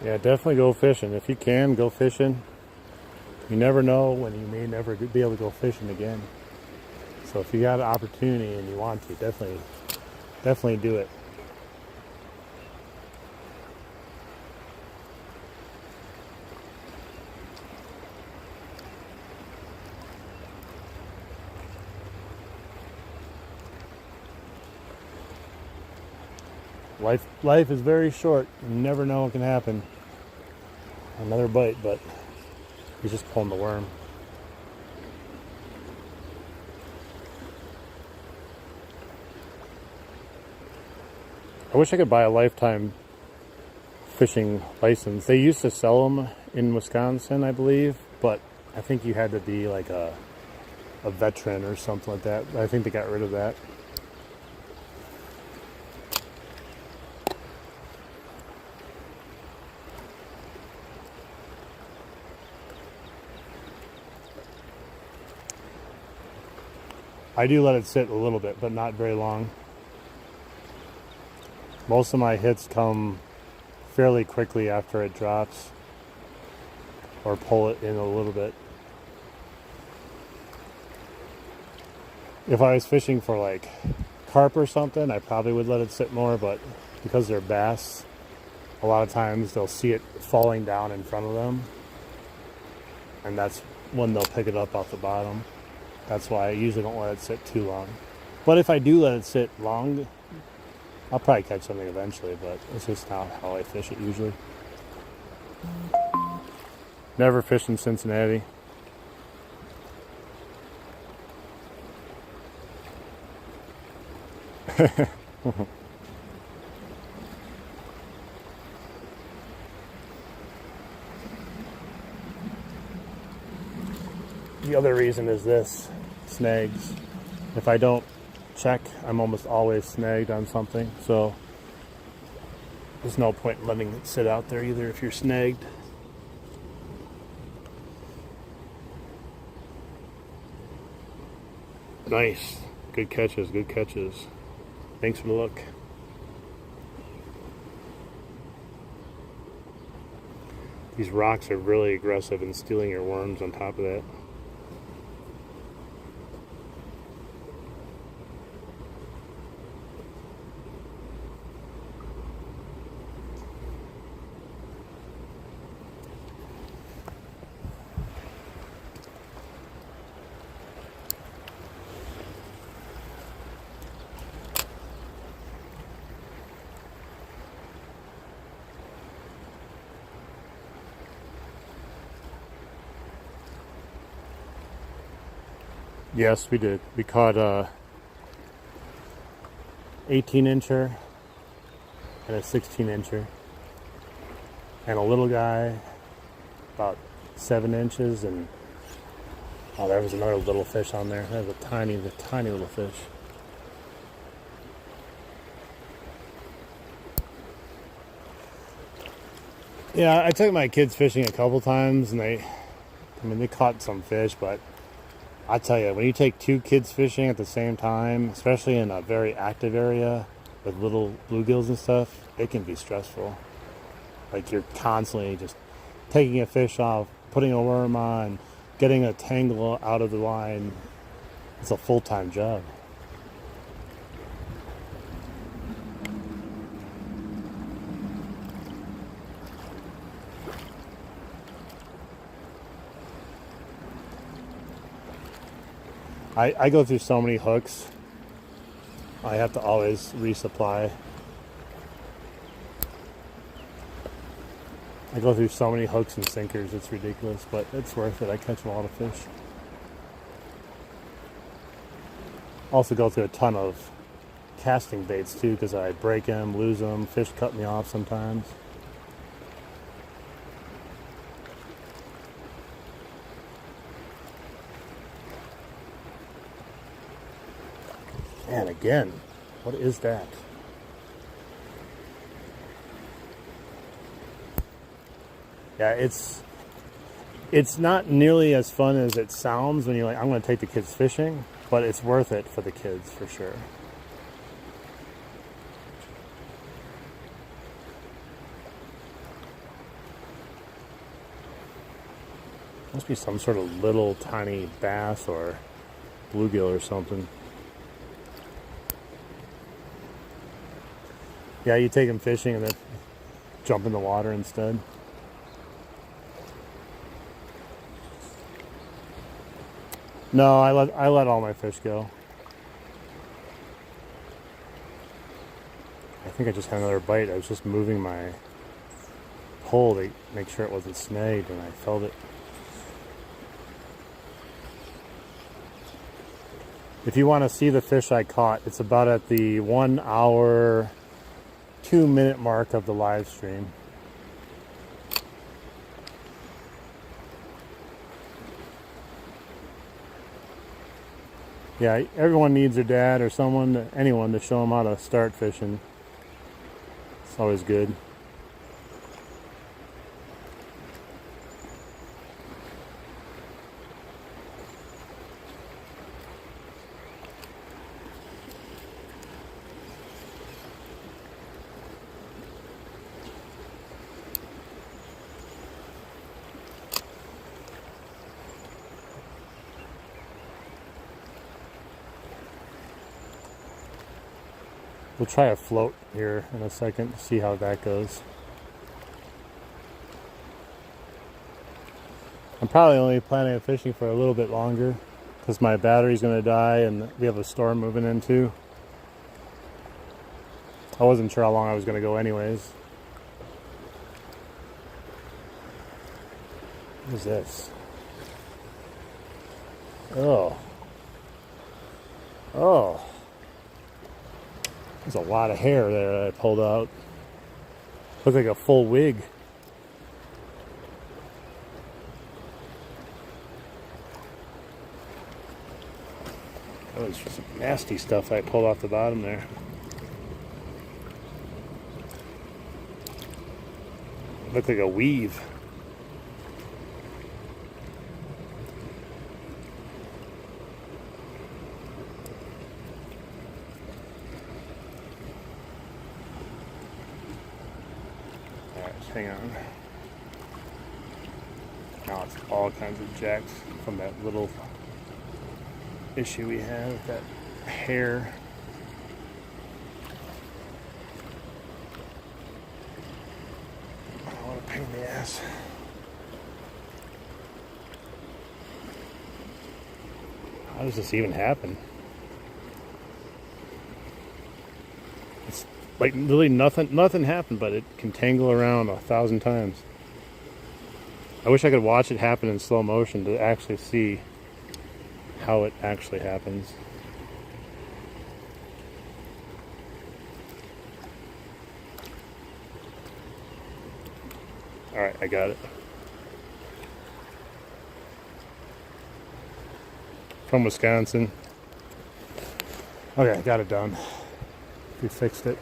Yeah, definitely go fishing. If you can, go fishing. You never know when you may never be able to go fishing again. So if you got an opportunity and you want to, definitely do it. Life is very short. You never know what can happen. Another bite, but he's just pulling the worm. I wish I could buy a lifetime fishing license. They used to sell them in Wisconsin, I believe, but I think you had to be like a veteran or something like that. I think they got rid of that. I do let it sit a little bit, but not very long. Most of my hits come fairly quickly after it drops, or pull it in a little bit. If I was fishing for like carp or something, I probably would let it sit more, but because they're bass, a lot of times they'll see it falling down in front of them, and that's when they'll pick it up off the bottom. That's why I usually don't let it sit too long. But if I do let it sit long, I'll probably catch something eventually, but it's just not how I fish it usually. Never fished in Cincinnati. The other reason is this, snags. If I don't check, I'm almost always snagged on something, so there's no point in letting it sit out there either if you're snagged. Nice. Good catches, good catches. Thanks for the look. These rocks are really aggressive in stealing your worms on top of that. Yes, we did. We caught a 18-incher and a 16-incher, and a little guy about 7 inches, and oh, there was another little fish on there. That was a tiny little fish. Yeah, I took my kids fishing a couple times, and they caught some fish, but I tell you, when you take 2 kids fishing at the same time, especially in a very active area with little bluegills and stuff, it can be stressful. Like, you're constantly just taking a fish off, putting a worm on, getting a tangle out of the line. It's a full-time job. I go through so many hooks. I have to always resupply. I go through so many hooks and sinkers, it's ridiculous, but it's worth it. I catch a lot of fish. Also go through a ton of casting baits too, because I break them, lose them, fish cut me off sometimes. And again, what is that? Yeah, it's not nearly as fun as it sounds when you're like, I'm going to take the kids fishing, but it's worth it for the kids for sure. Must be some sort of little tiny bass or bluegill or something. Yeah, you take them fishing and then jump in the water instead. No, I let all my fish go. I think I just had another bite. I was just moving my pole to make sure it wasn't snagged, and I felt it. If you want to see the fish I caught, it's about at the 1 hour, 2 minute mark of the live stream. Yeah, everyone needs their dad or someone, anyone to show them how to start fishing. It's always good. We'll try a float here in a second, see how that goes. I'm probably only planning on fishing for a little bit longer because my battery's going to die and we have a storm moving in too. I wasn't sure how long I was going to go anyways. What is this? Oh. Oh. There's a lot of hair there that I pulled out. Looked like a full wig. That was some nasty stuff I pulled off the bottom there. Looked like a weave. Hang on. Now it's all kinds of jacks from that little issue we had with that hair. Oh, what a pain in the ass. How does this even happen? It's like literally nothing happened, but it can tangle around 1,000 times. I wish I could watch it happen in slow motion to actually see how it actually happens. Alright, I got it. From Wisconsin. Okay, I got it done. We fixed it.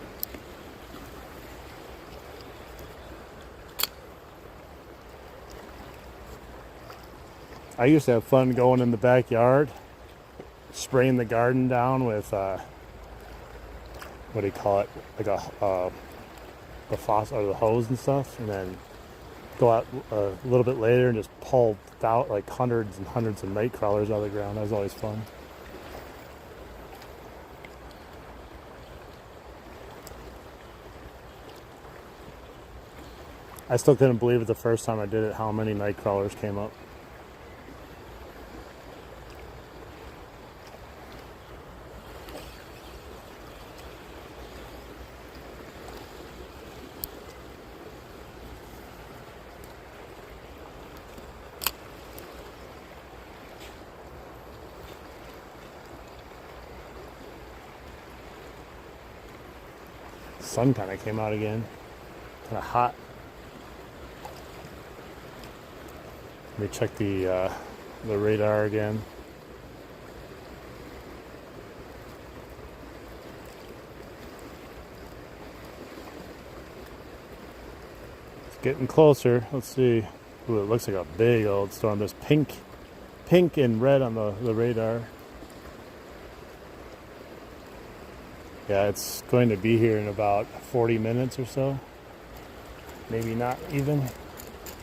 I used to have fun going in the backyard, spraying the garden down with, what do you call it, like the faucet or the hose and stuff, and then go out a little bit later and just pull out like hundreds and hundreds of night crawlers out of the ground. That was always fun. I still couldn't believe it the first time I did it, how many night crawlers came up. Sun kind of came out again. Kind of hot. Let me check the radar again. It's getting closer. Let's see. Ooh, it looks like a big old storm. There's pink and red on the radar. Yeah, it's going to be here in about 40 minutes or so. Maybe not even.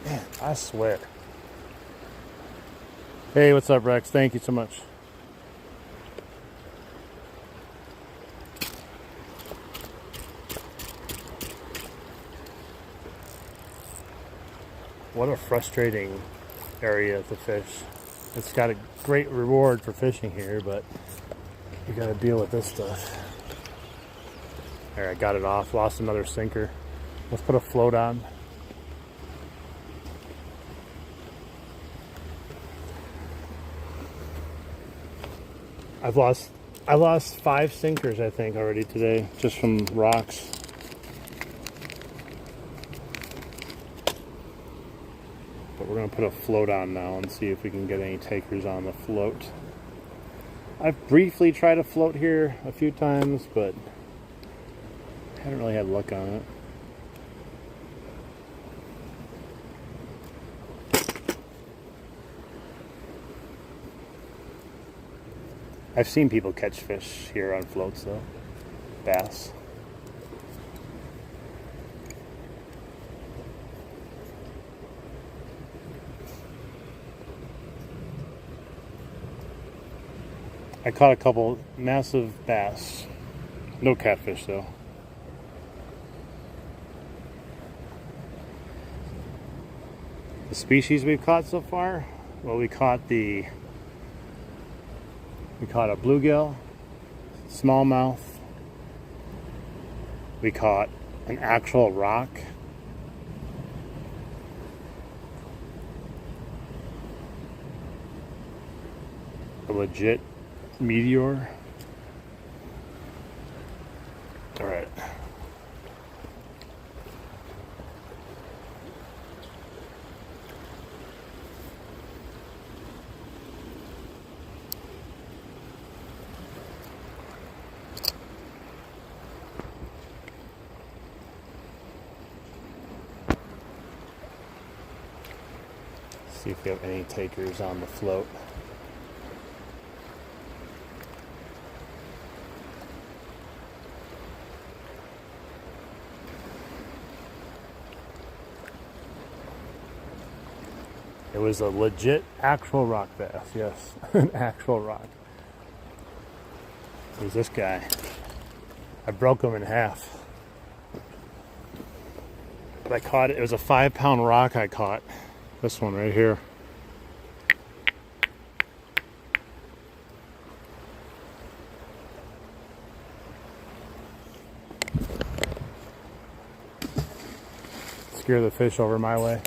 Man, I swear. Hey, what's up, Rex? Thank you so much. What a frustrating area to fish. It's got a great reward for fishing here, but you gotta deal with this stuff. There, I got it off. Lost another sinker. Let's put a float on. I lost 5 sinkers, I think, already today, just from rocks. But we're gonna put a float on now and see if we can get any takers on the float. I've briefly tried to float here a few times, but I haven't really had luck on it. I've seen people catch fish here on floats though. Bass. I caught a couple massive bass. No catfish though. The species we've caught so far? Well, we caught a bluegill, smallmouth. We caught an actual rock. A legit meteor. All right. See if we have any takers on the float. It was a legit actual rock bass, yes, an actual rock. It was this guy. I broke him in half. But I caught it. It was a 5-pound rock I caught. This one right here. Scare the fish over my way.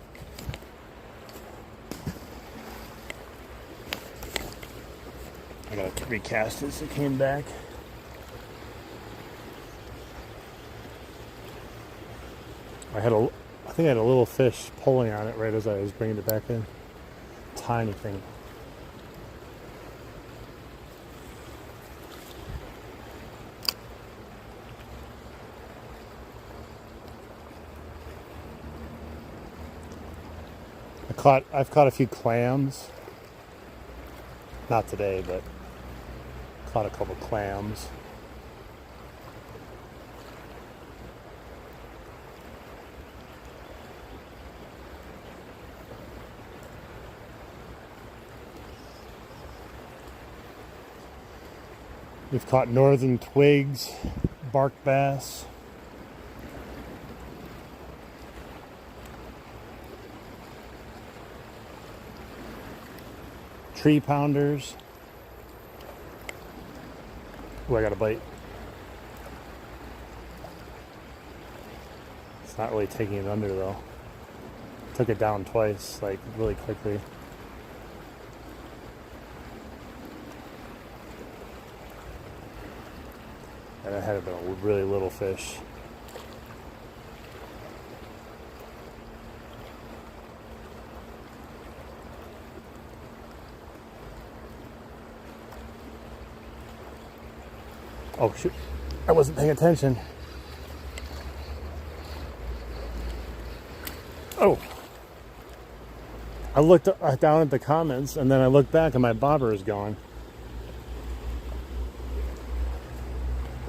I gotta recast it so it came back. I think I had a little fish pulling on it right as I was bringing it back in. Tiny thing. I've caught a few clams. Not today, but caught a couple clams. We've caught northern twigs, bark bass. Tree pounders. Oh, I got a bite. It's not really taking it under though. Took it down twice, like really quickly. And it had been a really little fish. Oh shoot, I wasn't paying attention. Oh, I looked down at the comments and then I looked back and my bobber is gone.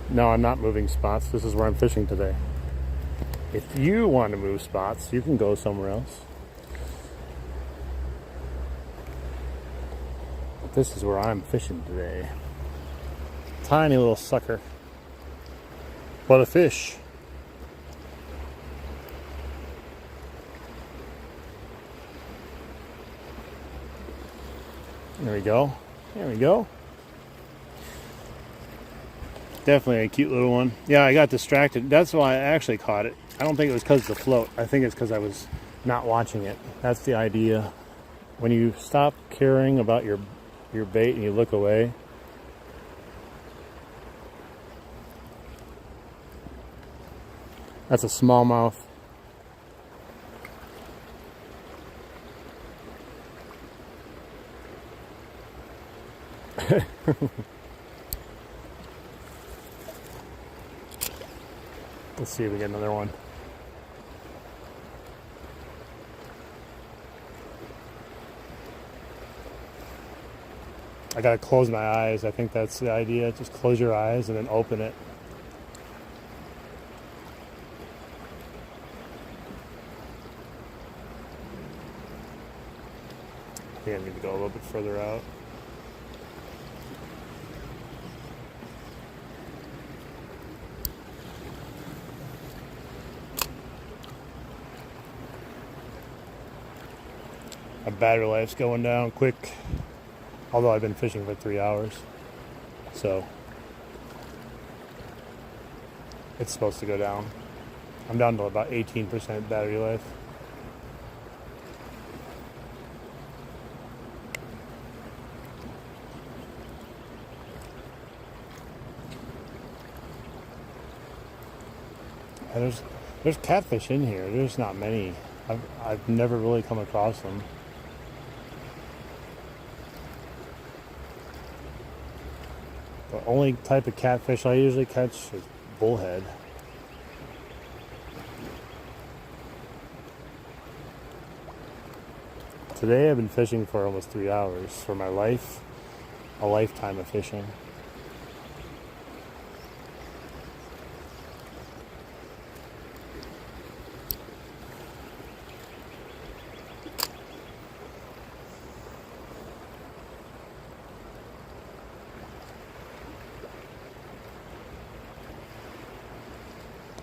No, I'm not moving spots. This is where I'm fishing today. If you want to move spots, you can go somewhere else. But this is where I'm fishing today. Tiny little sucker. What a fish. There we go. There we go. Definitely a cute little one. Yeah, I got distracted. That's why I actually caught it. I don't think it was because of the float. I think it's because I was not watching it. That's the idea. When you stop caring about your bait and you look away. That's a smallmouth. Let's see if we get another one. I gotta close my eyes. I think that's the idea. Just close your eyes and then open it. I think I need to go a little bit further out. My battery life's going down quick, although I've been fishing for 3 hours, so it's supposed to go down. I'm down to about 18% battery life. And there's catfish in here. There's not many. I've never really come across them. The only type of catfish I usually catch is bullhead. Today I've been fishing for almost 3 hours. For my life, a lifetime of fishing.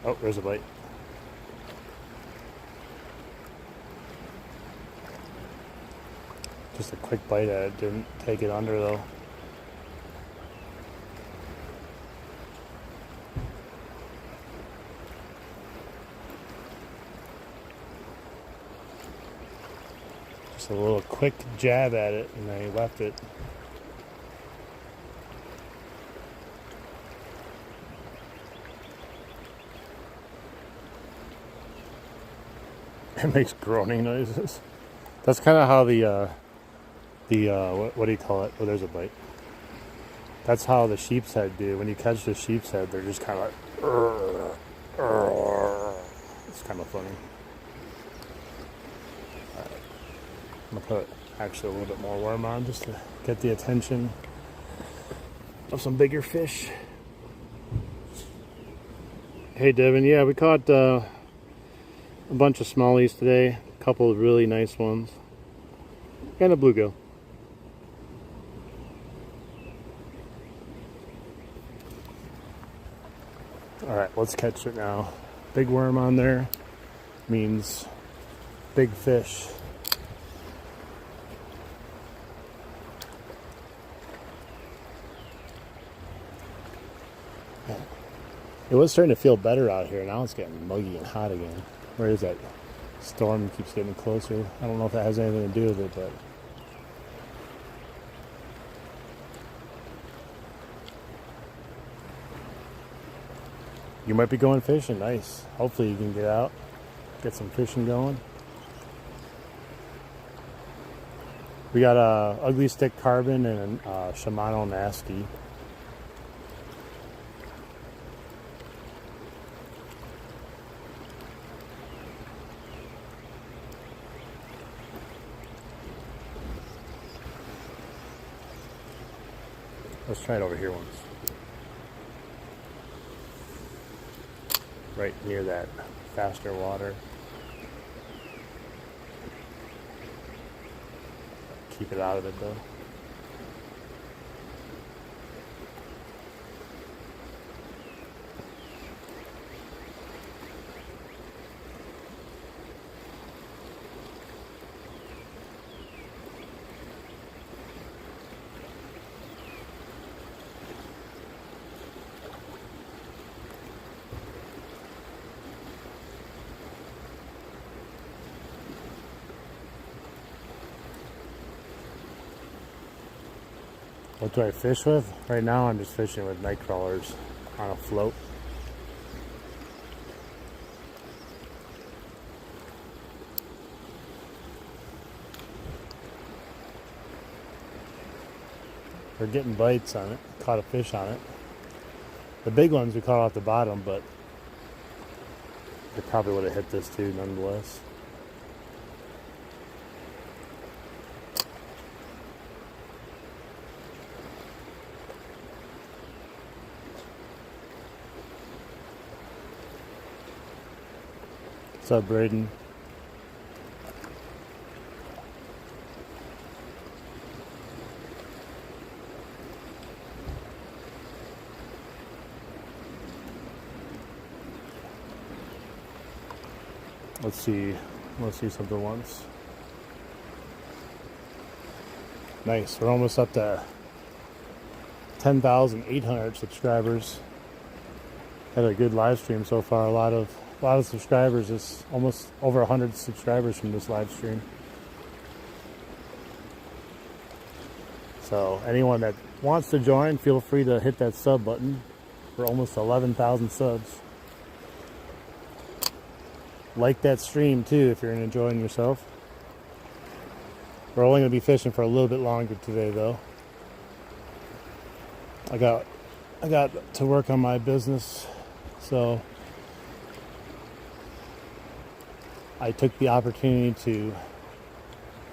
Oh, there's a bite. Just a quick bite at it, didn't take it under though. Just a little quick jab at it and I left it. It makes groaning noises. That's kind of how what do you call it? Oh, there's a bite. That's how the sheep's head do. When you catch the sheep's head, they're just kind of like, it's kind of funny. All right. I'm gonna put actually a little bit more worm on just to get the attention of some bigger fish. Hey Devin, yeah, we caught a bunch of smallies today, a couple of really nice ones, and a bluegill. Alright, let's catch it now. Big worm on there means big fish. It was starting to feel better out here. Now it's getting muggy and hot again. Where is that storm keeps getting closer? I don't know if that has anything to do with it, but you might be going fishing. Nice. Hopefully you can get out, get some fishing going. We got a ugly stick carbon and a Shimano nasty. Let's try it over here once. Right near that faster water. Keep it out of it though. What do I fish with? Right now I'm just fishing with night crawlers on a float. We're getting bites on it, caught a fish on it. The big ones we caught off the bottom, but they probably would have hit this too nonetheless. What's up, Braden? Let's see something once. Nice, we're almost up to 10,800 subscribers. Had a good live stream so far. A lot of subscribers. It's almost over 100 subscribers from this live stream. So anyone that wants to join, feel free to hit that sub button. We're almost 11,000 subs. Like that stream too if you're enjoying yourself. We're only going to be fishing for a little bit longer today though. I got to work on my business, so I took the opportunity to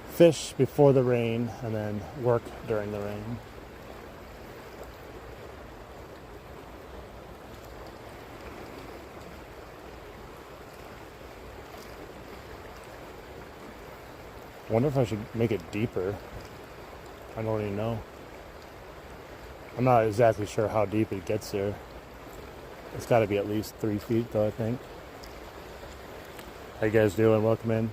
fish before the rain and then work during the rain. I wonder if I should make it deeper. I don't even know. I'm not exactly sure how deep it gets there. It's got to be at least 3 feet though, I think. How you guys doing? Welcome in.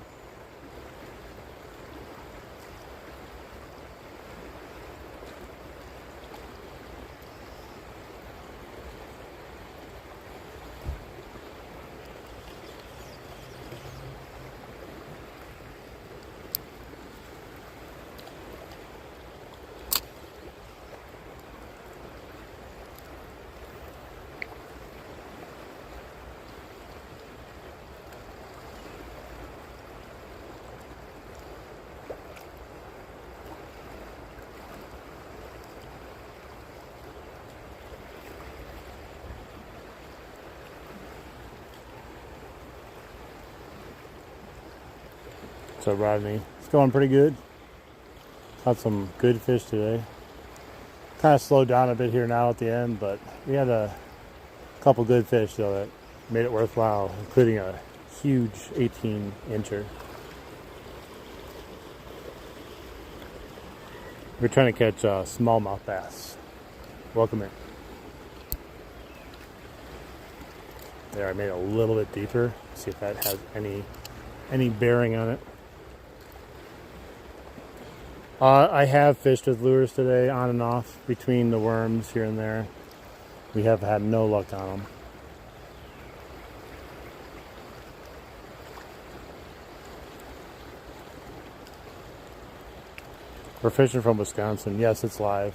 What's up, Rodney? It's going pretty good. Caught some good fish today. Kind of slowed down a bit here now at the end, but we had a couple good fish though that made it worthwhile, including a huge 18-incher. We're trying to catch smallmouth bass. Welcome in. There, I made it a little bit deeper. See if that has any bearing on it. I have fished with lures today, on and off, between the worms here and there. We have had no luck on them. We're fishing from Wisconsin. Yes, it's live.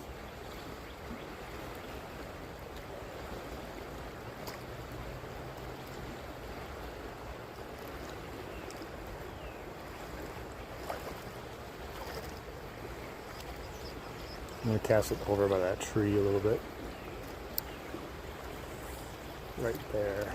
I'm going to cast it over by that tree a little bit. Right there.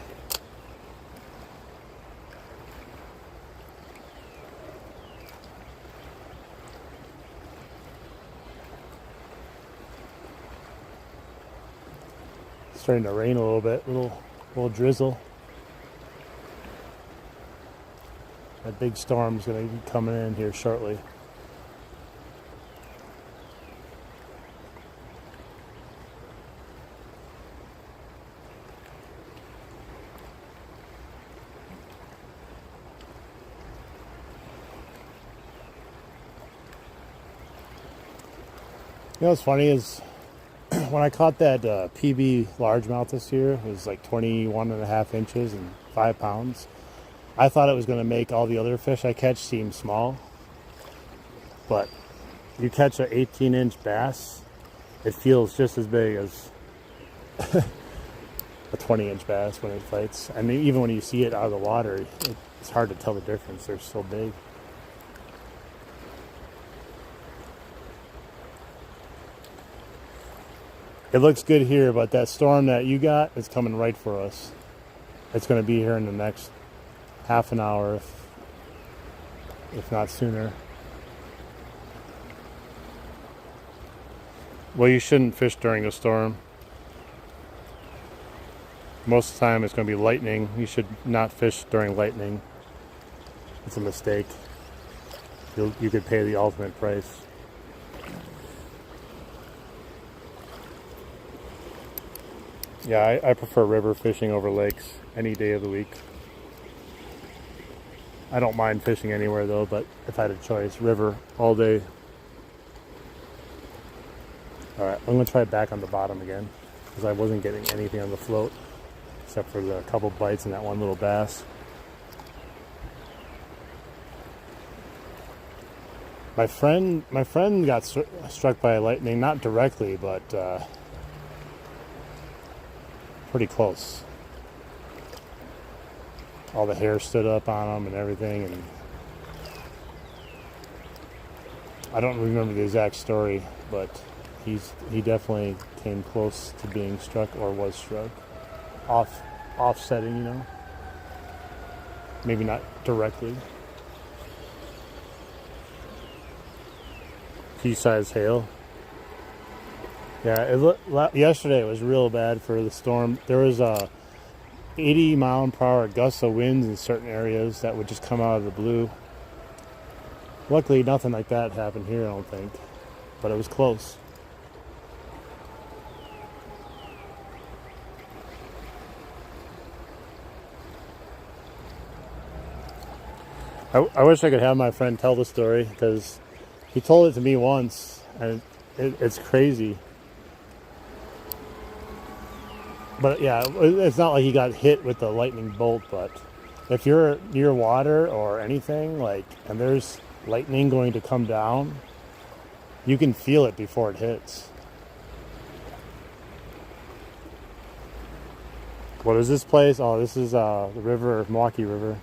starting to rain a little bit, little drizzle. That big storm's going to be coming in here shortly. You know what's funny is when I caught that PB largemouth this year, it was like 21.5 inches and 5 pounds. I thought it was going to make all the other fish I catch seem small. But you catch an 18-inch bass, it feels just as big as a 20-inch bass when it fights. I mean, even when you see it out of the water, it's hard to tell the difference. They're so big. It looks good here, but that storm that you got is coming right for us. It's going to be here in the next half an hour, if not sooner. Well, you shouldn't fish during a storm. Most of the time it's going to be lightning. You should not fish during lightning. It's a mistake. You could pay the ultimate price. Yeah, I prefer river fishing over lakes any day of the week. I don't mind fishing anywhere though, but if I had a choice, river all day. Alright, I'm going to try it back on the bottom again, because I wasn't getting anything on the float, except for the couple bites and that one little bass. My friend got struck by lightning, not directly, but pretty close. All the hair stood up on him and everything, and I don't remember the exact story, but he definitely came close to being struck, or was struck. Offsetting, you know. Maybe not directly. Pea-sized hail. Yeah, yesterday it was real bad for the storm. There was a 80-mile-per-hour gusts of winds in certain areas that would just come out of the blue. Luckily, nothing like that happened here, I don't think. But it was close. I wish I could have my friend tell the story, because he told it to me once, and it's crazy. But yeah, it's not like he got hit with the lightning bolt, but if you're near water or anything, like, and there's lightning going to come down, you can feel it before it hits. What is this place? Oh, this is the river, Milwaukee River.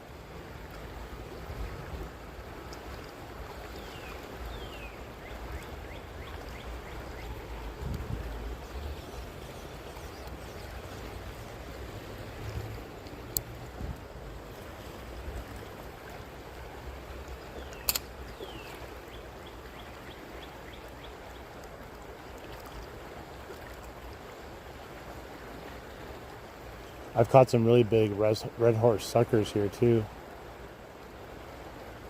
I've caught some really big red horse suckers here too.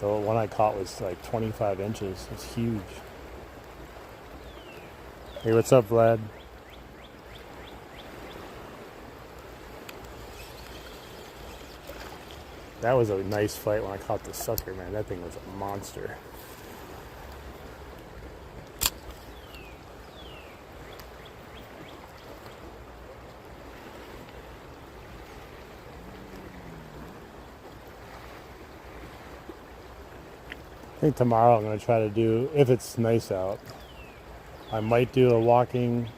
The one I caught was like 25 inches. It's huge. Hey, what's up, Vlad? That was a nice fight when I caught the sucker, man. That thing was a monster. I think tomorrow I'm going to try to do, if it's nice out, I might do a walking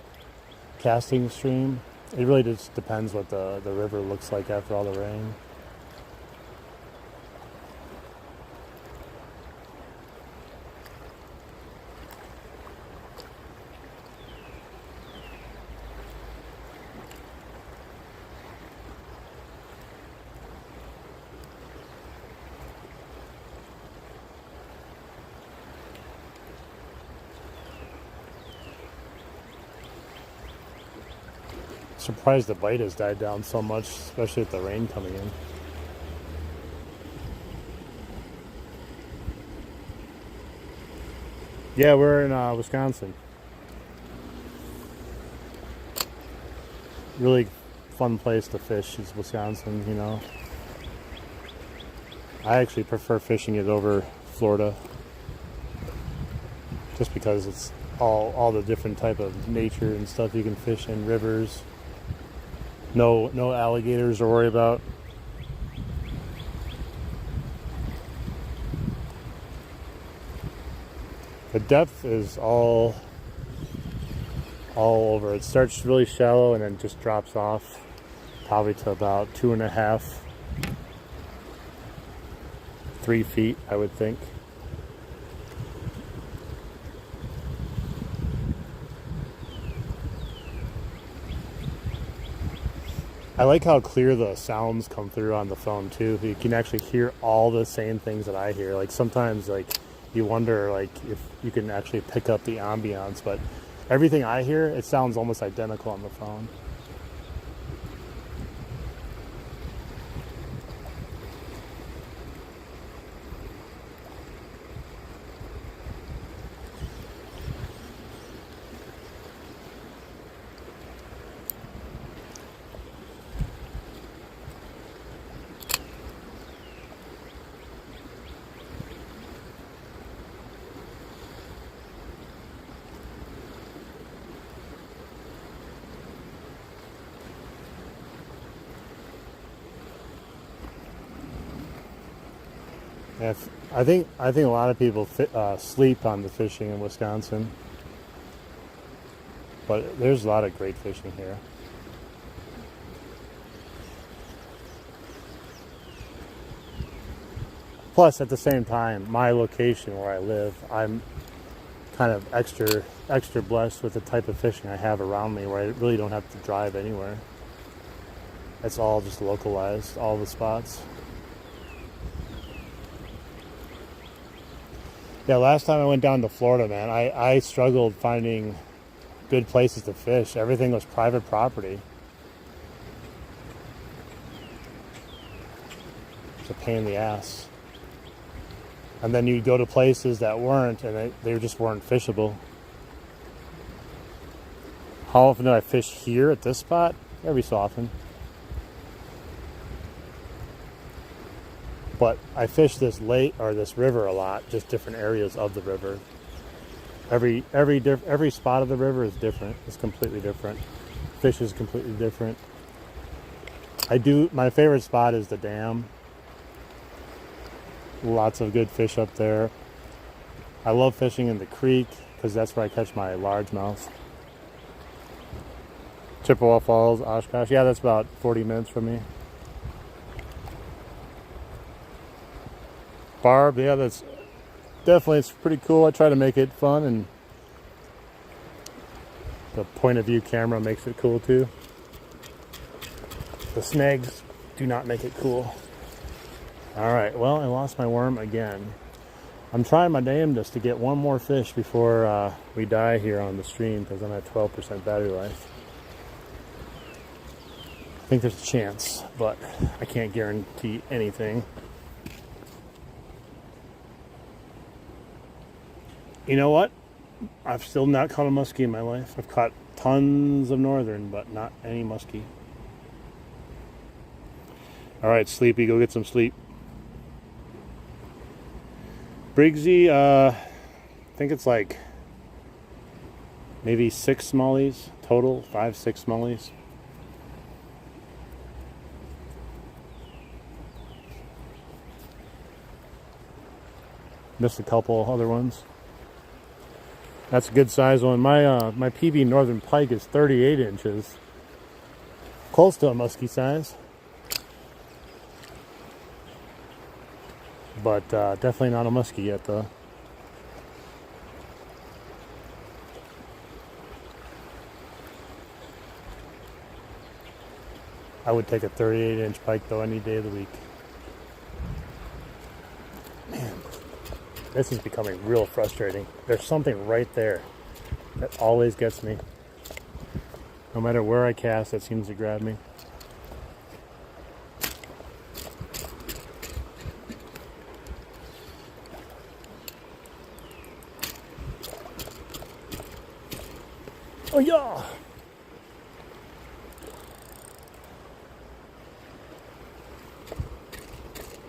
casting stream. It really just depends what the river looks like after all the rain. Surprised the bite has died down so much, especially with the rain coming in. Yeah, we're in Wisconsin. Really fun place to fish is Wisconsin, you know. I actually prefer fishing it over Florida, just because it's all the different type of nature and stuff you can fish in, rivers. No alligators to worry about. The depth is all over. It starts really shallow and then just drops off probably to about 2.5, 3 feet, I would think. I like how clear the sounds come through on the phone too. You can actually hear all the same things that I hear. Like sometimes like you wonder like if you can actually pick up the ambiance, but everything I hear, it sounds almost identical on the phone. Yeah, I think a lot of people sleep on the fishing in Wisconsin, but there's a lot of great fishing here. Plus, at the same time, my location where I live, I'm kind of extra blessed with the type of fishing I have around me, where I really don't have to drive anywhere. It's all just localized, all the spots. Yeah, last time I went down to Florida, man, I struggled finding good places to fish. Everything was private property. It's a pain in the ass. And then you go to places that weren't, and they just weren't fishable. How often do I fish here at this spot? Every so often. But I fish this lake or this river a lot, just different areas of the river. Every spot of the river is different. It's completely different. Fish is completely different. My favorite spot is the dam. Lots of good fish up there. I love fishing in the creek because that's where I catch my largemouth. Chippewa Falls, Oshkosh. Yeah, that's about 40 minutes from me. Barb, yeah, that's definitely, it's pretty cool. I try to make it fun, and the point of view camera makes it cool too. The snags do not make it cool. All right, well, I lost my worm again. I'm trying my damnedest to get one more fish before we die here on the stream, because I'm at 12% battery life. I think there's a chance, but I can't guarantee anything. You know what? I've still not caught a muskie in my life. I've caught tons of northern, but not any muskie. All right, Sleepy, go get some sleep. Briggsy, I think it's like maybe 6 smallies total, 5, 6 smallies. Missed a couple other ones. That's a good size one. My PB Northern Pike is 38 inches. Close to a muskie size. But definitely not a muskie yet though. I would take a 38-inch pike though any day of the week. Man, this is becoming real frustrating. There's something right there that always gets me. No matter where I cast, that seems to grab me. Oh yeah!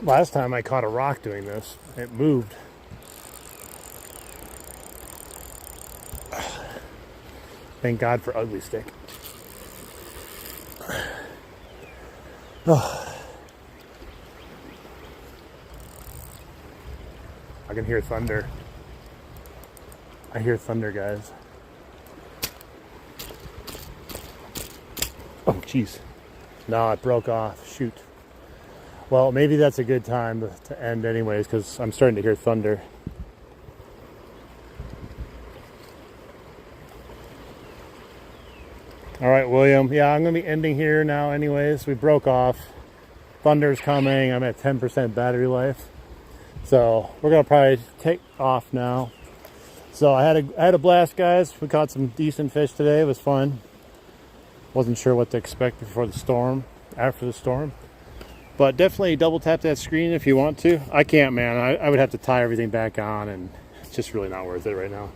Last time I caught a rock doing this, it moved. Thank God for Ugly Stick. Oh. I can hear thunder. I hear thunder, guys. Oh, jeez. No, it broke off. Shoot. Well, maybe that's a good time to end anyways, because I'm starting to hear thunder. All right, William. Yeah, I'm going to be ending here now anyways. We broke off. Thunder's coming. I'm at 10% battery life. So we're going to probably take off now. So I had a blast, guys. We caught some decent fish today. It was fun. Wasn't sure what to expect before the storm, after the storm. But definitely double tap that screen if you want to. I can't, man. I would have to tie everything back on, and it's just really not worth it right now.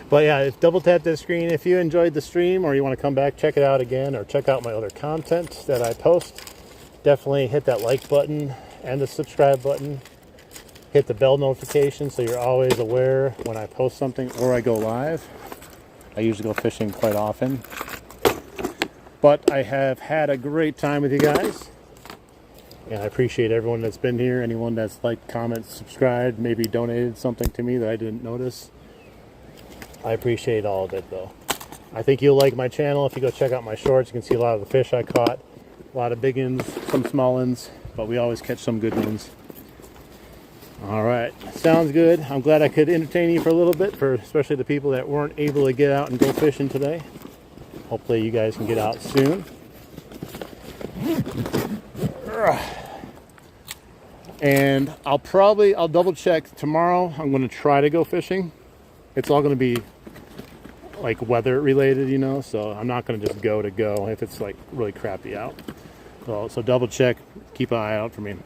But yeah, double tap that screen if you enjoyed the stream, or you want to come back, check it out again, or check out my other content that I post. Definitely hit that like button and the subscribe button. Hit the bell notification so you're always aware when I post something or I go live. I usually go fishing quite often. But I have had a great time with you guys. And I appreciate everyone that's been here. Anyone that's liked, commented, subscribed, maybe donated something to me that I didn't notice. I appreciate all of it, though. I think you'll like my channel. If you go check out my shorts, you can see a lot of the fish I caught. A lot of big ones, some small ones, but we always catch some good ones. All right, sounds good. I'm glad I could entertain you for a little bit, for especially the people that weren't able to get out and go fishing today. Hopefully you guys can get out soon. And I'll double check tomorrow. I'm going to try to go fishing. It's all going to be like weather related, you know, so I'm not going to just go if it's like really crappy out. So double check, keep an eye out for me.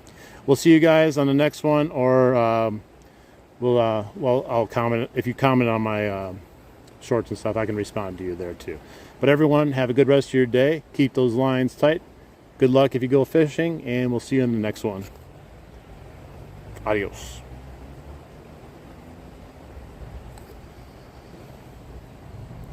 We'll see you guys on the next one, or I'll comment. If you comment on my shorts and stuff, I can respond to you there too. But everyone, have a good rest of your day. Keep those lines tight. Good luck if you go fishing, and we'll see you in the next one. Adios.